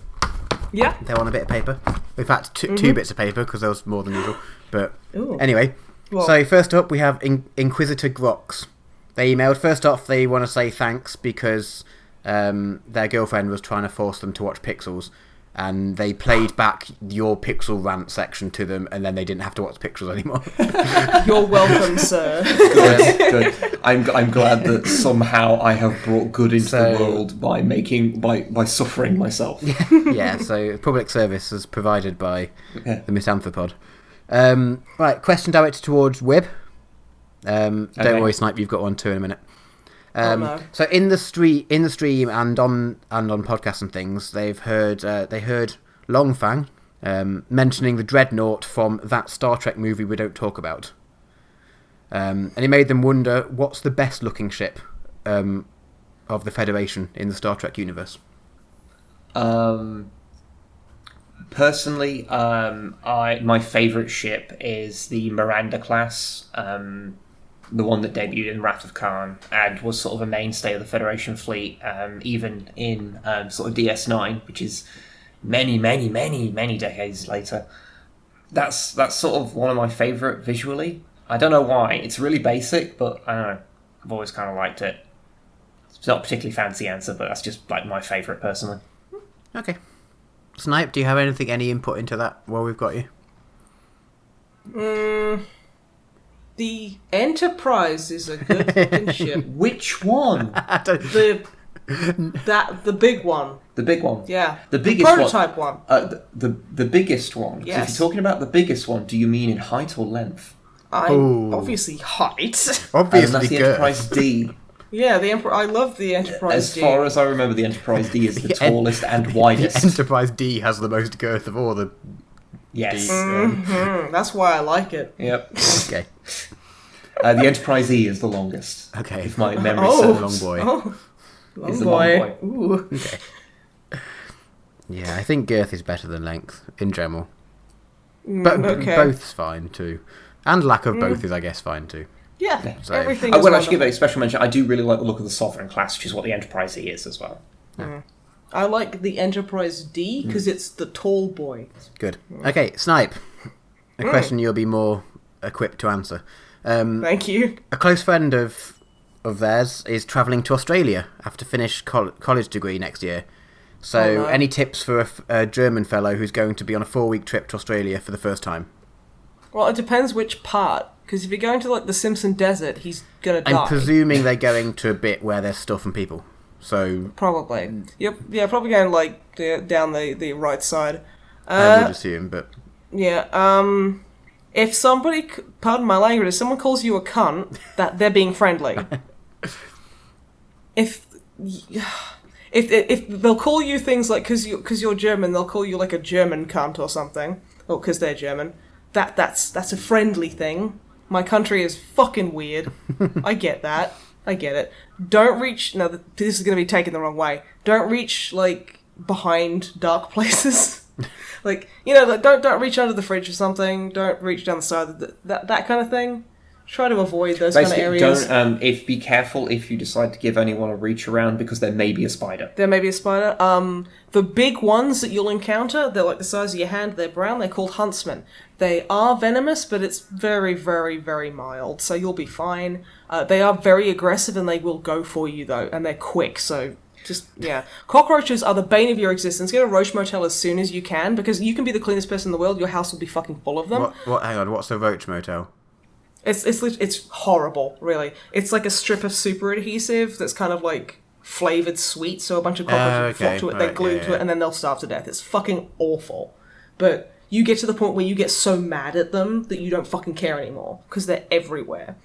Yeah. they're on a bit of paper. In fact, two bits of paper, because there was more than usual. But Ooh. anyway, Well- so first up we have Inquisitor Grox. They emailed. First off, they want to say thanks because their girlfriend was trying to force them to watch Pixels, and they played back your Pixel rant section to them, and then they didn't have to watch Pixels anymore. You're welcome, sir. Good. I'm glad that somehow I have brought good into the world by suffering myself. Yeah, so public service is provided by the MisanthroPod. Right, question directed towards Wib. Don't worry, Snipe, you've got one too in a minute. No. So in the stream and on podcasts and things, they heard Longfang mentioning the Dreadnought from that Star Trek movie we don't talk about, and it made them wonder what's the best looking ship of the Federation in the Star Trek universe. Personally, my favourite ship is the Miranda class. The one that debuted in Wrath of Khârn and was sort of a mainstay of the Federation fleet, even in sort of DS9, which is many decades later. That's sort of one of my favourite visually. I don't know why. It's really basic, but I don't know. I've always kind of liked it. It's not a particularly fancy answer, but that's just like my favourite personally. Okay. Snipe, do you have any input into that while we've got you? The Enterprise is a good looking ship. Which one? The big one. The big one. Yeah. The biggest prototype one. The biggest one. Yes. If you're talking about the biggest one, do you mean in height or length? Obviously height. Obviously, that's the Enterprise D. Yeah, I love the Enterprise D. As far as I remember, the Enterprise D is the tallest and widest. The Enterprise D has the most girth of all the Yes. That's why I like it. Yep. Okay. The Enterprise E is the longest. Okay. If my memory Oh. serves. Long boy. Oh, Is the long boy. long boy. Ooh. Okay. Yeah, I think girth is better than length in general. But okay. both's fine too. And lack of both is, I guess, fine too. Yeah, So- everything I is will actually give wonderful. a special mention. I do really like the look of the Sovereign class, which is what the Enterprise E is as well. I like the Enterprise D because it's the tall boy. Good. Okay, Snipe. A question you'll be more equipped to answer. Thank you. A close friend of theirs is travelling to Australia after finish college degree next year. So, Oh, no. any tips for a German fellow who's going to be on a 4-week trip to Australia for the first time? Well, it depends which part. Because if you're going to like the Simpson Desert, he's gonna die. I'm presuming they're going to a bit where there's stuff and people. So, Probably. Yep. Yeah, probably going like down the right side. I would assume, but... Yeah. If somebody, pardon my language, if someone calls you a cunt, that they're being friendly. If they'll call you things like because you're German, they'll call you like a German cunt or something, or because they're German. That's a friendly thing. My country is fucking weird. I get that. I get it. Don't reach. No, this is going to be taken the wrong way. Don't reach like behind dark places. Like, you know, like, don't reach under the fridge or something. Don't reach down the side. That kind of thing. Try to avoid those Basically, kind of areas. be careful if you decide to give anyone a reach around because there may be a spider. There may be a spider. The big ones that you'll encounter, they're like the size of your hand, they're brown, they're called huntsmen. They are venomous, but it's very, very, very mild, so you'll be fine. They are very aggressive and they will go for you, though, and they're quick, so just, yeah. Cockroaches are the bane of your existence. Get a roach motel as soon as you can, because you can be the cleanest person in the world, your house will be fucking full of them. What? Hang on, what's a roach motel? It's horrible, really. It's like a strip of super adhesive that's kind of like flavoured sweet, so a bunch of cockroaches flock to it, they're glued to it, and then they'll starve to death. It's fucking awful. But you get to the point where you get so mad at them that you don't fucking care anymore, because they're everywhere.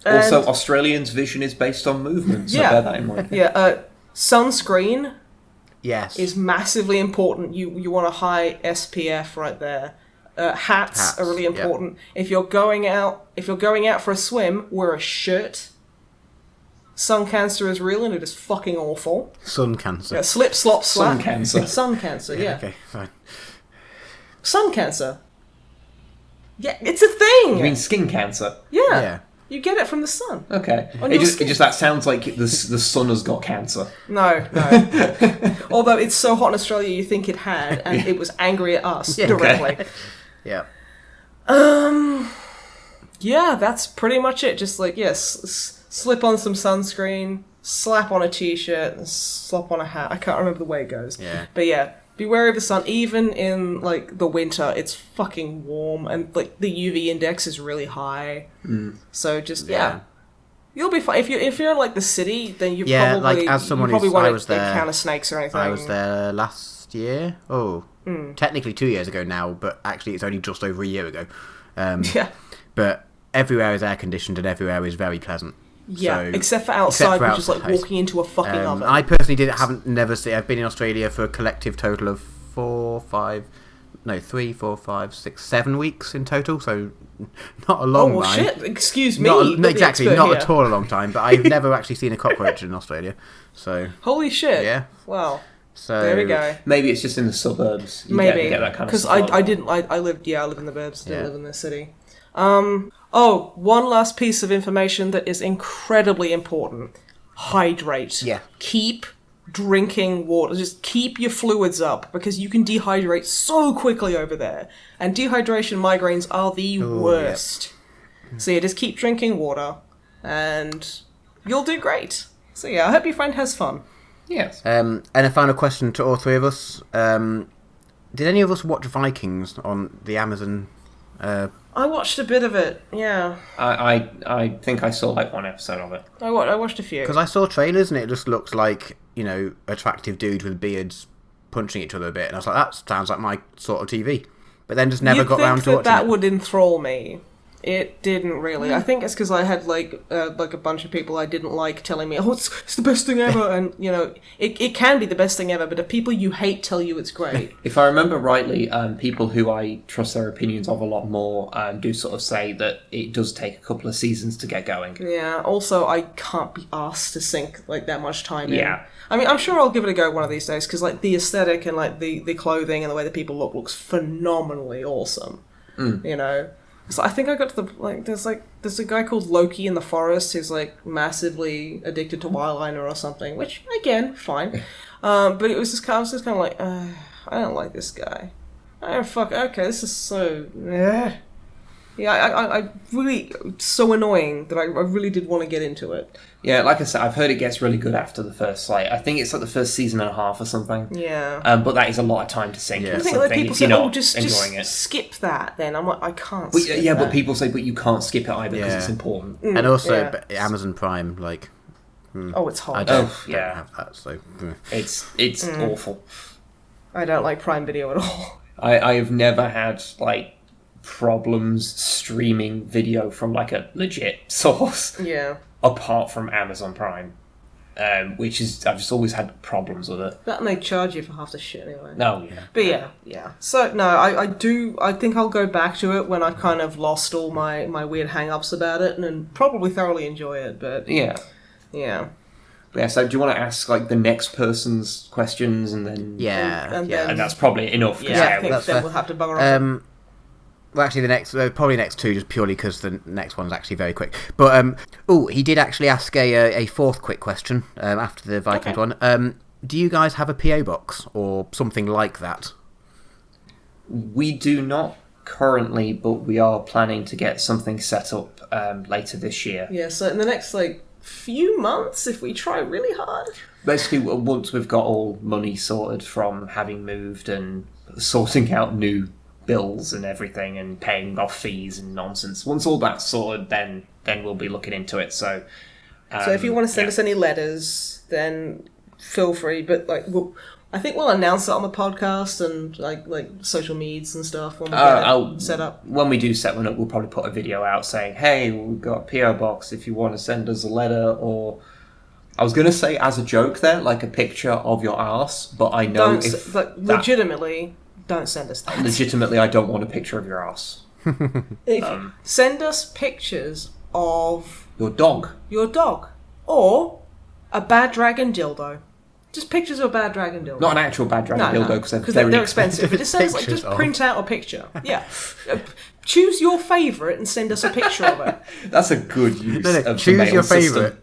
Also, Australians' vision is based on movement, so bear that in mind. Yeah, sunscreen Yes. is massively important. You want a high SPF right there. Hats are really important. If you're going out for a swim, wear a shirt. Sun cancer is real and it is fucking awful. Sun cancer. Yeah, slip, slop, slap. Sun cancer. Sun cancer, yeah. Okay, fine. Sun cancer. Yeah, it's a thing. You mean skin cancer? Yeah. You get it from the sun. Okay. It just that sounds like the sun has got cancer. No. Although it's so hot in Australia, you think it had, and it was angry at us directly. Okay. Yeah. Yeah, that's pretty much it. Just like, slip on some sunscreen, slap on a t-shirt, and slap on a hat. I can't remember the way it goes. Yeah. But yeah, be wary of the sun. Even in, like, the winter, it's fucking warm, and, like, the UV index is really high. So just, you'll be fine. If you're in, like, the city, then you probably, like, as someone you probably I won't was there, encounter snakes or anything. I was there last year. Technically 2 years ago now, but actually it's only just over a year ago. But everywhere is air conditioned and everywhere is very pleasant. Yeah, So, except for outside, which is like outside. walking into a fucking oven. I personally I've been in Australia for a collective total of 3, 4, 5, 6, 7 weeks in total, so not a long time. Shit, excuse me. Not at all a long time, but I've never actually seen a cockroach in Australia. So holy shit. Yeah. Wow. So there we go. Maybe it's just in the suburbs. You Maybe get that kind of because stuff. I live in the burbs. Didn't live in the city. One last piece of information that is incredibly important: hydrate. Yeah. Keep drinking water. Just keep your fluids up because you can dehydrate so quickly over there. And dehydration migraines are the worst. Yep. So yeah, just keep drinking water, and you'll do great. So yeah, I hope your friend has fun. Yes. And a final question to all three of us: did any of us watch Vikings on the Amazon? I watched a bit of it. Yeah. I think I saw like one episode of it. I watched a few. Because I saw trailers and it just looks like, attractive dudes with beards punching each other a bit, and I was like, that sounds like my sort of TV. But then just never got round to watching that it. Would enthrall me. It didn't really. I think it's because I had like a bunch of people I didn't like telling me, "Oh, it's the best thing ever," and it can be the best thing ever. But if people you hate tell you it's great, if I remember rightly, people who I trust their opinions of a lot more do sort of say that it does take a couple of seasons to get going. Yeah. Also, I can't be asked to sink like that much time in. Yeah. I mean, I'm sure I'll give it a go one of these days because like the aesthetic and like the clothing and the way that people looks phenomenally awesome. So I think I got to the there's a guy called Loki in the forest who's like massively addicted to eyeliner or something, which again fine, but it was just kind of like I don't like this guy. Okay, this is so I really so annoying that I really did want to get into it. Yeah, like I said, I've heard it gets really good after the first, I think it's like the first season and a half or something. Yeah. But that is a lot of time to sink into I think something people if you're say, not just enjoying it. Skip that then. I'm like, I can't But, skip yeah, that. but people say, but you can't skip it either because it's important. And also, Amazon Prime, like... it's hard. I don't have that, so... It's awful. I don't like Prime Video at all. I have never had, problems streaming video from, a legit source. Yeah. Apart from Amazon Prime. Which is, I've just always had problems with it. That and they charge you for half the shit anyway. No, yeah. But yeah. So, no, I think I'll go back to it when I've kind of lost all my weird hang-ups about it and probably thoroughly enjoy it, but... Yeah. Yeah. Yeah, so do you want to ask, the next person's questions and then... Yeah. And that's probably enough. Yeah, I think then we'll have to bugger off. Well, actually, probably next two, just purely because the next one's actually very quick. But he did actually ask a fourth quick question after the Vikings one. Do you guys have a PO box or something like that? We do not currently, but we are planning to get something set up later this year. Yeah, so in the next few months, if we try really hard. Basically, once we've got all money sorted from having moved and sorting out new bills and everything and paying off fees and nonsense. Once all that's sorted, then we'll be looking into it. So So if you want to send us any letters, then feel free. But I think we'll announce it on the podcast and like social medias and stuff when we get it set up. When we do set one up, we'll probably put a video out saying, "Hey, we've got a PO box if you want to send us a letter." Or I was going to say as a joke there, like a picture of your arse, but I know legitimately, don't send us that. Legitimately, I don't want a picture of your arse. Send us pictures of your dog, or a bad dragon dildo. Just pictures of a bad dragon dildo. Not an actual bad dragon dildo, because they're expensive. It just says just print out a picture. Yeah, choose your favourite and send us a picture of it. That's a good use. Of choose your favourite.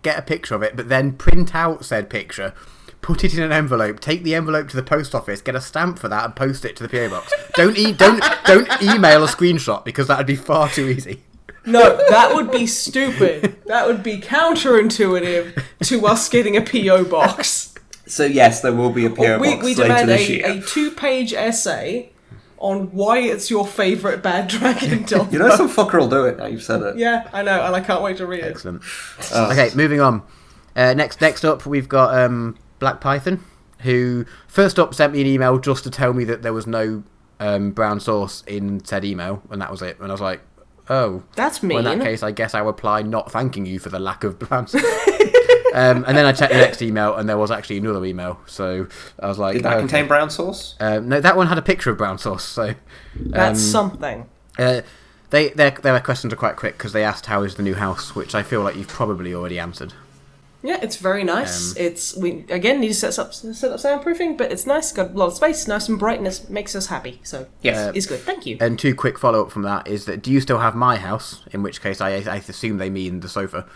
Get a picture of it, but then print out said picture. Put it in an envelope. Take the envelope to the post office. Get a stamp for that and post it to the PO box. Don't email a screenshot because that would be far too easy. No, that would be stupid. That would be counterintuitive to us getting a PO box. So yes, there will be a PO box we later this year. A 2-page essay on why it's your favourite bad dragon dildo. You know some fucker will do it now you've said it. Yeah, I know, and I can't wait to read it. Excellent. Okay, moving on. Next up, we've got Black Python, who first up sent me an email just to tell me that there was no brown sauce in said email, and that was it. And I was like, oh, that's mean. Well, in that case, I guess I'll reply not thanking you for the lack of brown sauce. And then I checked the next email, and there was actually another email. So I was like, did that contain brown sauce? No, that one had a picture of brown sauce. So that's something. Their questions are quite quick because they asked how is the new house, which I feel like you've probably already answered. Yeah, it's very nice. We again need to set up soundproofing, but it's nice. Got a lot of space, nice and brightness, makes us happy. So yes, it's good. Thank you. And 2 quick follow up from that is that do you still have my house? In which case, I assume they mean the sofa.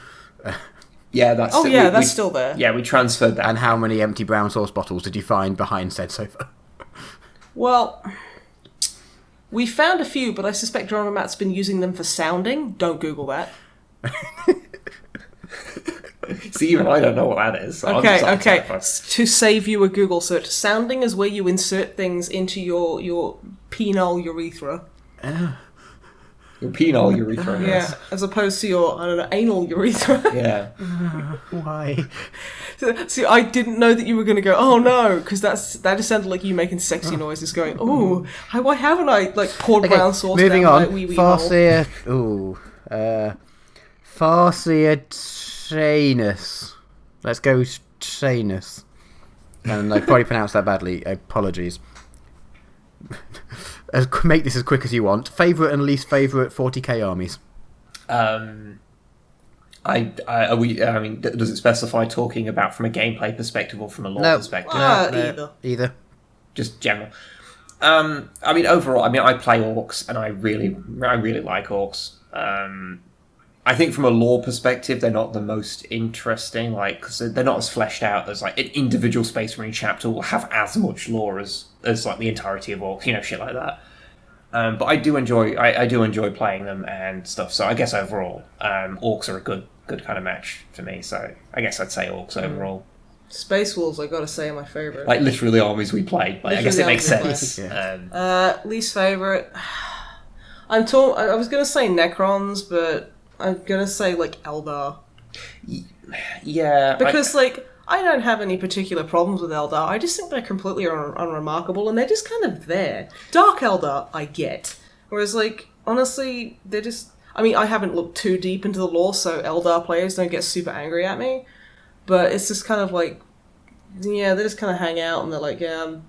Yeah, that's. That's still there. Yeah, we transferred that. And how many empty brown sauce bottles did you find behind said sofa? Well, we found a few, but I suspect John and Matt's been using them for sounding. Don't Google that. See, even I don't know what that is. So Okay. To save you a Google search, sounding is where you insert things into your penile urethra. Your penile urethra. Yeah, yes. as opposed to your, anal urethra. Yeah. Why? See, I didn't know that you were going to go, oh no, because that just sounded like you making sexy noises going, oh, why haven't I, poured brown sauce moving down on. my wee hole? Farciatanus. Let's go Shanus. And I probably pronounced that badly. Apologies. Make this as quick as you want. Favourite and least favourite 40k armies? Does it specify talking about from a gameplay perspective or from a lore perspective? Either. Just general. Overall, I play orcs and I really like orcs. I think from a lore perspective, they're not the most interesting, because they're not as fleshed out as an individual Space Marine chapter will have as much lore as the entirety of orcs, shit like that. But I do enjoy playing them and stuff. So I guess overall, orcs are a good kind of match for me. So I guess I'd say orcs overall. Space Wolves, I gotta say, are my favourite. Literally the armies we played. I guess it makes sense. Yeah. Least favourite. I'm torn. I was gonna say Necrons, but I'm gonna say Eldar. Yeah. Because I don't have any particular problems with Eldar. I just think they're completely unremarkable, and they're just kind of there. Dark Eldar, I get. Whereas, honestly, they're just... I haven't looked too deep into the lore, so Eldar players don't get super angry at me. But it's just kind of they just kind of hang out, and they're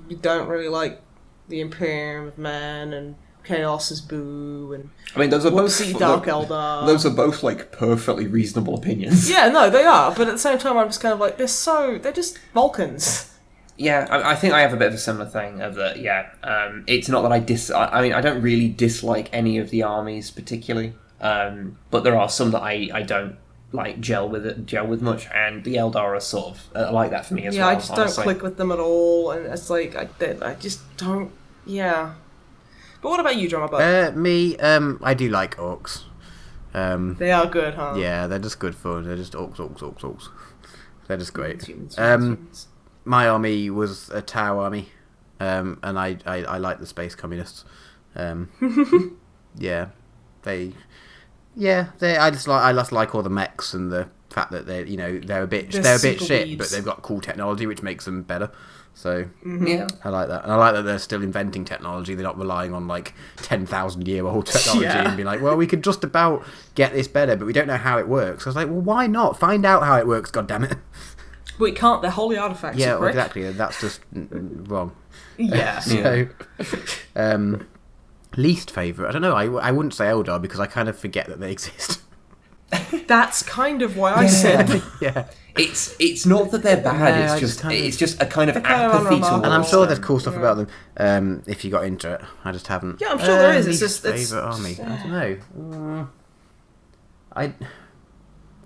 we don't really like the Imperium of Man, and Chaos is boo, and those are both Dark Eldar. Those are both perfectly reasonable opinions. Yeah, no, they are. But at the same time, I'm just kind of they're just Vulcans. Yeah, I think I have a bit of a similar thing of that. Yeah, it's not that I don't really dislike any of the armies particularly, but there are some that I don't gel with much, and the Eldar are sort of like that for me as well. Yeah, I just don't click with them at all, and it's I just don't. Yeah. But what about you, Drummer? Me, I do like orcs. They are good, huh? Yeah, they're just good fun. They're just orcs. They're just great. Humans. My army was a Tau army, and I like the space communists. Yeah, they I just like all the mechs and the fact that they're a bit shit, but they've got cool technology which makes them better. So Yeah, I like that, and I like that they're still inventing technology. They're not relying on like 10,000-year-old technology and being like, well, we could just about get this better, but we don't know how it works. I was like, well, why not find out how it works? God damn it! We can't. They're holy artifacts. Yeah, correct? exactly. That's just wrong. Yeah. So, least favourite. I don't know. I wouldn't say Eldar because I kind of forget that they exist. That's kind of why I said. Yeah. It's not that they're bad. No, it's just a kind of kind of apathy towards unremarkable. And I'm sure there's them. cool stuff about them. If you got into it, I just haven't. Yeah, I'm sure there is. It's Least just it's. favourite army. I don't know.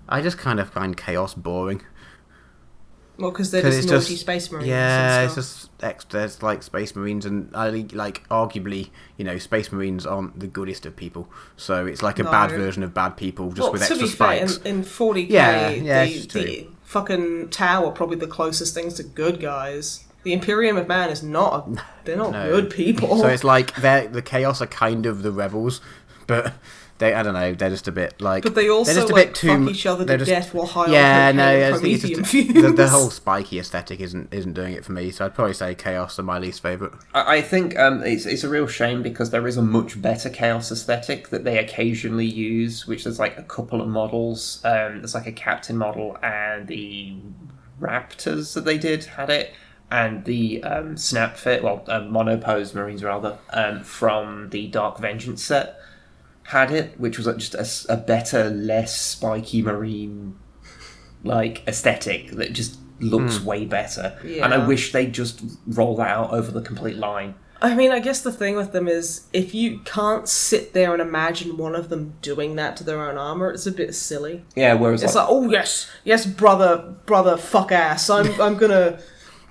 I just kind of find Chaos boring. Well, because they're 'Cause just it's naughty just- space marines. Yeah, and it's stuff. there's like Space Marines, and arguably, Space Marines aren't the goodest of people. So it's like a bad No. version of bad people, just Well, with to extra be fair, spikes. in 40k, Yeah, it's the true. fucking Tau are probably the closest things to good guys. The Imperium of Man is not. They're not No. good people. So it's like the Chaos are kind of the rebels, but I don't know, they're just a bit like. But they also they're just a like bit too, fuck each other they're to just- death while high Yeah, on no, cocaine I and think it's promethium just fumes. the whole spiky aesthetic isn't doing it for me. So I'd probably say Chaos are my least favourite. I think it's a real shame because there is a much better Chaos aesthetic that they occasionally use, which there's like a couple of models. There's like a Captain model and the Raptors that they did had it, and the Snapfit, Monopose Marines rather, from the Dark Vengeance set had it, which was like just a better, less spiky Marine like aesthetic that just looks way better. Yeah. And I wish they'd just roll that out over the complete line. I mean, I guess the thing with them is if you can't sit there and imagine one of them doing that to their own armor, it's a bit silly. Yeah, whereas It's like, oh yes, brother, fuck ass. I'm gonna.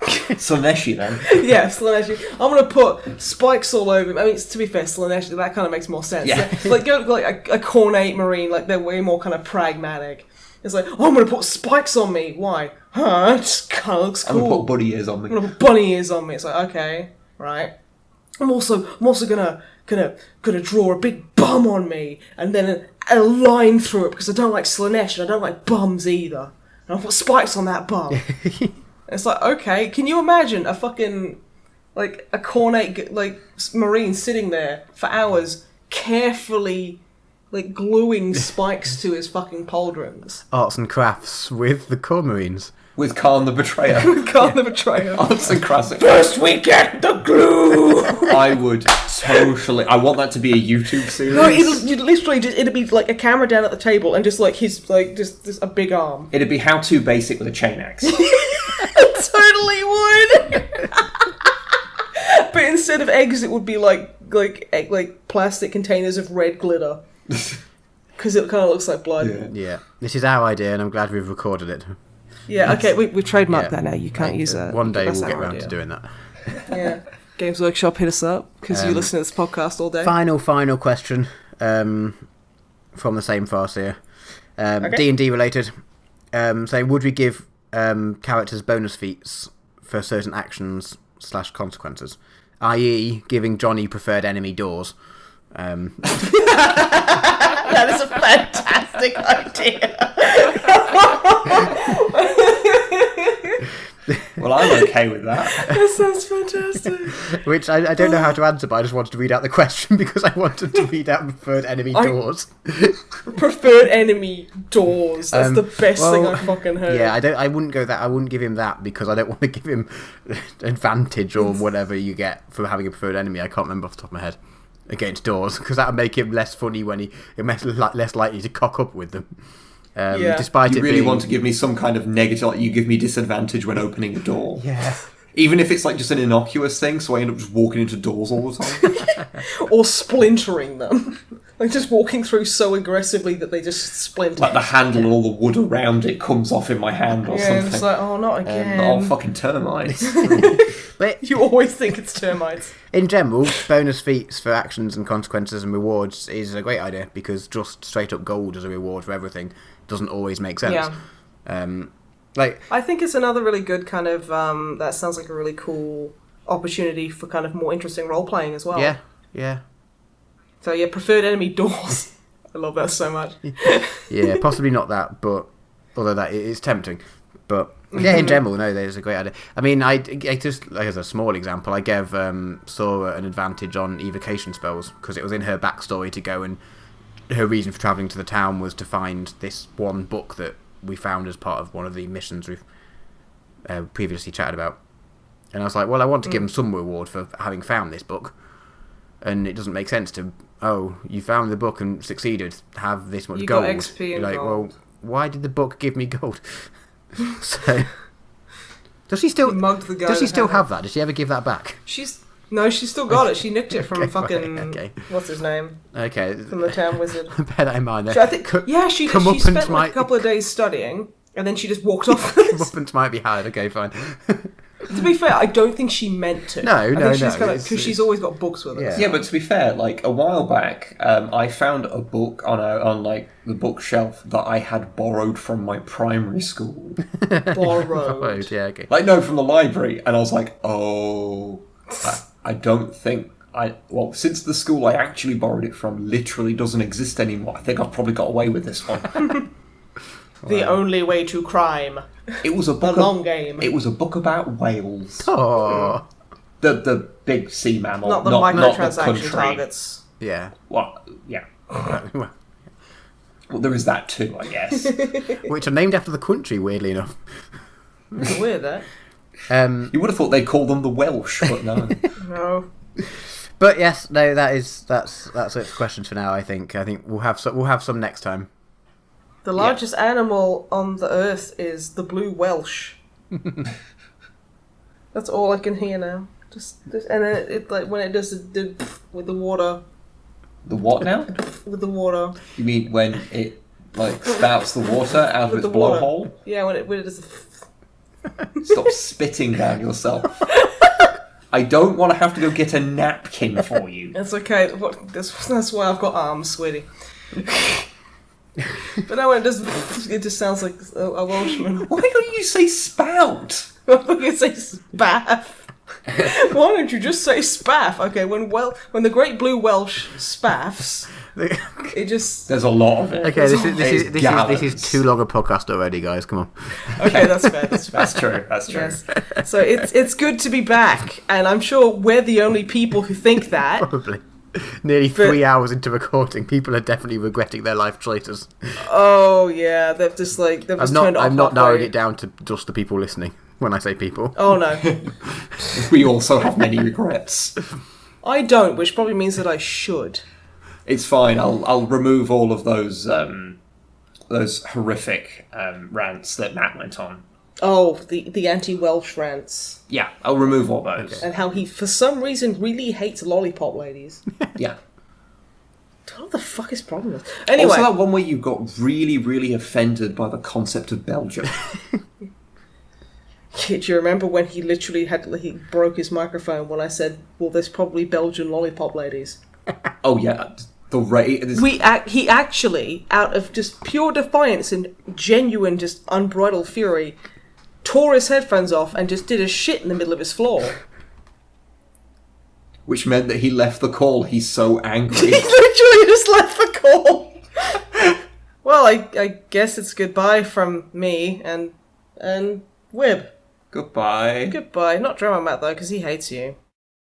Slaneshi then. Yeah, Slaneshi. I'm gonna put spikes all over him. I mean, to be fair, Slaneshi, that kind of makes more sense. Yeah. Like, go like a Khârn Marine, like they're way more kind of pragmatic. It's like, oh, I'm gonna put spikes on me. Why? Huh? It just kind of looks I'm cool. gonna put bunny ears on me. I'm gonna put bunny ears on me. It's like, okay, right. I'm also gonna draw a big bum on me, and then a line through it because I don't like Slanesh and I don't like bums either. And I'll put spikes on that bum. It's like, okay, can you imagine a fucking, like, a Khârn, like, Marine sitting there for hours, carefully, like, gluing spikes to his fucking pauldrons? Arts and crafts with the Core Marines. With Khârn the Betrayer. Khârn the Betrayer. Arts and crafts. First we get the glue! I would totally. I want that to be a YouTube series. No, it'd be like a camera down at the table and just like his, like, just a big arm. It'd be how to basic with a chain axe. Totally would! But instead of eggs, it would be like plastic containers of red glitter. Because it kind of looks like blood. Yeah, this is our idea, and I'm glad we've recorded it. Yeah, okay, we've trademarked Yeah. that now. You can't use that. One day That's we'll get our around idea. to doing that. Yeah. Games Workshop, hit us up, because you listen to this podcast all day. Final question from the same Farseer. D&D related. Saying, would we give characters bonus feats for certain actions / consequences? I.e. giving Johnny preferred enemy doors. That is a fantastic idea. Well, I'm okay with that. That sounds fantastic. Which I don't know how to answer, but I just wanted to read out the question because I wanted to read out preferred enemy doors. Preferred enemy doors. That's the best thing I've fucking heard. Yeah, I wouldn't go that. I wouldn't give him that because I don't want to give him advantage or whatever you get for having a preferred enemy. I can't remember off the top of my head against doors because that would make him less funny when less likely to cock up with them. Despite You it really being... want to give me some kind of negative, like you give me disadvantage when opening a door. Yeah. Even if it's like just an innocuous thing, so I end up just walking into doors all the time. Or splintering them. Like just walking through so aggressively that they just splinter. Like the handle and all the wood around it comes off in my hand or Yeah, something. it's like, oh, not again. Oh, fucking termites. But You always think it's termites. in general, bonus feats for actions and consequences and rewards is a great idea because just straight up gold as a reward for everything doesn't always make sense. Yeah. I think it's another really good kind of, that sounds like a really cool opportunity for kind of more interesting role-playing as well. yeah. So yeah, preferred enemy doors. I love that so much. Yeah, possibly not that, but although that is tempting. But yeah, in general, no, there's a great idea. I mean, I just like as a small example, I gave Sora an advantage on evocation spells because it was in her backstory to go, and her reason for travelling to the town was to find this one book that we found as part of one of the missions we've previously chatted about. And I was like, well, I want to give him some reward for having found this book. And it doesn't make sense to, you found the book and succeeded, have this much gold. Got XP and You're like, gold. well, why did the book give me gold? So, does she still mugged the guy Does she that still had have that? Does she ever give that back? She's still got it. She nicked it from what's his name? Okay, From the town wizard. bear that in mind. So I think, she spent like a couple of days studying, and then she just walked off. Comeuppance might be hard. Okay, fine. To be fair, I don't think she meant to. No. Because she's always got books with her. Yeah, but to be fair, like a while back, I found a book on like the bookshelf that I had borrowed from my primary school. Borrowed. Yeah, okay. Like no, from the library, and I was like, I don't think since the school I actually borrowed it from literally doesn't exist anymore. I think I've probably got away with this one. The only way to crime. It was a book. Game. It was a book about whales. Oh, The big sea mammal, Not the not the microtransaction country. targets. yeah. Well, yeah. Well, there is that too, I guess. Which are named after the country, weirdly enough. It's weird, that. You would have thought they'd call them the Welsh, but no. No. But yes, no, that's it for questions for now. I think we'll have some next time. The largest animal on the earth is the blue Welsh. That's all I can hear now. Just and then it like when it does the with the water. The what now? With the water. You mean when it like spouts the water out of its blowhole? Yeah, when it does. Stop spitting down yourself. I don't want to have to go get a napkin for you. It's okay. That's why I've got arms, sweetie. But no, when it just sounds like a Welshman. Why don't you say spout? Why don't you say spaff? Why don't you just say spaff? Okay, when the great blue Welsh spaffs, it just... There's a lot of it. Okay, this is too long a podcast already, guys. Come on. Okay, that's fair. That's true. Yes. So it's good to be back, and I'm sure we're the only people who think that. Probably. Nearly 3 hours into recording, people are definitely regretting their life choices. Oh yeah, they've just turned off. I'm not narrowing it down to just the people listening when I say people. Oh no. We also have many regrets. I don't, which probably means that I should. It's fine. I'll remove all of those horrific rants that Matt went on. Oh, the anti-Welsh rants. Yeah, I'll remove all those. Okay. And how he, for some reason, really hates lollipop ladies. Yeah. What the fuck is problem with? Anyway. Also that one where you got really, really offended by the concept of Belgium. Do you remember when he literally he broke his microphone when I said, well, there's probably Belgian lollipop ladies? Oh, yeah. The rate... He actually, out of just pure defiance and genuine, just unbridled fury, tore his headphones off and just did a shit in the middle of his floor. Which meant that he left the call. He's so angry. He literally just left the call. Well, I guess it's goodbye from me and Wib. Goodbye. Goodbye. Not Drama Matt, though, because he hates you.